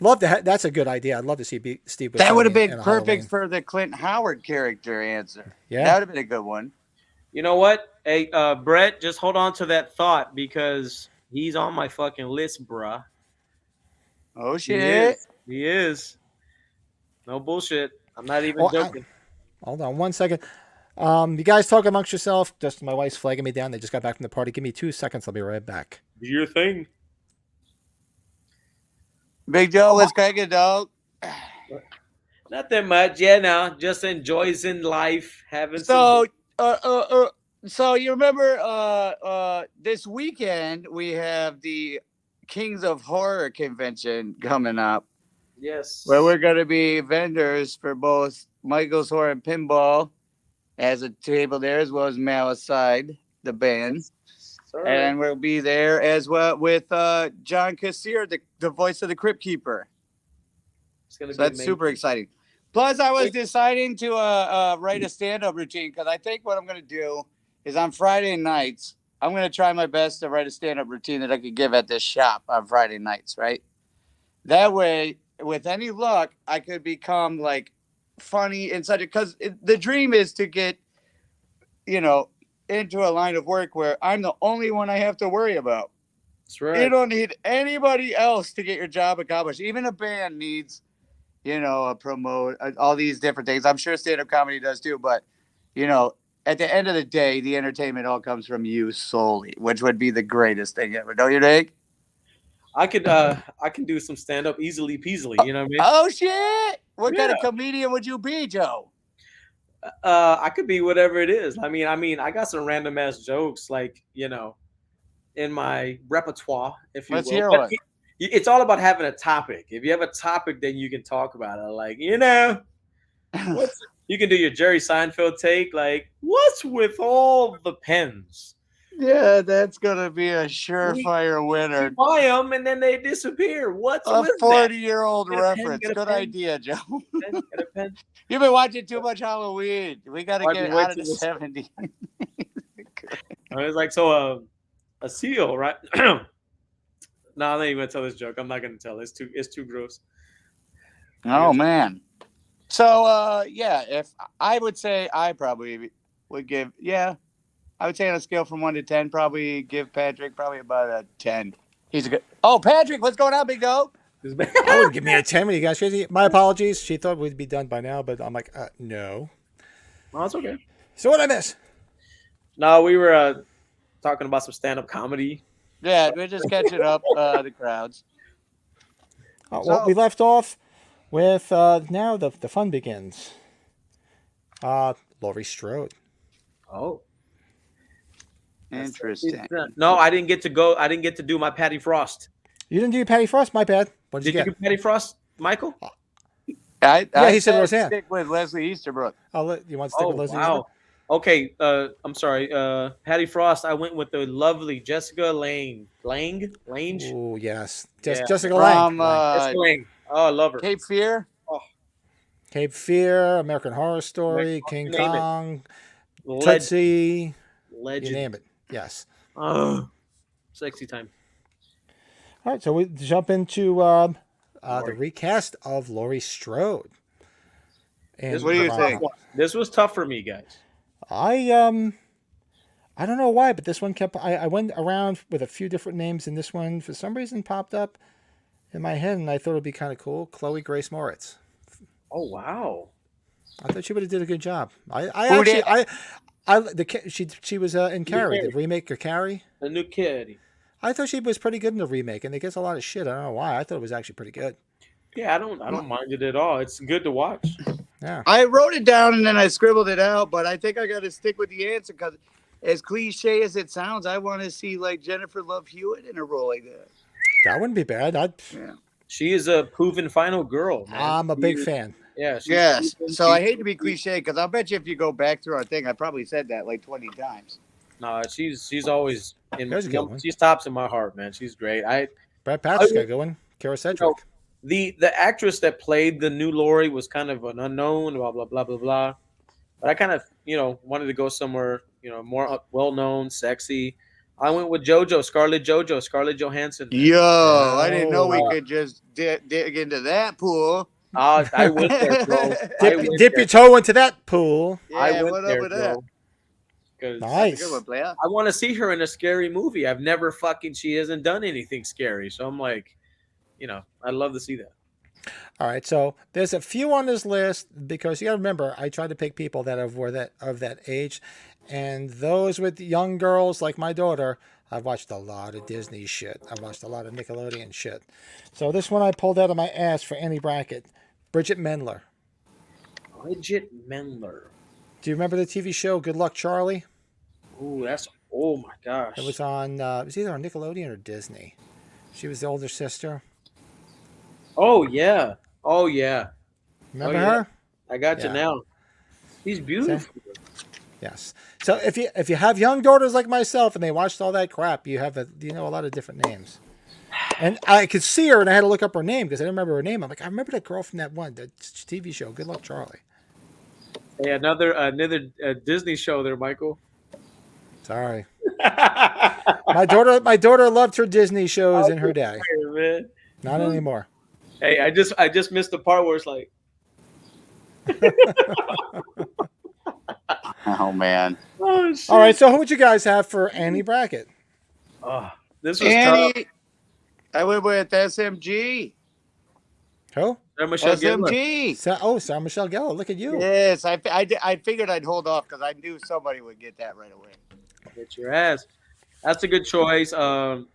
Love that. That's a good idea. I'd love to see Steve Buscemi. That would have been perfect Halloween. for the Clint Howard character answer. Yeah. That would have been a good one. You know what? Hey, Brett, just hold on to that thought because he's on my fucking list, bruh. Oh, shit. He is. No bullshit. I'm not even joking. Hold on 1 second. You guys talk amongst yourself. Just my wife's flagging me down. They just got back from the party. Give me 2 seconds. I'll be right back. Do your thing. Big Joe, let's crack it, dog. Not that much. Yeah, no. Just enjoys in life. So you remember this weekend we have the Kings of Horror convention coming up. Yes. Where we're going to be vendors for both Michael's Horror and Pinball as a table there, as well as Malicide, the band. Sorry. And we'll be there as well with John Cassier, the voice of the Crypt Keeper. So that's super exciting. Plus, I was deciding to write a stand-up routine because I think what I'm going to do is on Friday nights, I'm going to try my best to write a stand-up routine that I could give at this shop on Friday nights, right? That way, with any luck, I could become like funny in such a, because the dream is to get, into a line of work where I'm the only one I have to worry about. That's right. You don't need anybody else to get your job accomplished. Even a band needs, a promote, all these different things. I'm sure stand-up comedy does too, but, at the end of the day, the entertainment all comes from you solely, which would be the greatest thing ever. Don't you think? I can do some stand-up easily peasily. You know what I mean? Oh shit! What kind of comedian would you be, Joe? I could be whatever it is. I mean, I got some random ass jokes, in my repertoire, if you will. Let's hear one. It's all about having a topic. If you have a topic, then you can talk about it. You can do your Jerry Seinfeld take. What's with all the pens? Yeah, that's gonna be a surefire winner. You buy them and then they disappear. What's a with 40-year-old reference? Good idea, Joe. You've been watching too much Halloween. We got to get out of the 70s. It's like a seal, right? No, I'm not even gonna tell this joke. I'm not gonna tell. It's too gross. Oh man. So, yeah, if I would say I probably would give, I would say on a scale from 1 to 10, probably give Patrick probably about a 10. He's a good. Oh, Patrick, what's going on, big dog? I would give me a 10 when you guys crazy. My apologies. She thought we'd be done by now, but I'm like, no. Well, that's okay. So what did I miss? No, we were talking about some stand-up comedy. Yeah, we're just catching up the crowds. Well, we left off with now the fun begins. Laurie Strode. Oh. Interesting. No, I didn't get to go. I didn't get to do my Patty Frost. You didn't do Patty Frost? My bad. What did you get? Did you do Patty Frost, Michael? He said Roseanne. Stick with Leslie Easterbrook. You want to stick with Leslie Easterbrook? Okay, I'm sorry. Patty Frost, I went with the lovely Jessica Lange. Oh, yes. Yeah. Jessica Lange. Jessica Lange. Oh, I love her. Cape Fear. Oh. Cape Fear, American Horror Story, King Kong, Tootsie. Legend. You name it. Yes. Sexy time. All right, so we jump into the recast of Laurie Strode. And What do you think? This was tough for me, guys. I don't know why, but this one kept. I went around with a few different names, and this one for some reason popped up in my head, and I thought it'd be kind of cool. Chloe Grace Moritz. Oh wow! I thought she would have did a good job. She was in Carrie, the remake of Carrie. The new kid. I thought she was pretty good in the remake, and it gets a lot of shit. I don't know why. I thought it was actually pretty good. Yeah, I don't mind it at all. It's good to watch. Yeah. I wrote it down and then I scribbled it out, but I think I got to stick with the answer because, as cliche as it sounds, I want to see like Jennifer Love Hewitt in a role like that. That wouldn't be bad. She is a proven final girl. Man. I'm a big fan. Yeah. Yes. So I hate to be cliche because I'll bet you if you go back through our thing, I probably said that like 20 times. No, she's always in. There's a good one. She's tops in my heart, man. She's great. Brad Patrick's got a good one. Kara Sedgwick. The actress that played the new Laurie was kind of an unknown, blah blah blah blah blah. But I kind of wanted to go somewhere more well known, sexy. I went with Scarlett Johansson. Yo, I didn't know we could just dig into that pool. I went there, bro. Dip your toe into that pool. Yeah, I went what there, up with bro. that? Nice. Good one, player. I want to see her in a scary movie. I've never she hasn't done anything scary. So I'm like, I'd love to see that. All right, so there's a few on this list because you got to remember, I tried to pick people that of that age, and those with young girls like my daughter. I've watched a lot of Disney shit. I've watched a lot of Nickelodeon shit. So this one I pulled out of my ass for any bracket. Bridget Mendler. Bridget Mendler. Do you remember the TV show Good Luck Charlie? Oh my gosh. It was on. It was either on Nickelodeon or Disney. She was the older sister. Oh yeah. Remember her? I got you now. She's beautiful. Yes. So if you have young daughters like myself and they watched all that crap, you have a lot of different names. And I could see her and I had to look up her name because I didn't remember her name. I'm like, I remember that girl from that TV show, Good Luck Charlie. Hey, another Disney show there, Michael. Sorry. My daughter loved her Disney shows in her day. Man. Not anymore. Hey, I just missed the part where it's like. Oh man. Oh, shit. All right, so who would you guys have for Annie bracket? This was Annie, tough. I went with SMG. Who? Sarah Michelle SMG. Sarah Michelle Gellar. Look at you. Yes, I figured I'd hold off because I knew somebody would get that right away. Get your ass. That's a good choice.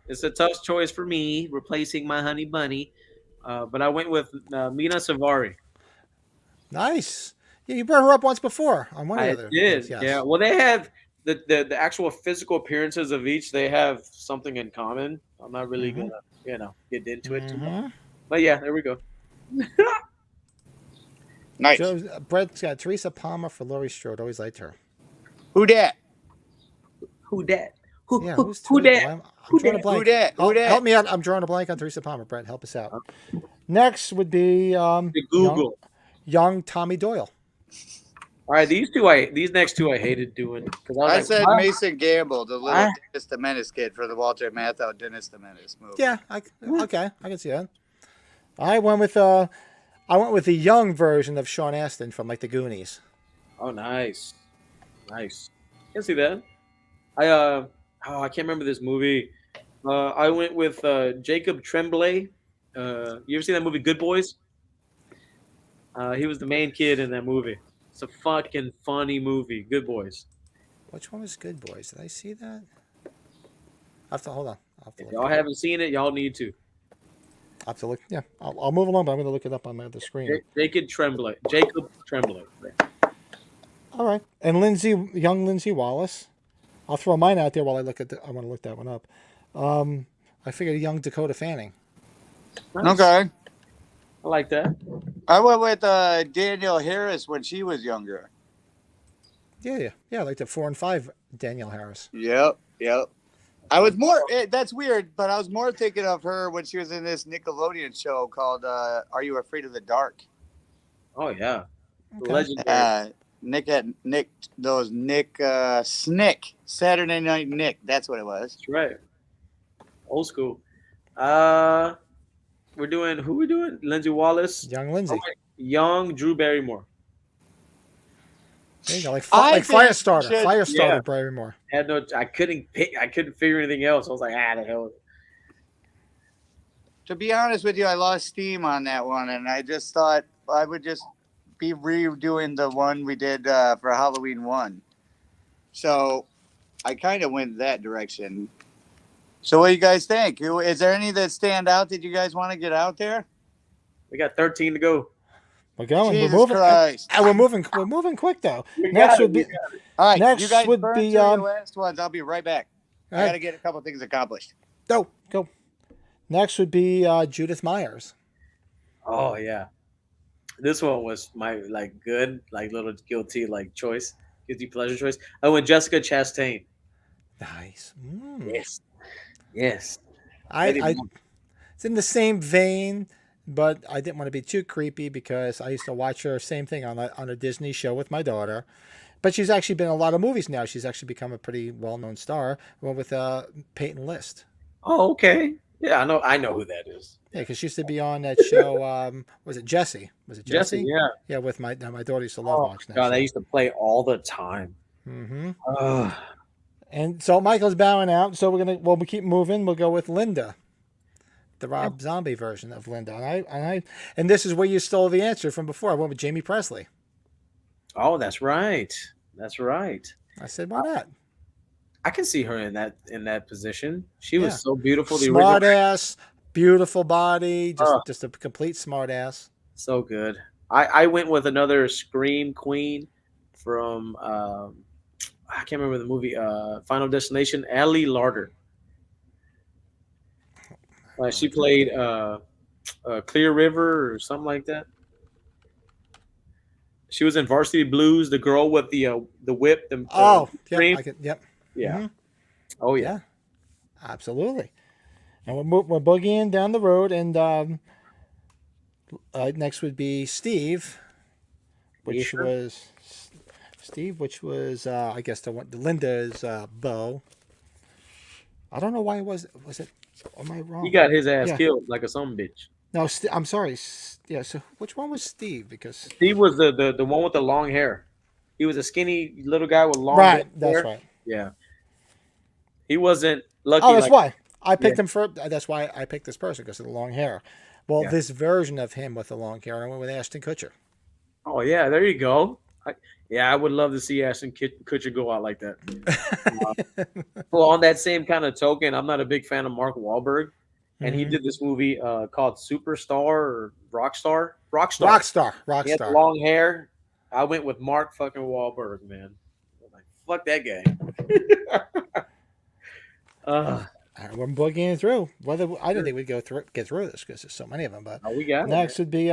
It's a tough choice for me, replacing my honey bunny. But I went with Mina Savari. Nice. Yeah, you brought her up once before on one of the other. I did. Yes. Yeah. Well, they have the actual physical appearances of each. They have something in common. I'm not really gonna get into it too much. But yeah, there we go. Nice. Brett's got Teresa Palmer for Laurie Strode. Always liked her. Who dat? Who dat? Who that? I'm drawing a blank. Who dat? Help me out. I'm drawing a blank on Teresa Palmer. Brett, help us out. Next would be Google. Young Tommy Doyle. All right, these next two I hated doing. I said Mason Gamble, the little Dennis the Menace kid for the Walter Matthau Dennis the Menace movie. Yeah, I can see that. I went with I went with the young version of Sean Astin from like the Goonies. Oh, nice. Nice. Can see that. I can't remember this movie. I went with Jacob Tremblay. You ever seen that movie Good Boys? He was the main kid in that movie. It's a fucking funny movie. Good Boys. Which one was Good Boys? Did I see that? I have to hold on. If y'all haven't seen it, y'all need to. I have to look. Yeah, I'll move along, but I'm going to look it up on the screen. Jacob Tremblay. Jacob Tremblay. All right, and young Lindsay Wallace. I'll throw mine out there while I look at. I want to look that one up. I figured young Dakota Fanning. Nice. Okay. I like that. I went with Danielle Harris when she was younger. Yeah, like the 4 and 5 Danielle Harris. Yep. I was more. That's weird, but I was more thinking of her when she was in this Nickelodeon show called "Are You Afraid of the Dark?" Oh yeah, Okay. legendary. Snick Saturday Night Nick. That's what it was. That's right. Old school. We're doing who? We doing Lindsay Wallace, Young Lindsay. young Drew Barrymore. There you go, like I Firestarter. think Firestarter Barrymore. I couldn't figure anything else. I was like, the hell. To be honest with you, I lost steam on that one, and I just thought I would just be redoing the one we did for Halloween 1. So I kind of went that direction. So what do you guys think? Is there any that stand out that you guys want to get out there? We got 13 to go. We're going. Jesus we're moving. Christ. We're moving quick though. Next would be. All right, Next you guys would burn be, through your last ones. I'll be right back. all I right. got to get a couple things accomplished. Go. Next would be Judith Myers. Oh yeah, this one was my good little guilty pleasure choice. I went Jessica Chastain. Nice. Yes. It's in the same vein, but I didn't want to be too creepy because I used to watch her same thing on a Disney show with my daughter. But she's actually been in a lot of movies now. She's actually become a pretty well-known star. I went with Peyton List. Oh, okay. Yeah, I know who that is. Yeah, because she used to be on that show. Was it Jessie? Was it Jessie? Yeah. Yeah, with my daughter used to love watching that. God, show. I used to play all the time. Mm-hmm. And so Michael's bowing out. So we'll keep moving. We'll go with Linda, the Rob Zombie version of Linda. And this is where you stole the answer from before. I went with Jamie Presley. Oh, that's right. I said, why not? I can see her in that position. She was so beautiful. Smart ass, beautiful body, just a complete smart ass. So good. I went with another Scream Queen from I can't remember the movie. Final Destination. Allie Larder. She played Clear River or something like that. She was in Varsity Blues. The girl with the whip. Yep. Yeah. Mm-hmm. Oh yeah. Absolutely. And we're boogieing down the road, and next would be Steve, which was I guess the Linda's beau. I don't know why it was it. Am I wrong? He got his ass killed like a son bitch. No, I'm sorry. Yeah. So which one was Steve? Because Steve was the one with the long hair. He was a skinny little guy with long hair. Right. That's right. Yeah. He wasn't lucky. Oh, that's why I picked him for. That's why I picked this person because of the long hair. Well, this version of him with the long hair, I went with Ashton Kutcher. Oh yeah, there you go. I would love to see Ashton Kutcher go out like that. Well, on that same kind of token, I'm not a big fan of Mark Wahlberg, and he did this movie called Superstar or Rockstar. Rockstar. He had long hair. I went with Mark fucking Wahlberg, man. I'm like, fuck that guy. We're boogieing through. Whether I didn't think we'd get through this because there's so many of them. But we got next would be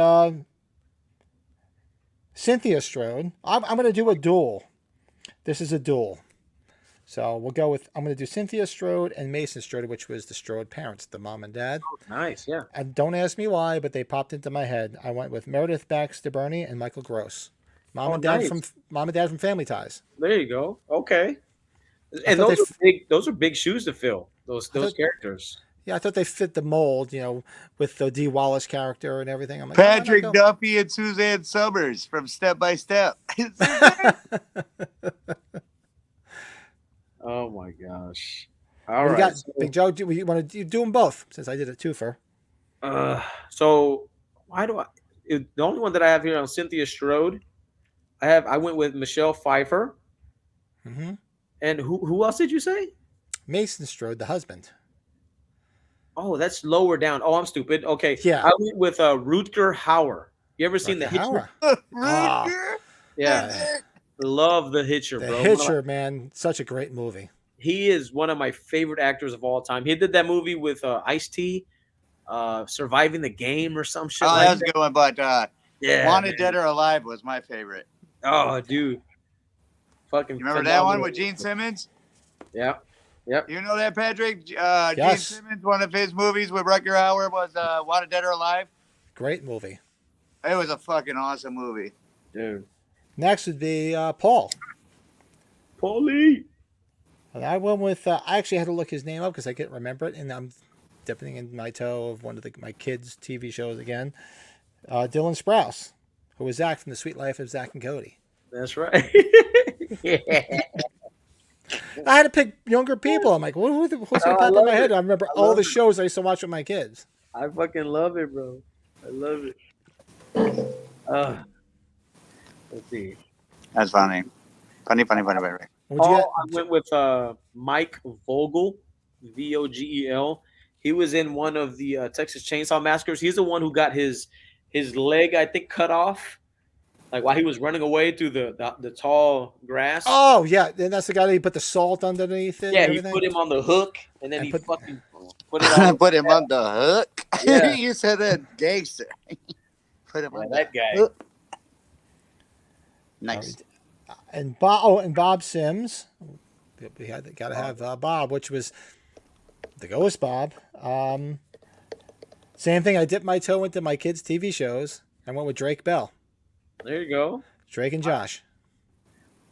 Cynthia Strode. I'm going to do a duel. This is a duel. So we'll go with, I'm going to do Cynthia Strode and Mason Strode, which was the Strode parents, the mom and dad. Oh, nice, yeah. And don't ask me why, but they popped into my head. I went with Meredith Baxter Burney and Michael Gross. Mom and dad from Family Ties. There you go. Okay. And those are big shoes to fill. Those characters. Yeah, I thought they fit the mold, with the Dee Wallace character and everything. I'm like, Patrick Duffy and Suzanne Summers from Step by Step. Oh my gosh! All right, Big Joe. Do you want to do them both? Since I did a twofer. So why do the only one that I have here on Cynthia Strode? I went with Michelle Pfeiffer. Mm-hmm. And who else did you say? Mason Strode, the husband. Oh, that's lower down. Oh, I'm stupid. Okay. Yeah. I went with Rutger Hauer. You ever seen The Hitcher? Rutger? Yeah. Love The Hitcher, bro. The Hitcher, man. Such a great movie. He is one of my favorite actors of all time. He did that movie with Ice-T, Surviving the Game or some shit. Oh, like that was a good one, but Wanted man. Dead or Alive was my favorite. Oh, dude. Fucking. You remember that one with Gene Simmons? Yeah. Yep. You know that, Patrick? Yes. Gene Simmons, one of his movies with Rutger Hauer was Wanted Dead or Alive. Great movie. It was a fucking awesome movie. Dude. Next would be Paul. Paulie. And I went with, I actually had to look his name up because I couldn't remember it, and I'm dipping in my toe of one of my kids' TV shows again. Dylan Sprouse, who was Zach from The Sweet Life of Zach and Cody. That's right. Yeah. I had to pick younger people. I'm like, who's that pop in my head? I remember all the shows I used to watch with my kids. I fucking love it, bro. I love it. Let's see. That's funny. Funny. I went with Mike Vogel, Vogel. He was in one of the Texas Chainsaw Massacres. He's the one who got his leg, I think, cut off, like while he was running away through the tall grass. Oh yeah, and that's the guy that put the salt underneath it. Yeah, he put him on the hook, and then fucking put it on. Put him on the hook. Yeah. You said that gangster. Put him on that guy. Hook. Nice. And Bob Sims. We got to have Bob, which was the Ghost Bob. Same thing. I dipped my toe into my kids' TV shows. I went with Drake Bell. There you go. Drake and Josh.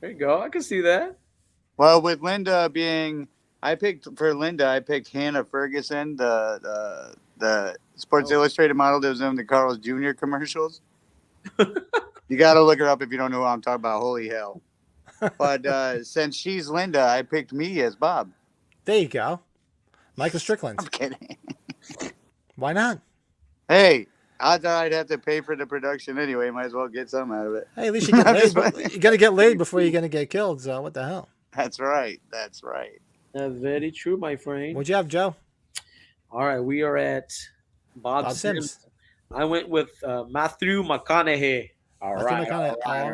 There you go. I can see that. Well, with Linda being, I picked Hannah Ferguson, the Sports Illustrated model that was in the Carl's Jr. commercials. You got to look her up if you don't know who I'm talking about. Holy hell. But since she's Linda, I picked me as Bob. There you go. Michael Strickland. I'm kidding. Why not? Hey, I thought I'd have to pay for the production anyway. Might as well get some out of it. Hey, at least you get laid. You got to get laid before you're going to get killed. So what the hell? That's right. That's very true, my friend. What'd you have, Joe? All right, we are at Bob Sims. I went with Matthew McConaughey. All right. All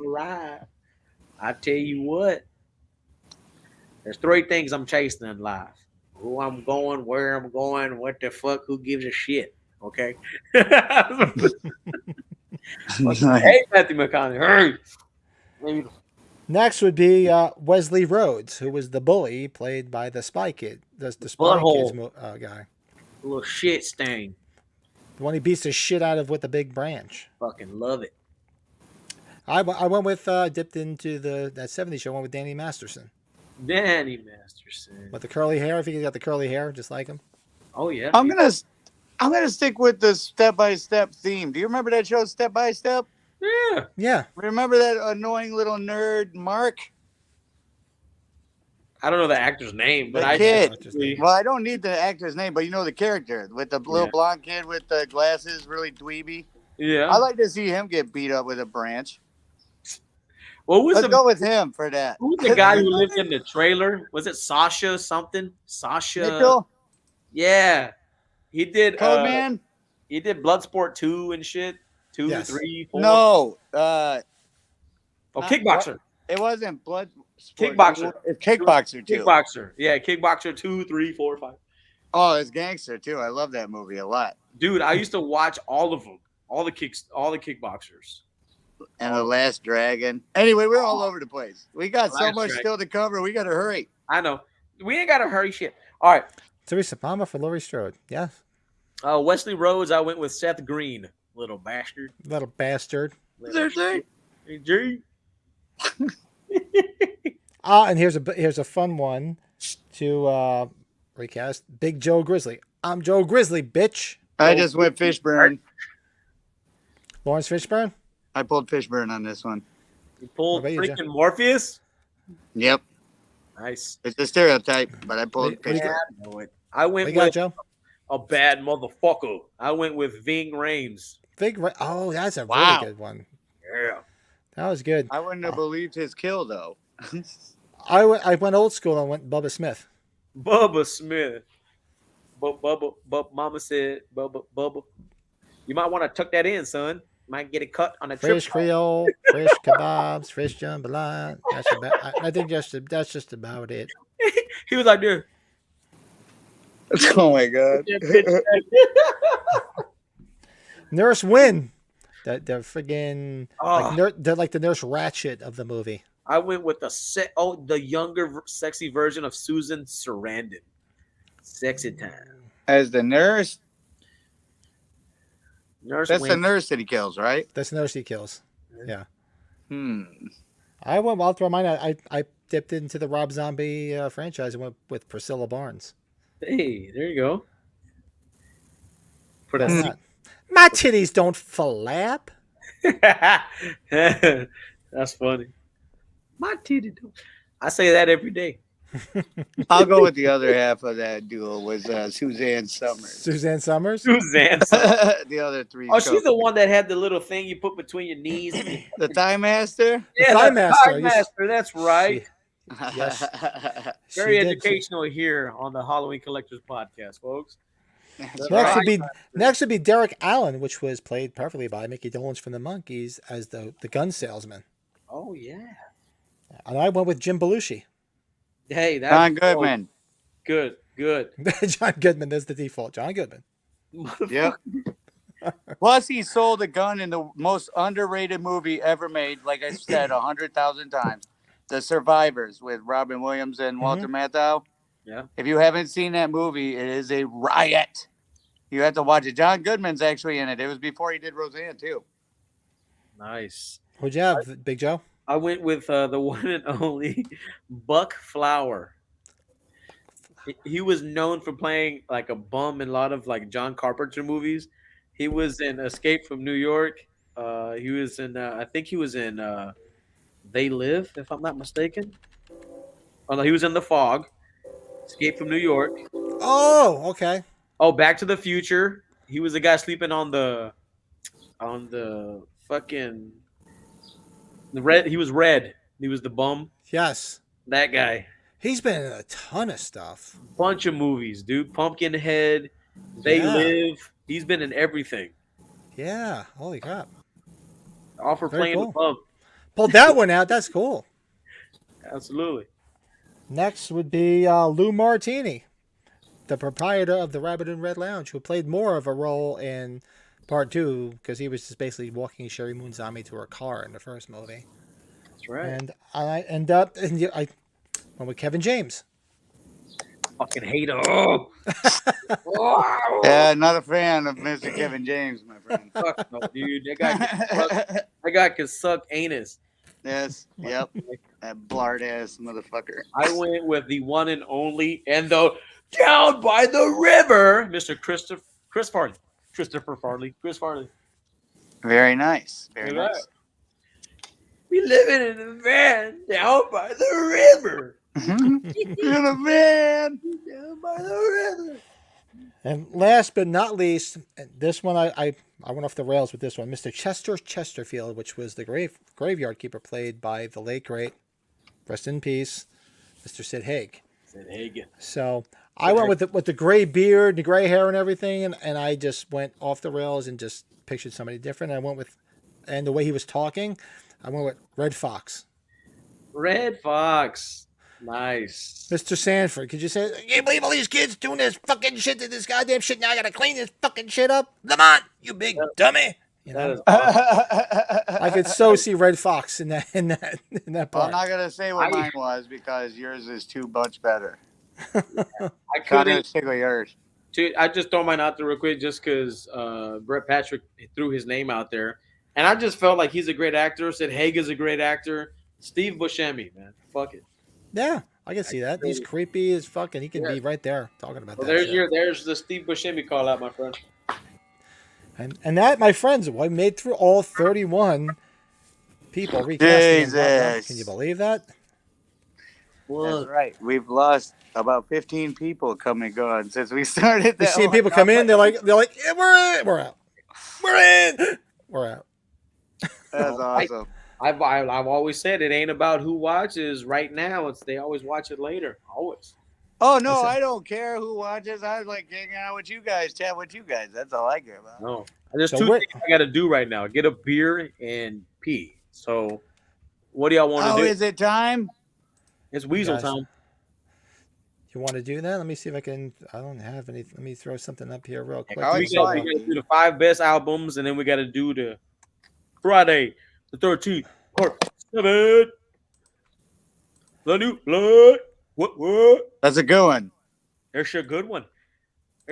right. I tell you what. There's three things I'm chasing in life. Who I'm going, where I'm going, what the fuck, who gives a shit. Okay? Hey, Matthew McConaughey. Hey. Next would be Wesley Rhodes, who was the bully played by the Spy Kid. The Spy Kids guy. A little shit stain. The one he beats the shit out of with the big branch. Fucking love it. I went with, dipped into that 70s show, went with Danny Masterson. Danny Masterson. With the curly hair. I think he's got the curly hair, just like him. Oh, yeah. I'm gonna stick with the step-by-step theme. Do you remember that show, Step by Step? Yeah. Yeah. Remember that annoying little nerd, Mark? I don't know the actor's name, but Well, I don't need the actor's name, but you know the character with the little blonde kid with the glasses, really dweeby. Yeah. I like to see him get beat up with a branch. Let's go with him for that. Who's the guy who lived in the trailer? Was it Sasha something? Sasha. Mitchell? Yeah. He did Code Man? He did Bloodsport 2 and shit. 2, 3, 4. No. Kickboxer. It wasn't Blood. Kickboxer. It's Kickboxer 2. Kickboxer. Yeah, Kickboxer 2, 3, 4, 5. Oh, it's Gangster too. I love that movie a lot. Dude, I used to watch all of them. All the Kickboxers. And The Last Dragon. Anyway, we're all over the place. We got so much still to cover. We got to hurry. I know. We ain't got to hurry shit. All right. Teresa Palmer for Laurie Strode. Yeah. Wesley Rhodes, I went with Seth Green. Little bastard. Little bastard. Hey, G. And here's a fun one to Recast. Big Joe Grizzly. I'm Joe Grizzly, bitch. I just went Fishburne. Lawrence Fishburne? I pulled Fishburne on this one. You pulled What about you, freaking Morpheus? Yep. Nice. It's a stereotype, but I pulled What do you Fishburne. I know it. I went What you got, with Joe? a bad motherfucker. I went with Ving Rhames. Oh, that's a Wow. really good one. Yeah. That was good. I wouldn't have believed his kill, though. I went old school and went Bubba Smith. Bubba Smith. But Mama said, Bubba. You might want to tuck that in, son. Might get it cut on a trip. Fresh Creole, fresh kebabs, fresh jambalaya. That's about. I think that's just about it. He was like, dude. Oh, my God. Nurse Wynn. The friggin' Oh. they're like the Nurse Ratchet of the movie. I went with the younger, sexy version of Susan Sarandon. Sexy time. As the nurse, Nurse that's Wynn. the nurse that he kills, right? That's the nurse he kills. Yeah. I'll throw mine. I dipped into the Rob Zombie franchise and went with Priscilla Barnes. Hey, there you go. Why not? My titties don't flap. That's funny. My titty do. I say that every day. I'll go with the other half of that duo was Suzanne Summers. Suzanne Summers? Suzanne. The other three. Oh, she's the one that had the little thing you put between your knees. The Thigh Master? Yeah, Thigh the Master. Thigh Master. That's right. Yes. Very She did. educational here on the Halloween Collectors podcast, folks. Next would be Derek Allen, which was played perfectly by Mickey Dolenz from the Monkees as the gun salesman. Oh yeah. And I went with Jim Belushi. Hey, that's John Goodman. Good. John Goodman. That's the default. John Goodman. Yep. Plus, he sold a gun in the most underrated movie ever made. Like I said, 100,000 times. The Survivors with Robin Williams and Walter Matthau. Yeah. If you haven't seen that movie, it is a riot. You have to watch it. John Goodman's actually in it. It was before he did Roseanne, too. Nice. What'd you have, Big Joe? I went with the one and only Buck Flower. He was known for playing like a bum in a lot of like John Carpenter movies. He was in Escape from New York. He was in, I think he was in They Live, if I'm not mistaken. Oh no, he was in The Fog. Escape from New York. Oh, okay. Oh, Back to the Future. He was the guy sleeping on the fucking the red. He was red. He was the bum. Yes. That guy. He's been in a ton of stuff. Bunch of movies, dude. Pumpkinhead. They Live. He's been in everything. Yeah. Holy crap. All for Very playing cool. the bum. Pulled that one out. That's cool. Absolutely. Next would be Lou Martini, the proprietor of the Rabbit and Red Lounge, who played more of a role in part 2 because he was just basically walking Sherry Moon Zombie to her car in the first movie. That's right. And I end up, and I went with Kevin James. Fucking hater. Yeah, not a fan of Mr. Kevin James, my friend. Fuck no, dude. That guy can suck anus. Yes, yep. That blard ass motherfucker. I went with the one and only and the down by the river, Mr. Chris Farley. Very nice. Very Look at nice. We living in a van down by the river. In a van. Down by the river. And last but not least, this one I went off the rails with this one, Mr. Chester Chesterfield, which was the graveyard keeper played by the late great, rest in peace, Mr. Sid Haig. Sid Haig. So I went with the gray beard, the gray hair, and everything, and I just went off the rails and just pictured somebody different. I went with, and the way he was talking, I went with Red Fox. Red Fox. Nice. Mr. Sanford, could you say, can you believe all these kids doing this fucking shit to this goddamn shit? Now I gotta clean this fucking shit up. Lamont, you big dummy. You know? I could so see Red Fox in that Well, part. I'm not gonna say what mine was because yours is too much better. I Couldn't couldn't. stick with yours. Dude, I just throw mine out there real quick just because Brett Patrick threw his name out there. And I just felt like he's a great actor. Sid Haig is a great actor. Steve Buscemi, man. Fuck it. Yeah, I can see that. He's creepy as fucking. He can be right there talking about Well, that shit. there's the Steve Buscemi call out, my friend. And that, my friends, we made through all 31 people recasting. Jesus. Can you believe that? That's right. We've lost about 15 people come and gone since we started. We've seen people come in. They're like, yeah, we're in. We're out. We're in. We're out. That's awesome. I've always said it ain't about who watches right now. It's they always watch it later. Always. Oh no, I don't care who watches. I like hanging out with you guys, chat with you guys. That's all I care about. No, there's two things I got to do right now: get a beer and pee. So, what do y'all want to do? Oh, is it time? It's Weasel time. You want to do that? Let me see if I can. I don't have any. Let me throw something up here real quick. We got to do the 5 best albums, and then we got to do the Friday the 13th part 7. The new blood. What? That's a good one. It's a good one.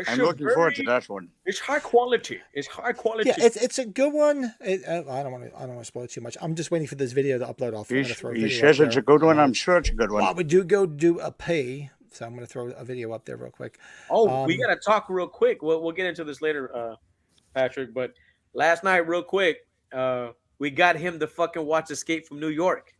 I'm looking forward to that one. It's high quality. It's high quality. Yeah, it's a good one. I don't want to spoil it too much. I'm just waiting for this video to upload. You said it's a good one. I'm sure it's a good one. Well, we do go do a pay, so I'm going to throw a video up there real quick. Oh, we got to talk real quick. We'll get into this later, Patrick. But last night, real quick, we got him to fucking watch Escape from New York.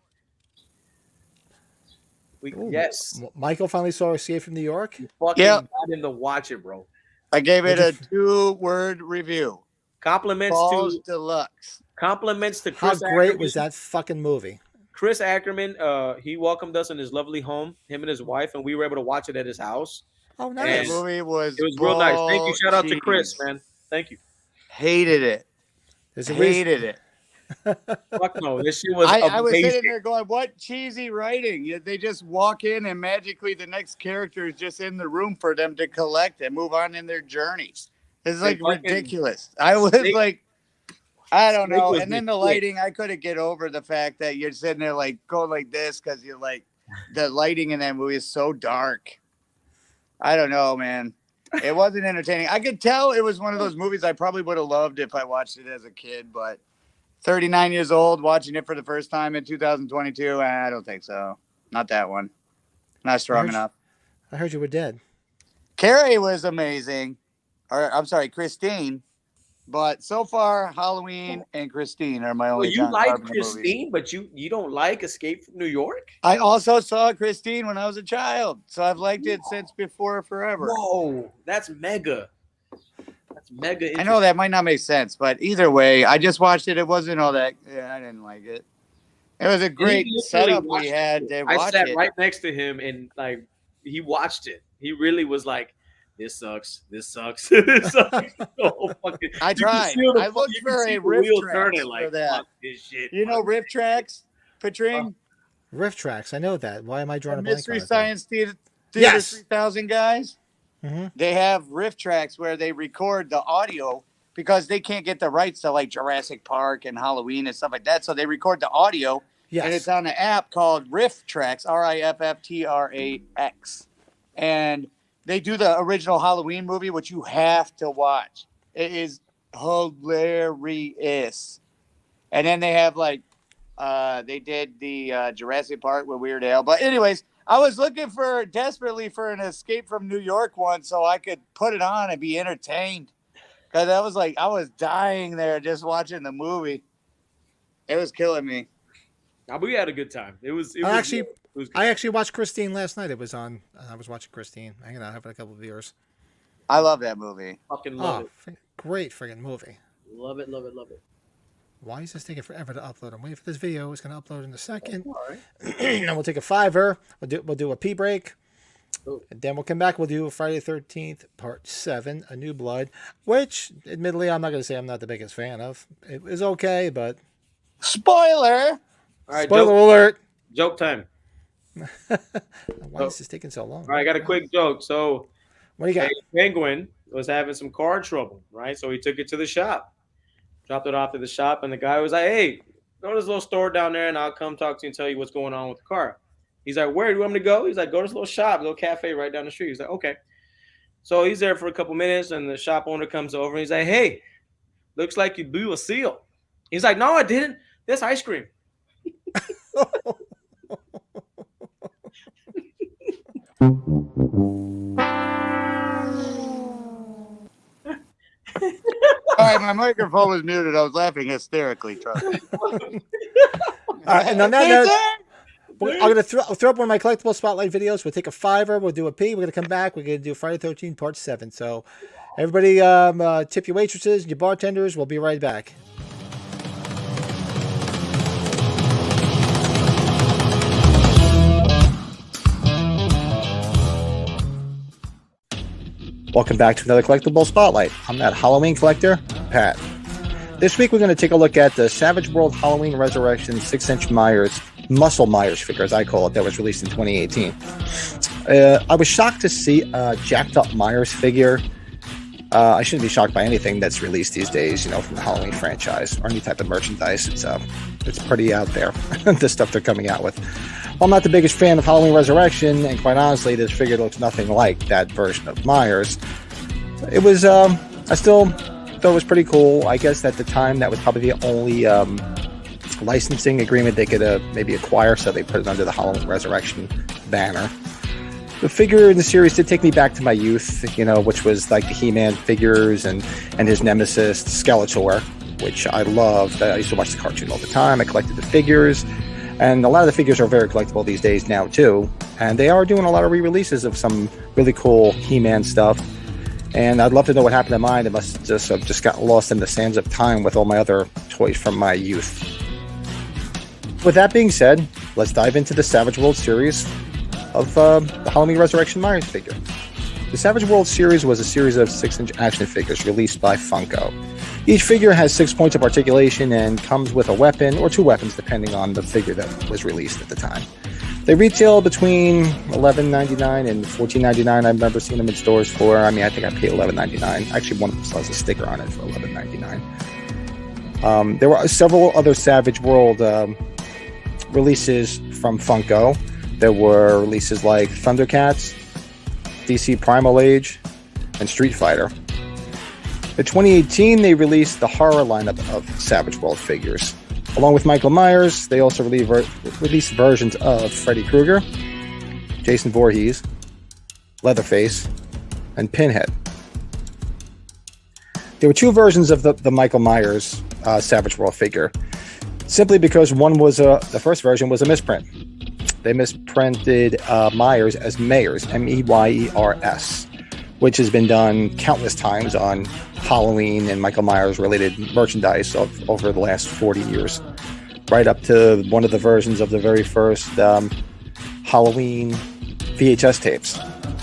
Yes. Michael finally saw Escape from New York. You fucking got him to watch it, bro. I gave it a 2-word review. Compliments Balls to Deluxe. Compliments to Chris. How great Ackerman. was that fucking movie? Chris Ackerman, he welcomed us in his lovely home, him and his wife, and we were able to watch it at his house. Oh, nice. That movie was real nice. Thank you. Shout out to Chris, man. Thank you. Hated it. Hated it. Fuck no, this shit was I was amazing. sitting there going, what cheesy writing? They just walk in and magically the next character is just in the room for them to collect and move on in their journeys. It's like ridiculous. I was like, I don't know. And then the lighting, I couldn't get over the fact that you're sitting there like going like this because you're like, the lighting in that movie is so dark. I don't know, man. It wasn't entertaining. I could tell it was one of those movies I probably would have loved if I watched it as a kid, but 39 years old, watching it for the first time in 2022, I don't think so. Not that one. Not strong enough. I heard you were dead. Carrie was amazing. Or I'm sorry, Christine. But so far, Halloween and Christine are my only. Well, you like Carpenter Christine, movies. but you don't like Escape from New York? I also saw Christine when I was a child, so I've liked it since before forever. Whoa, that's mega. That's mega. I know that might not make sense, but either way, I just watched it. It wasn't all that. Yeah, I didn't like it. It was a great setup we had to watch it. I sat right next to him, and like he watched it. He really was like, "This sucks. This sucks. This sucks." So fucking, I tried. I looked for a riff track for that. This shit, you know riff tracks, Patring? Riff tracks. I know that. Why am I drawing a blank on Mystery it? Science Theater Yes. 3000 guys. Mm-hmm. They have riff tracks where they record the audio because they can't get the rights to like Jurassic Park and Halloween and stuff like that. So they record the audio, and it's on an app called Riff Tracks, RIFFTRAX, and they do the original Halloween movie, which you have to watch. It is hilarious. And then they have like, they did the Jurassic Park with Weird Al. But anyways, I was looking desperately for an Escape from New York one so I could put it on and be entertained. Because I was dying there just watching the movie. It was killing me. We had a good time. I actually watched Christine last night. It was on. I was watching Christine, hanging out, having a couple of beers. I love that movie. Fucking love it. Great friggin' movie. Love it, love it, love it. Why is this taking forever to upload? I'm waiting for this video. It's going to upload in a second. All right. And we'll take a $5. We'll do a pee break. Oh. And then we'll come back. We'll do Friday the 13th, Part 7, A New Blood, which, admittedly, I'm not going to say I'm not the biggest fan of. It was okay, but... Spoiler! All right, Spoiler alert! Joke time. Why is this taking so long? All right, I got a quick joke. So, what do you got? Penguin was having some car trouble, right? So he took it to the shop. Dropped it off to the shop, and the guy was like, "Hey, go to this little store down there, and I'll come talk to you and tell you what's going on with the car." He's like, "Where do you want me to go?" He's like, "Go to this little shop, little cafe right down the street." He's like, "Okay." So he's there for a couple minutes, and the shop owner comes over, and he's like, "Hey, looks like you blew a seal." He's like, "No, I didn't. That's ice cream." All right, my microphone was muted. I was laughing hysterically. Trust me. And on that note, I'm going to throw up one of my collectible spotlight videos. We'll take a $5. We'll do a P. We're going to come back. We're going to do Friday the 13th, Part 7. So everybody tip your waitresses, your bartenders. We'll be right back. Welcome back to another Collectible Spotlight. I'm that Halloween collector, Pat. This week we're going to take a look at the Savage World Halloween Resurrection 6-inch Myers, Muscle Myers figure, as I call it, that was released in 2018. I was shocked to see a jacked up Myers figure. I shouldn't be shocked by anything that's released these days, you know, from the Halloween franchise or any type of merchandise. It's pretty out there, the stuff they're coming out with. Well, I'm not the biggest fan of Halloween Resurrection, and quite honestly, this figure looks nothing like that version of Myers. It was, I still thought it was pretty cool. I guess at the time, that was probably the only licensing agreement they could maybe acquire, so they put it under the Halloween Resurrection banner. The figure in the series did take me back to my youth, you know, which was like the He-Man figures and his nemesis, Skeletor, which I loved. I used to watch the cartoon all the time. I collected the figures. And a lot of the figures are very collectible these days now, too. And they are doing a lot of re-releases of some really cool He-Man stuff. And I'd love to know what happened to mine. It must just have just got lost in the sands of time with all my other toys from my youth. With that being said, let's dive into the Savage World series of the Halloween Resurrection Myers figure. The Savage World series was a series of 6-inch action figures released by Funko. Each figure has 6 points of articulation and comes with a weapon or 2 weapons depending on the figure that was released at the time. They retail between $11.99 and $14.99. I remember seeing them in stores for, I think I paid $11.99. Actually, one of them still has a sticker on it for $11.99. There were several other Savage World releases from Funko. There were releases like Thundercats, DC Primal Age, and Street Fighter. In 2018, they released the horror lineup of Savage World figures. Along with Michael Myers, they also released versions of Freddy Krueger, Jason Voorhees, Leatherface, and Pinhead. There were 2 versions of the Michael Myers Savage World figure, simply because one was the first version was a misprint. They misprinted Myers as Mayers, Meyers, which has been done countless times on Halloween and Michael Myers related merchandise over the last 40 years, right up to one of the versions of the very first Halloween VHS tapes.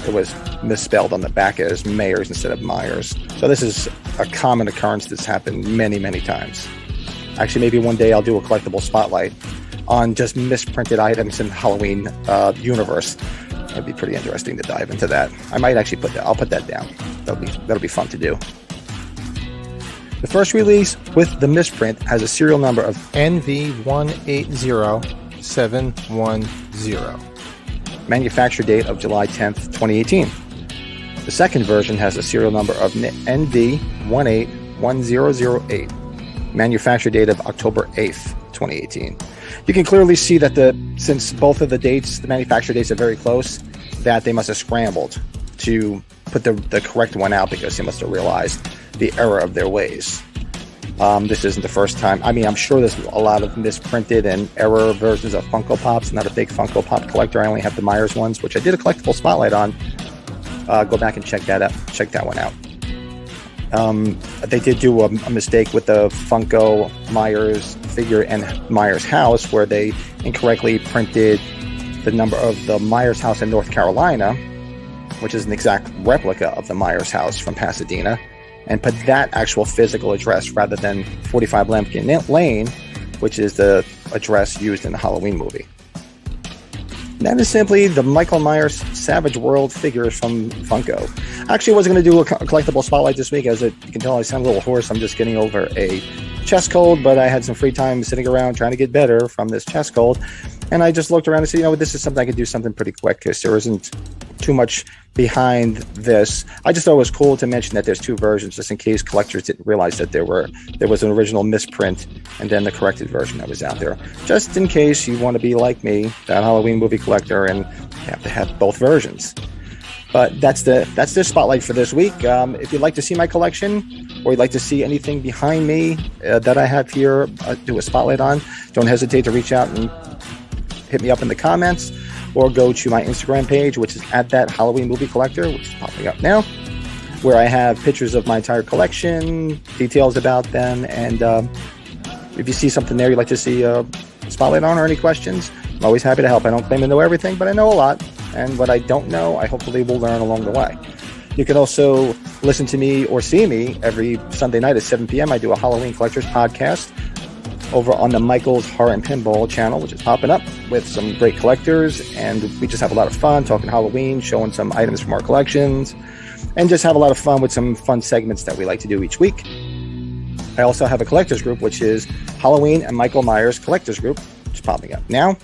It was misspelled on the back as Mayers instead of Myers. So this is a common occurrence that's happened many, many times. Actually, maybe one day I'll do a collectible spotlight on just misprinted items in the Halloween universe. It'd be pretty interesting to dive into that. I might actually I'll put that down. That'll be fun to do. The first release with the misprint has a serial number of NV180710. Manufacture date of July 10th, 2018. The second version has a serial number of NV181008. Manufacture date of October 8th, 2018. You can clearly see that since both of the dates, the manufacture dates are very close, that they must have scrambled to put the correct one out because they must have realized the error of their ways. This isn't the first time. I'm sure there's a lot of misprinted and error versions of Funko Pops. I'm not a big Funko Pop collector. I only have the Myers ones, which I did a collectible spotlight on. Go back and check that one out. They did do a mistake with the Funko Myers figure and Myers house, where they incorrectly printed the number of the Myers house in North Carolina, which is an exact replica of the Myers house from Pasadena, and put that actual physical address rather than 45 Lambkin Lane, which is the address used in the Halloween movie. That is simply the Michael Myers Savage World figures from Funko. Actually, I wasn't going to do a collectible spotlight this week, as you can tell I sound a little hoarse. I'm just getting over a chest cold, but I had some free time sitting around trying to get better from this chest cold. And I just looked around and said, this is something I could do something pretty quick, because there isn't too much behind this. I just thought it was cool to mention that there's 2 versions, just in case collectors didn't realize that there was an original misprint and then the corrected version that was out there. Just in case you want to be like me, that Halloween movie collector, and have to have both versions. But that's the spotlight for this week. If you'd like to see my collection, or you'd like to see anything behind me that I have here, do a spotlight on, don't hesitate to reach out and hit me up in the comments, or go to my Instagram page, which is at that Halloween movie collector, which is popping up now, where I have pictures of my entire collection, details about them, and if you see something there you'd like to see a spotlight on, or any questions, I'm always happy to help. I don't claim to know everything, but I know a lot, and what I don't know, I hopefully will learn along the way. You can also listen to me or see me every Sunday night at 7 p.m. I do a Halloween Collectors podcast over on the Michael's Horror and Pinball channel, which is popping up with some great collectors, and we just have a lot of fun talking Halloween, showing some items from our collections, and just have a lot of fun with some fun segments that we like to do each week. I also have a collectors group, which is Halloween and Michael Myers Collectors Group, which is popping up now,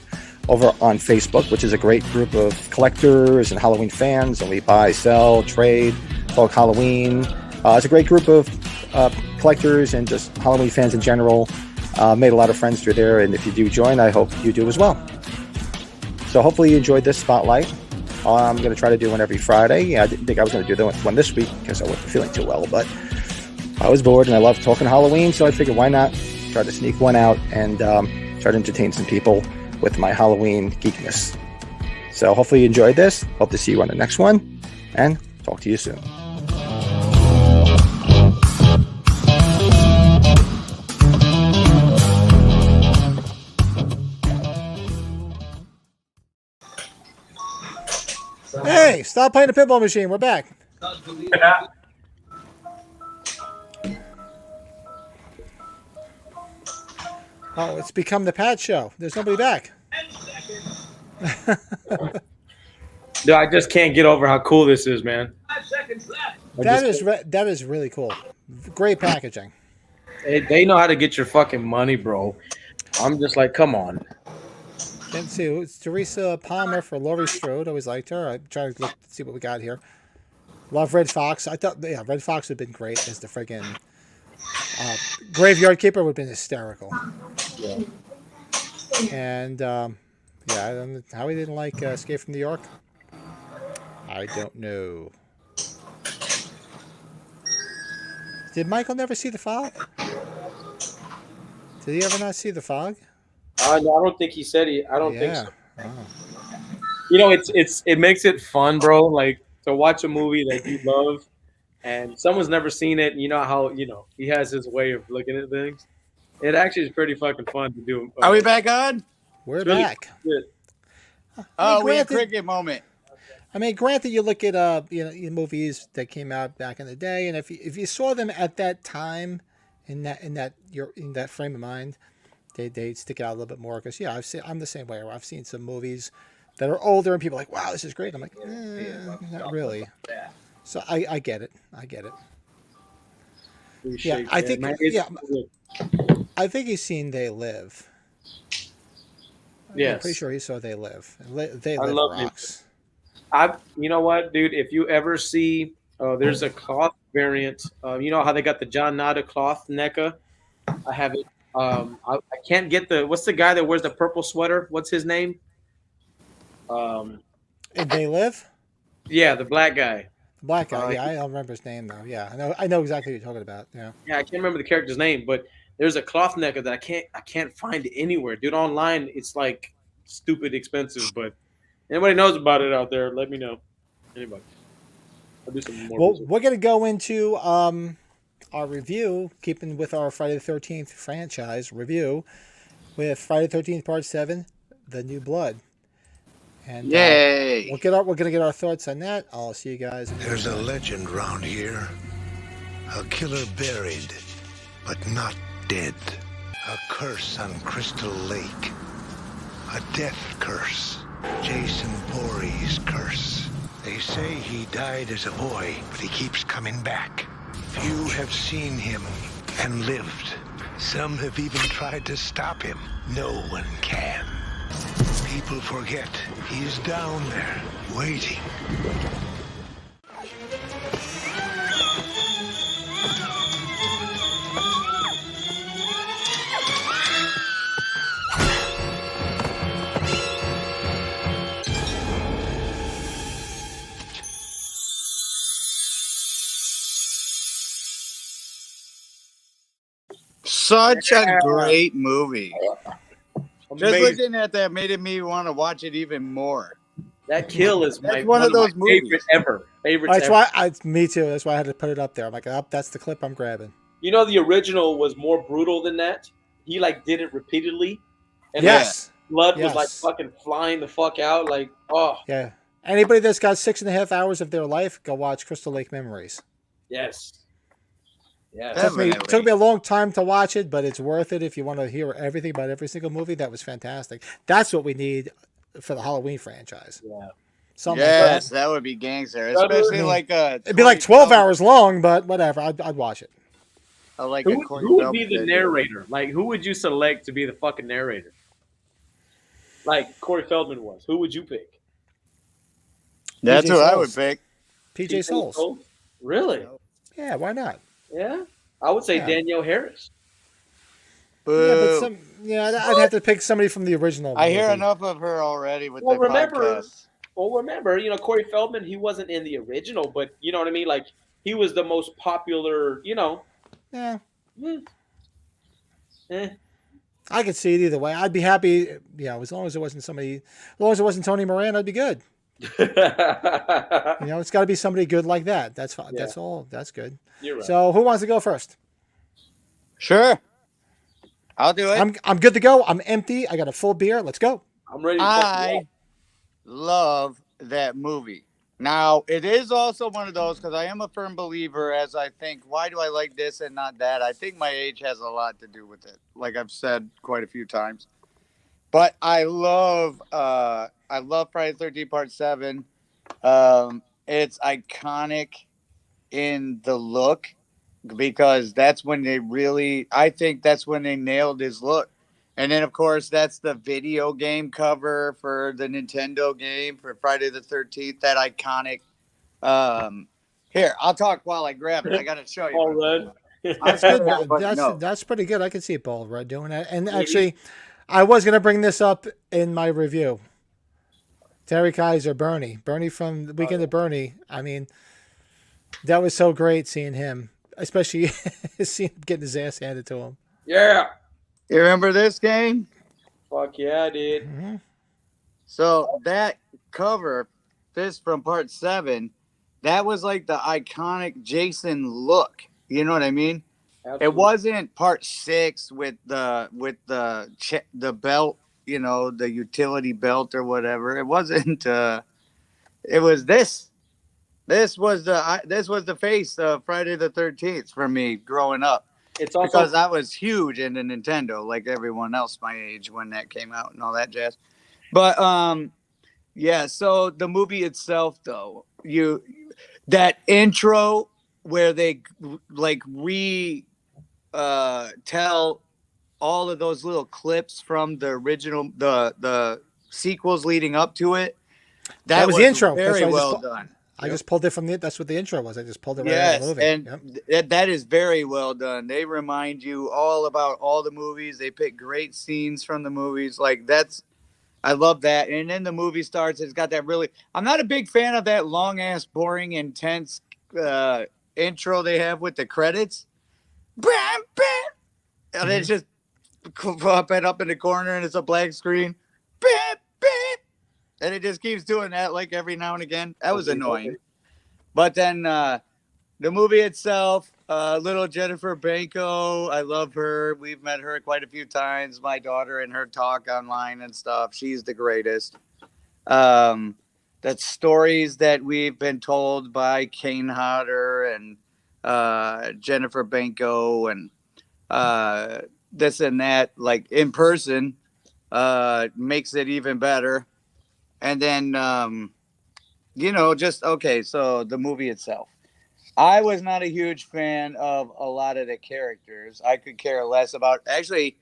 over on Facebook, which is a great group of collectors and Halloween fans, and we buy, sell, trade, talk Halloween. It's a great group of collectors and just Halloween fans in general. Made a lot of friends through there, and if you do join, I hope you do as well. So hopefully you enjoyed this spotlight. I'm going to try to do one every Friday. I didn't think I was going to do one this week because I wasn't feeling too well, but I was bored and I love talking Halloween, so I figured why not try to sneak one out and try to entertain some people with my Halloween geekness. So hopefully you enjoyed this. Hope to see you on the next one, and talk to you soon. Hey, stop playing the pinball machine. We're back. Oh, it's become the Pat Show. There's nobody back. Dude, I just can't get over how cool this is, man. That is really cool. Great packaging. They know how to get your fucking money, bro. I'm just like, come on. Let's see. It's Teresa Palmer for Laurie Strode. Always liked her. I'm trying to see what we got here. Love Red Fox. I thought, yeah, Red Fox would have been great as the friggin' Graveyard Keeper would have been hysterical. Yeah. And yeah, I don't know how he didn't like Escape from New York. I don't know. Did Michael never see The Fog? Did he ever not see The Fog? No, I don't think he said he. I don't think so. Oh. You know, it makes it fun, bro. Like to watch a movie that you love, and someone's never seen it. And you know how he has his way of looking at things. It actually is pretty fucking fun to do. Are we back on? We're back. Oh, we had a cricket moment. I mean, granted, you look at movies that came out back in the day, and if you saw them at that time, in that frame of mind, they stick out a little bit more. Because yeah, I'm the same way. I've seen some movies that are older, and people are like, wow, this is great. I'm like, not really. So I get it. Yeah, I think I think he's seen They Live. Yeah, I'm pretty sure he saw They Live. They I Live love rocks. You know what, dude? If you ever see, there's a cloth variant. You know how they got the John Nada cloth Neca? I have it. I can't get what's the guy that wears the purple sweater? What's his name? And They Live? Yeah, the black guy. The black guy. Yeah, I don't remember his name though. Yeah, I know exactly what you're talking about. Yeah. Yeah, I can't remember the character's name, but there's a cloth Neca that I can't find anywhere, dude. Online, it's like stupid expensive. But anybody knows about it out there, let me know. Anybody? I'll do some more. Well, we're gonna go into our review, keeping with our Friday the 13th franchise review, with Friday the 13th Part 7, The New Blood. And yay! We're gonna get our thoughts on that. I'll see you guys. There's a legend round here. A killer buried, but not dead. A curse on Crystal Lake. A death curse. Jason Voorhees' curse. They say he died as a boy, but he keeps coming back. Few have seen him and lived. Some have even tried to stop him. No one can. People forget he's down there, waiting. Such a great movie. Just Amazing. looking at that made me want to watch it even more. That kill is That's one of those movies. favorite ever. Favorites That's ever. why me too. That's why I had to put it up there. I'm like, oh, that's the clip I'm grabbing. You know, the original was more brutal than that. He like did it repeatedly, and Yes. blood was like fucking flying the fuck out. Like, oh Yeah. Anybody that's got 6.5 hours of their life, go watch Crystal Lake Memories. yes, yes. Took me a long time to watch it, but it's worth it if you want to hear everything about every single movie. That was fantastic. That's what we need for the Halloween franchise. Yeah. Something Yes, like that would be gangster. Especially it'd be like 12 hours long, but whatever. I'd watch it. I like Who would be the narrator? Like, who would you select to be the fucking narrator? Like Corey Feldman was. Who would you pick? That's who I would pick. PJ Souls. Really? Yeah, why not? Yeah, I would say Danielle Harris. Boo. Yeah, I'd have to pick somebody from the original. I hear movie. enough of her already with Well, the remember, podcast. you know, Corey Feldman, he wasn't in the original, but you know what I mean? Like, he was the most popular, you know. Yeah. Eh. I could see it either way. I'd be happy, as long as it wasn't Tony Moran, I'd be good. It's got to be somebody good like that. That's fine. Yeah. That's all. That's good. You're right. So, who wants to go first? Sure. I'll do it. I'm good to go. I'm empty. I got a full beer. Let's go. I'm ready. I love that movie. Now, it is also one of those, because I am a firm believer, as I think, why do I like this and not that? I think my age has a lot to do with it, like I've said quite a few times. But I love Friday the 13th Part 7. It's iconic in the look, because that's when I think that's when they nailed his look. And then, of course, that's the video game cover for the Nintendo game for Friday the 13th, that iconic. Here, I'll talk while I grab it. I got to show you. All red. That's good. That's pretty good. I can see Paul Rudd doing that. And actually, I was going to bring this up in my review. Terry Kaiser, Bernie from the Weekend of Bernie. I mean, that was so great seeing him, especially seeing him getting his ass handed to him. Yeah. You remember this game? Fuck yeah, I did. Mm-hmm. So that cover, this from Part 7, that was like the iconic Jason look. You know what I mean? Absolutely. It wasn't Part 6 with the belt, the utility belt or whatever. It wasn't. It was this. This was the face of Friday the 13th for me growing up. It's also because that was huge in the Nintendo, like everyone else my age when that came out and all that jazz. But yeah. So the movie itself, though, that intro where they like tell all of those little clips from the original, the sequels leading up to it. That was the intro. Very well done. I just pulled it from that's what the intro was. I just pulled it right out of the movie. And that is very well done. They remind you all about all the movies. They pick great scenes from the movies. I love that. And then the movie starts. It's got that I'm not a big fan of that long ass, boring, intense intro they have with the credits. And it's just popping up in the corner and it's a black screen. And it just keeps doing that like every now and again. That was annoying. But then the movie itself, little Jennifer Banco, I love her. We've met her quite a few times. My daughter and her talk online and stuff. She's the greatest. That's stories that we've been told by Kane Hodder and Jennifer Banco and this and that, like in person, makes it even better. And then, so the movie itself. I was not a huge fan of a lot of the characters. I could care less about, actually,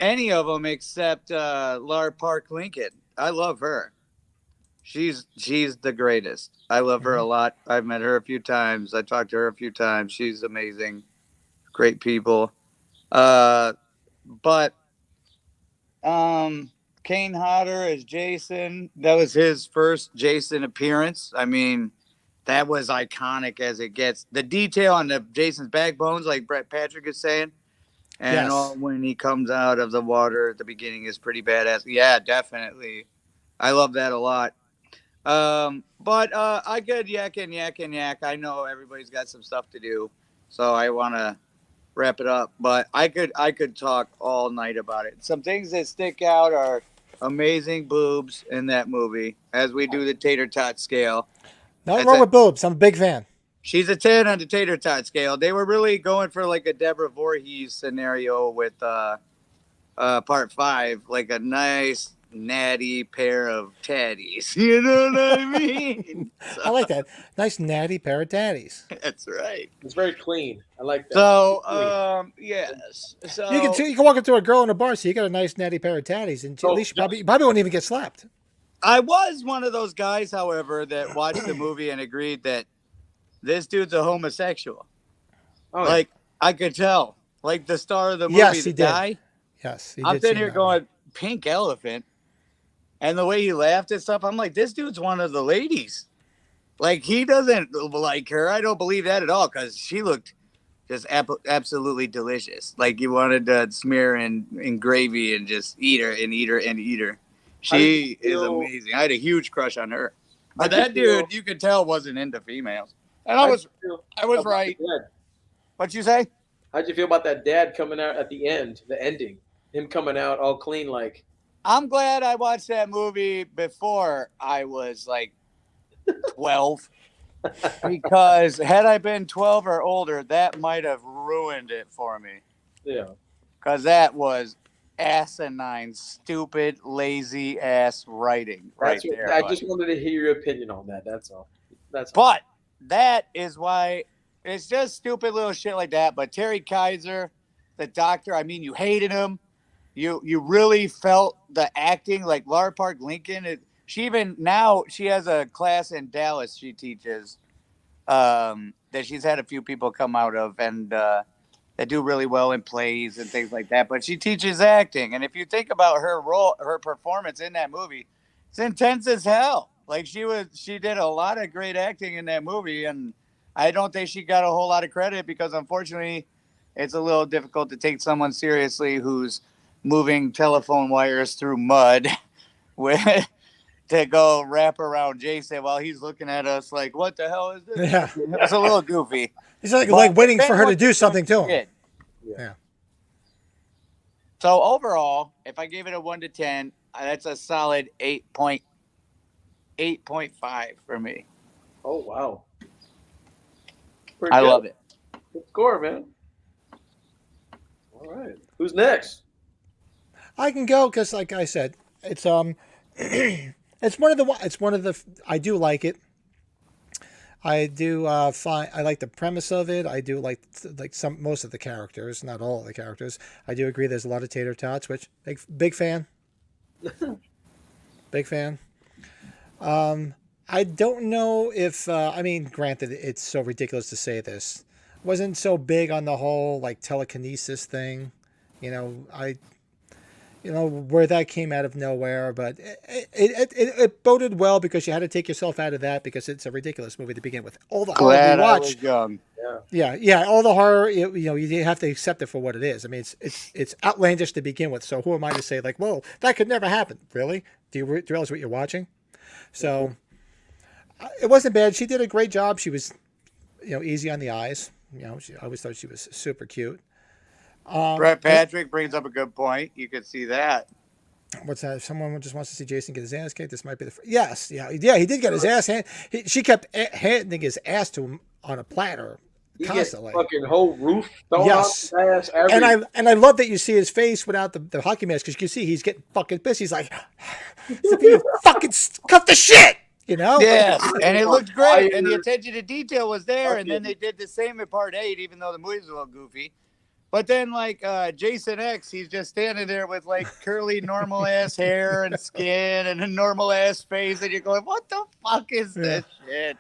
any of them except Lar Park Lincoln. I love her. She's the greatest. I love her a lot. I've met her a few times. I talked to her a few times. She's amazing. Great people. Kane Hodder as Jason. That was his first Jason appearance. I mean, that was iconic as it gets. The detail on Jason's backbones, like Brett Patrick is saying, And Yes. when he comes out of the water at the beginning is pretty badass. Yeah, definitely. I love that a lot. But I could yak and yak and yak. I know everybody's got some stuff to do, so I want to wrap it up. But I could talk all night about it. Some things that stick out are amazing boobs in that movie, as we do the tater tot scale. Nothing wrong with boobs. I'm a big fan. She's a 10 on the tater tot scale. They were really going for like a Deborah Voorhees scenario with part 5, like a nice natty pair of tatties. You know what I mean? I like that. Nice natty pair of tatties. That's right. It's very clean. I like that. So, yes. So You can walk up to a girl in a bar, so you got a nice natty pair of tatties, and at least you probably won't even get slapped. I was one of those guys, however, that watched the movie and agreed that this dude's a homosexual. Oh, like, I could tell. Like the star of the movie, Yes, he the did. guy. Yes, I'm sitting here going, pink elephant. And the way he laughed and stuff, I'm like, this dude's one of the ladies. Like, he doesn't like her. I don't believe that at all, because she looked just absolutely delicious. Like, you wanted to smear in gravy and just eat her and eat her and eat her. She is amazing. I had a huge crush on her. But that dude, you could tell, wasn't into females. And I was right. What'd you say? How'd you feel about that dad coming out at the end, the ending? Him coming out all clean like... I'm glad I watched that movie before I was like 12. Because had I been 12 or older, that might have ruined it for me. Yeah. Because that was asinine, stupid, lazy ass writing there. I just wanted to hear your opinion on that. That's all. But that is why it's just stupid little shit like that. But Terry Kaiser, the doctor, I mean, you hated him. You really felt the acting, like Laura Park Lincoln. She has a class in Dallas she teaches that she's had a few people come out of and that do really well in plays and things like that. But she teaches acting, and if you think about her performance in that movie, it's intense as hell. Like she did a lot of great acting in that movie, and I don't think she got a whole lot of credit because unfortunately, it's a little difficult to take someone seriously who's moving telephone wires through mud to go wrap around Jason while he's looking at us like, what the hell is this? Yeah. It's a little goofy. He's like waiting for her to do something to him. Yeah. So overall, if I gave it a 1 to 10, that's a solid 8.5 for me. Oh, wow. I love it. Good score, man. All right. Who's next? I can go because, like I said, it's it's one of the. I do like it. I do find I like the premise of it. I do like most of the characters, not all of the characters. I do agree. There's a lot of tater tots, which big fan. Big fan. I don't know if I mean, granted, it's so ridiculous to say this. Wasn't so big on the whole like telekinesis thing, where that came out of nowhere, but it boded well because you had to take yourself out of that because it's a ridiculous movie to begin with. All the horror we watch, I was young. Yeah, all the horror, you have to accept it for what it is. I mean, it's outlandish to begin with. So who am I to say like, whoa, that could never happen? Really? Do you realize what you're watching? So it wasn't bad. She did a great job. She was, easy on the eyes. I always thought she was super cute. Brett Patrick brings up a good point. You could see that. What's that? If someone just wants to see Jason get his ass kicked, this might be the yes. Yeah, he did get his ass handed. She kept handing his ass to him on a platter constantly. Fucking whole roof thrown off his ass. And I love that you see his face without the hockey mask because you can see he's getting fucking pissed. He's like, you fucking cut the shit. Yeah, and it looked great, and the attention to detail was there. And then they did the same in Part 8, even though the movie's a little goofy. But then, like Jason X, he's just standing there with like curly, normal ass hair and skin and a normal ass face, and you're going, "What the fuck is this shit?"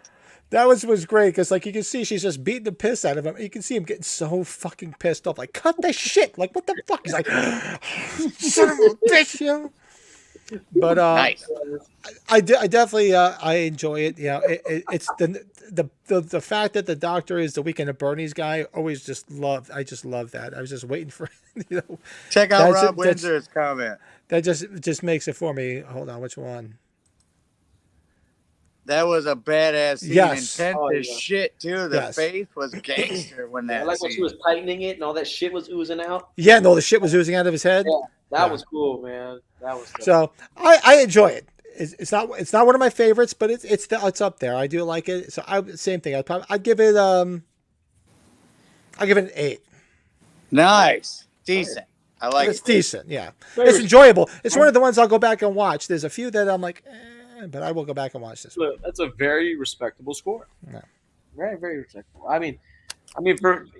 That was great because, like, you can see she's just beating the piss out of him. You can see him getting so fucking pissed off, like, "Cut the shit!" Like, what the fuck? He's like, "Son of a bitch, But Nice. I definitely I enjoy it. Yeah, it's the fact that the doctor is the Weekend at Bernie's guy. Always just loved. I just love that. I was just waiting for Check out That's Rob it, that's- Windsor's comment. that just makes it for me. Hold on, which one? That was a badass scene. Yes. Intense Oh, as yeah. shit too. The Yes. face was gangster when I that like when she scene. was tightening it and all that shit was oozing out. Yeah, no, the shit was oozing out of his head. Yeah, that Yeah. was cool, man. That was cool. So I enjoy it. It's not one of my favorites, but it's up there. I do like it. So same thing. I'd give it an 8. Nice. Decent. I like It's it. decent. Yeah, Very it's enjoyable. It's one of the ones I'll go back and watch. There's a few that I'm like, but I will go back and watch this one. Look, that's a very respectable score. Yeah. Very, very respectable. I mean,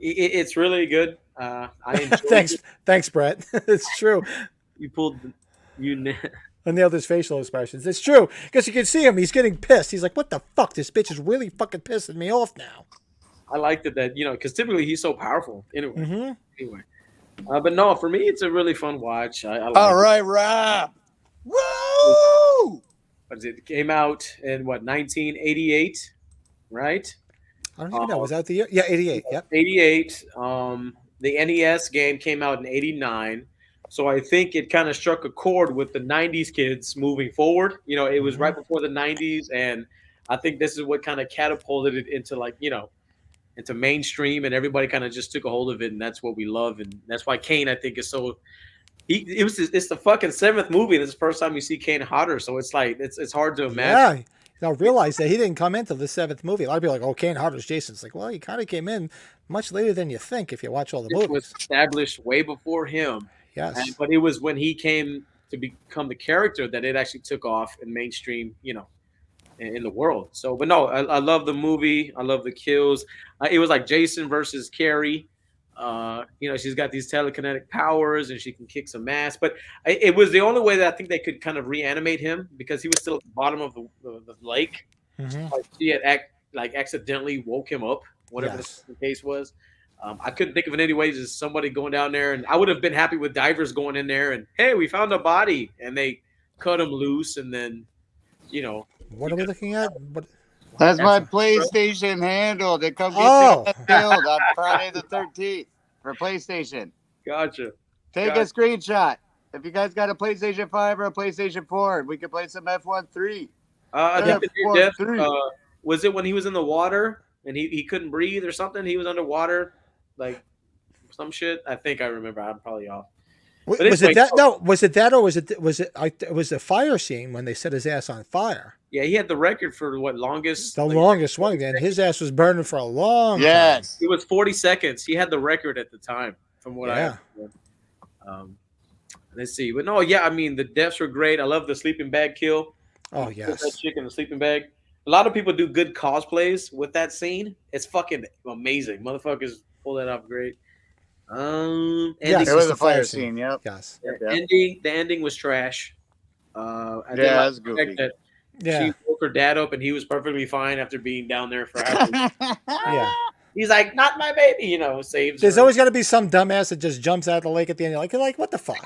it's really good. I enjoyed Thanks, Brett. It's true. You pulled I nailed his facial expressions. It's true because you can see him. He's getting pissed. He's like, "What the fuck? This bitch is really fucking pissing me off now." I liked it that because typically he's so powerful. Anyway, Mm-hmm. But no, for me it's a really fun watch. I like All it. right, Rob. Woo! What is it? It came out in 1988, right? I don't even know. Was that the year? Yeah, 88. Yep. 88. The NES game came out in 89. So I think it kind of struck a chord with the 90s kids moving forward. It was right before the 90s, and I think this is what kind of catapulted it into into mainstream, and everybody kind of just took a hold of it, and that's what we love, and that's why Kane, I think, is so. It's the fucking 7th movie. This is the first time you see Kane Hodder, so it's like it's hard to imagine. Yeah. Now realize that he didn't come into the 7th movie. A lot of people are like, "Oh, Kane Hodder's Jason." It's like, well, he kind of came in much later than you think if you watch all the It movies. was established way before him. Yes. But it was when he came to become the character that it actually took off in mainstream, in the world. So, but no, I love the movie. I love the kills. It was like Jason versus Carrie. She's got these telekinetic powers and she can kick some ass. But it was the only way that I think they could kind of reanimate him because he was still at the bottom of the lake. Mm-hmm. Like she had accidentally woke him up, whatever the case was. I couldn't think of it any ways as somebody going down there, and I would have been happy with divers going in there and, hey, we found a body, and they cut him loose, and then, What are we looking at? That's my PlayStation handle that comes get killed on Friday the 13th for PlayStation. Gotcha. Take a screenshot. If you guys got a PlayStation 5 or a PlayStation 4, we can play some F1-3. Was it when he was in the water and he couldn't breathe or something? He was underwater, like some shit. I think I remember. I'm probably off. Was it that? No, was it that, or was it the fire scene when they set his ass on fire? Yeah, he had the record for longest. The longest one. And his ass was burning for a long time. Yes. It was 40 seconds. He had the record at the time, from what I let's see. But no, yeah, I mean, the deaths were great. I love the sleeping bag kill. Oh, yes. That chick in the sleeping bag. A lot of people do good cosplays with that scene. It's fucking amazing. Motherfuckers pull that off great. It was a fire scene. Yep. Yes. The ending was trash. That's goofy. She woke her dad up and he was perfectly fine after being down there for hours. Yeah. He's like, not my baby, saves There's her. always got to be some dumbass that just jumps out of the lake at the end. You're like, what the fuck?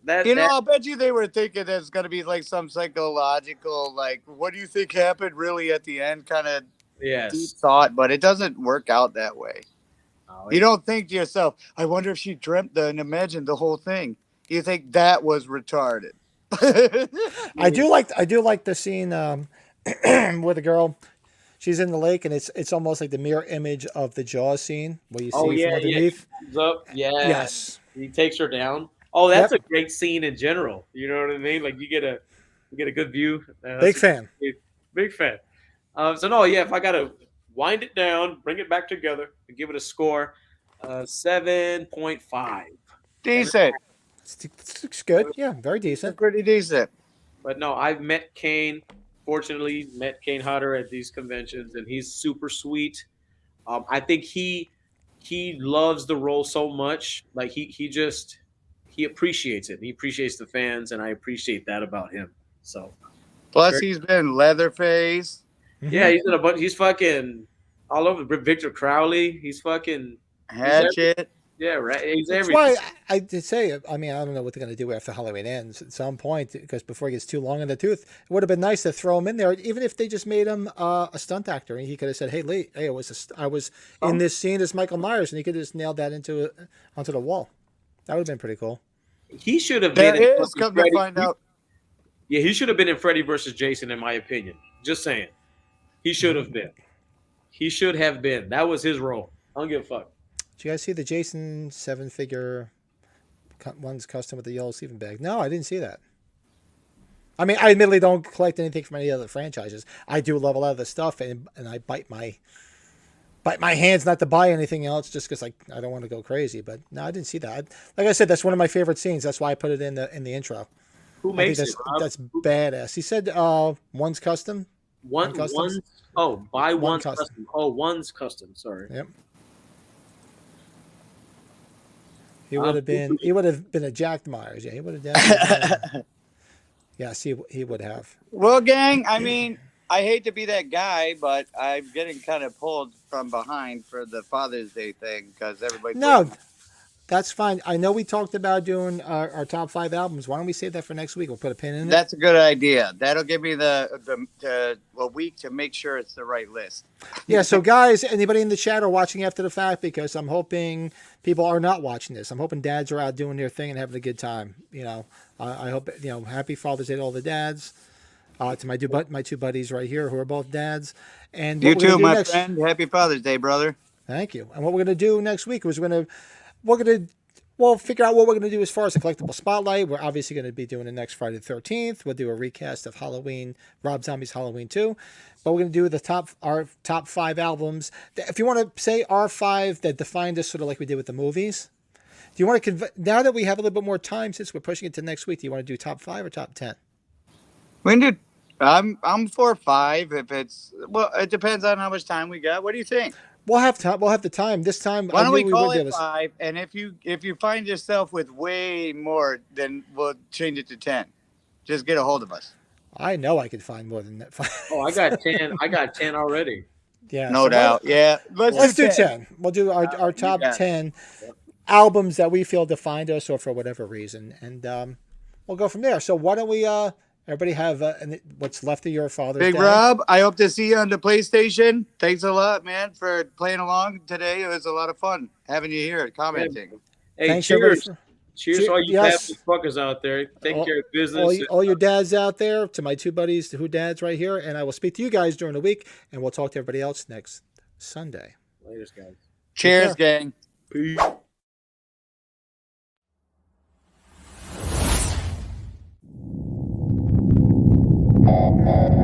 I'll bet you they were thinking there's going to be like some psychological, like, what do you think happened really at the end kind of deep thought, but it doesn't work out that way. You don't think to yourself, I wonder if she dreamt and imagined the whole thing. You think that was retarded. I do like the scene where the girl, she's in the lake and it's almost like the mirror image of the Jaws scene where you see from underneath. Yes. He takes her down. Oh, that's a great scene in general. You know what I mean? Like you get a good view. Big fan. Big fan. So no, if I gotta wind it down, bring it back together, and give it a score, 7.5. Decent. It's good. Yeah, very decent. Pretty decent. But no, I've met Kane. Fortunately, met Kane Hodder at these conventions, and he's super sweet. I think he loves the role so much. Like he appreciates it. He appreciates the fans, and I appreciate that about him. So, plus he's been Leatherface. Yeah, he's in a bunch. He's fucking all over. Victor Crowley. He's fucking Hatchet. Yeah, right. He's That's everything. why I did say, I mean, I don't know what they're going to do after Halloween ends at some point, because before he gets too long in the tooth, it would have been nice to throw him in there, even if they just made him a stunt actor. And he could have said, hey, Lee, hey, I was in this scene as Michael Myers, and he could have just nailed that onto the wall. That would have been pretty cool. He should have been. There is, come to find out. Yeah, he should have been in Freddy versus Jason, in my opinion. Just saying. He should have been. He should have been. That was his role. I don't give a fuck. Did you guys see the Jason 7-figure one's custom with the yellow sleeping bag? No, I didn't see that. I mean, I admittedly don't collect anything from any other franchises. I do love a lot of the stuff, and I bite my hands not to buy anything else just because I don't want to go crazy. But no, I didn't see that. Like I said, that's one of my favorite scenes. That's why I put it in the intro. Who makes it? That's badass. He said one's custom. One custom. Oh, buy one custom. Oh, one's custom. Sorry. Yep. He would have been a Jack Myers. Yeah, he would have definitely. Yes, he would have. Well, gang, I mean, I hate to be that guy, but I'm getting kind of pulled from behind for the Father's Day thing because everybody. No, that's fine. I know we talked about doing our top 5 albums. Why don't we save that for next week? We'll put a pin in it. That's a good idea. That'll give me a week to make sure it's the right list. Yeah, so guys, anybody in the chat or watching after the fact, because I'm hoping people are not watching this. I'm hoping dads are out doing their thing and having a good time. You know, I hope, happy Father's Day to all the dads. To my two buddies right here who are both dads. And you too, my friend. Happy Father's Day, brother. Thank you. And what we're going to do next week is we'll figure out what we're going to do as far as the collectible spotlight. We're obviously going to be doing it next Friday the 13th. We'll do a recast of Rob Zombie's Halloween 2. But we're going to do our top 5 albums. If you want to say our 5 that defined us, sort of like we did with the movies. Do you want to now that we have a little bit more time since we're pushing it to next week? Do you want to do top 5 or top 10? We can do. I'm for 5. If it's it depends on how much time we got. What do you think? We'll have time. We'll have the time this time. Why don't we call it 5? And if you find yourself with way more, then we'll change it to 10. Just get a hold of us. I know I could find more than that. Oh, I got 10. I got 10 already. Yeah, no doubt. Yeah, let's do 10. We'll do our top 10 albums that we feel defined us, or for whatever reason, and we'll go from there. So why don't we? Everybody have what's left of your Father's Day. Big Rob, I hope to see you on the PlayStation. Thanks a lot, man, for playing along today. It was a lot of fun having you here commenting. Hey, thanks, cheers. Cheers to all you happy fuckers out there. Take care of business. All your dads out there, to my two buddies who dads right here, and I will speak to you guys during the week, and we'll talk to everybody else next Sunday. Later, guys. Cheers, gang. Peace. Oh,